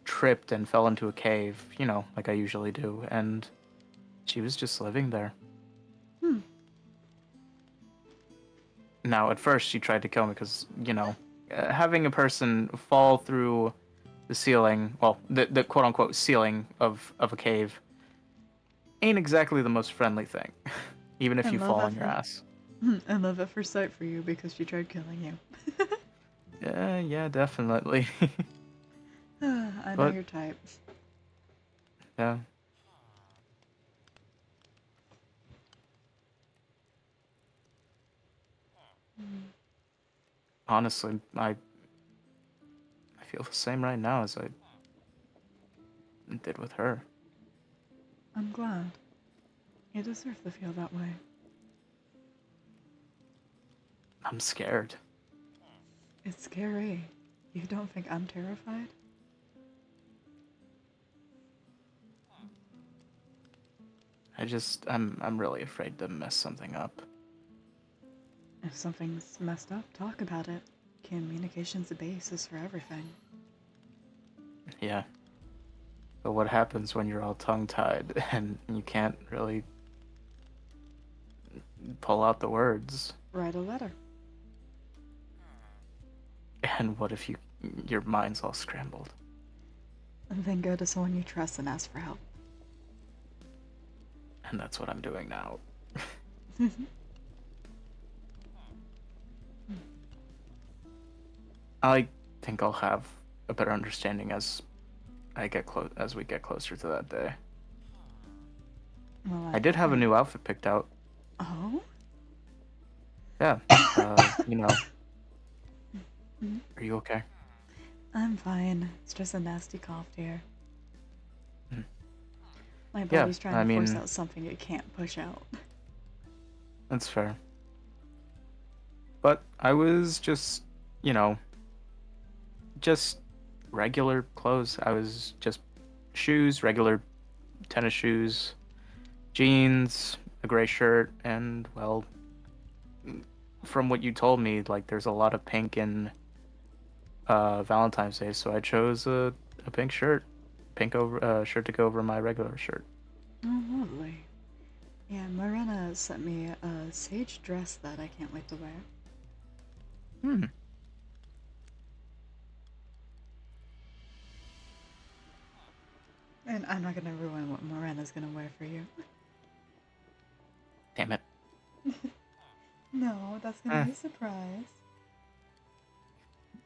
tripped and fell into a cave, you know, like I usually do, and she was just living there. Hmm. Now, at first, she tried to kill me because, you know, having a person fall through the ceiling, well, the quote unquote ceiling of a cave, ain't exactly the most friendly thing, even if you And love fall at on your ass. and love at first sight for you because she tried killing you. Yeah, definitely. I know But, your type. yeah. Honestly, I feel the same right now as I did with her. I'm glad. You deserve to feel that way. I'm scared. It's scary. You don't think I'm terrified? I'm really afraid to mess something up. If something's messed up, talk about it. Communication's the basis for everything. Yeah. But what happens when you're all tongue-tied and you can't really pull out the words? Write a letter. And what if your mind's all scrambled? And then go to someone you trust and ask for help. And that's what I'm doing now. I think I'll have a better understanding as we get closer to that day. Well, I did have a new outfit picked out. Oh? Yeah. You know. Are you okay? I'm fine. It's just a nasty cough here. Mhm. My Yeah, body's trying to force out something it can't push out. That's fair. But I was just, you know, just regular clothes. I was just shoes, regular tennis shoes, jeans, a gray shirt, and, well, from what you told me, like, there's a lot of pink in Valentine's Day, so I chose a pink shirt. Shirt to go over my regular shirt. Oh, lovely. Yeah, Marina sent me a sage dress that I can't wait to wear. Hmm. And I'm not gonna ruin what Marina's gonna wear for you. Damn it. No, that's gonna be a surprise.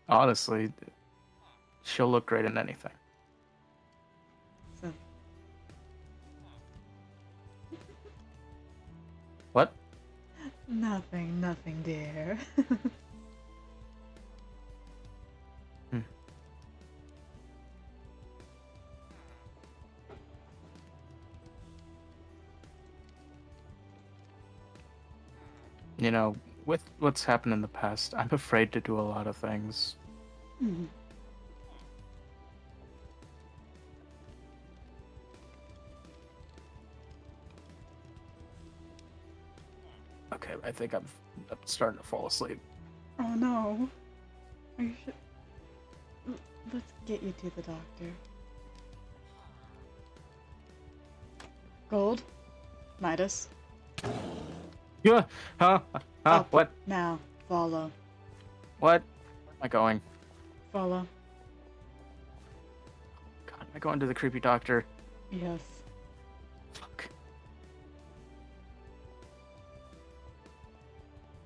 Honestly, she'll look great in anything. So, What? nothing, dear. Hmm. You know, with what's happened in the past, I'm afraid to do a lot of things. Mhm. Okay, I think I'm starting to fall asleep. Oh no. Are you sure? Let's get you to the doctor. Gold? Midas? Yeah. Huh? Up. What? Now. Follow. What? Where am I going? Follow. God, am I going to the creepy doctor? Yes. Fuck.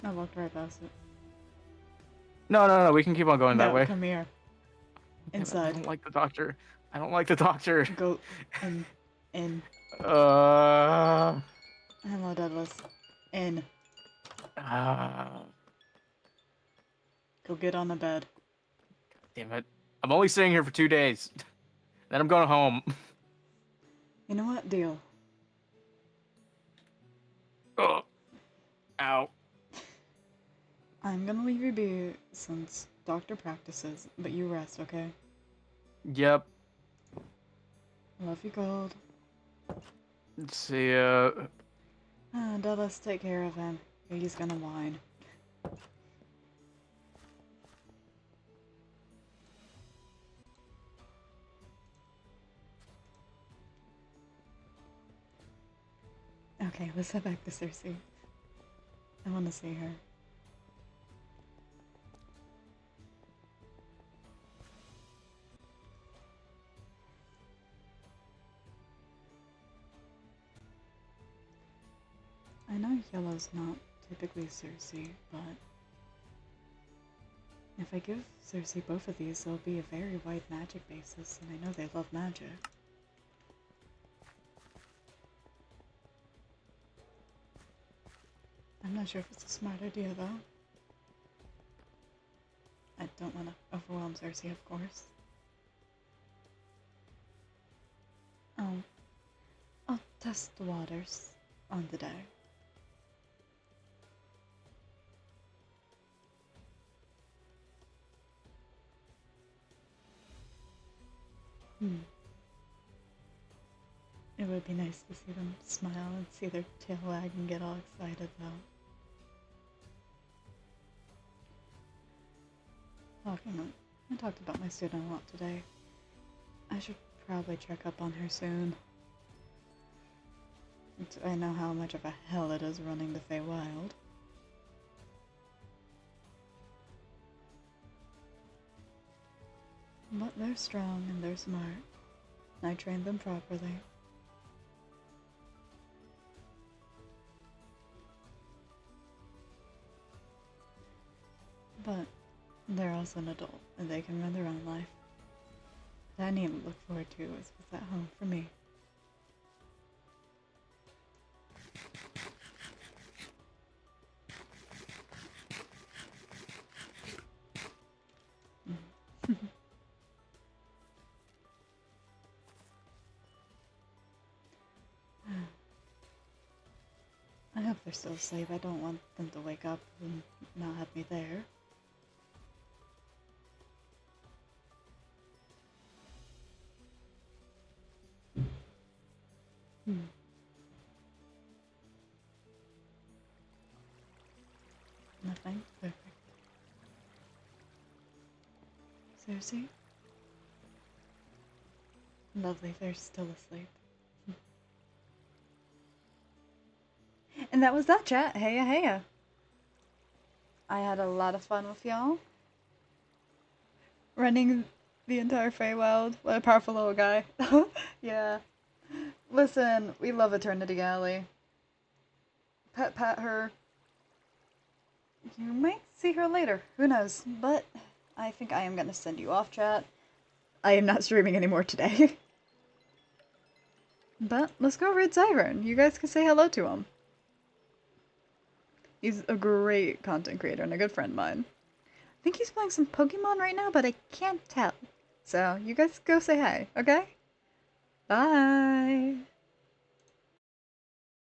I walked right past it. No. We can keep on going No, that way. come here. Damn it, I Inside. don't like the doctor. I don't like the doctor. Go in. Uh. Hello, Douglas. In. uh Go get on the bed. Damn it. I'm only staying here for 2 days. Then I'm going home. You know what? Deal. Ugh. Ow. I'm gonna leave you be since doctor practices, but you rest, okay? Yep. Love you, Gold. See ya. Douglas, take care of him. He's gonna whine. Okay, let's head back to Cersei. I want to see her. I know yellow's not typically Cersei, but if I give Cersei both of these, it'll be a very wide magic basis, and I know they love magic. I'm not sure if it's a smart idea, though. I don't want to overwhelm Cersei, of course. I'll test the waters on the day. It would be nice to see them smile and see their tail wag and get all excited, though. I talked about my student a lot today. I should probably check up on her soon. I know how much of a hell it is running the Feywild. But they're strong and they're smart. I trained them properly. But they're also an adult and they can run their own life. What I need to look forward to is what's at home for me. I hope they're still asleep. I don't want them to wake up and not have me there. Nothing? Perfect. Cersei? Lovely, they're still asleep. And that was that, chat. Heya, heya. I had a lot of fun with y'all. Running the entire Feywild. What a powerful little guy. Yeah. Listen, we love Eternity Alley. Pat her. You might see her later. Who knows? But I think I am going to send you off, chat. I am not streaming anymore today. But let's go read Zyvern. You guys can say hello to him. He's a great content creator and a good friend of mine. I think he's playing some Pokemon right now, but I can't tell. So you guys go say hi, okay? Bye!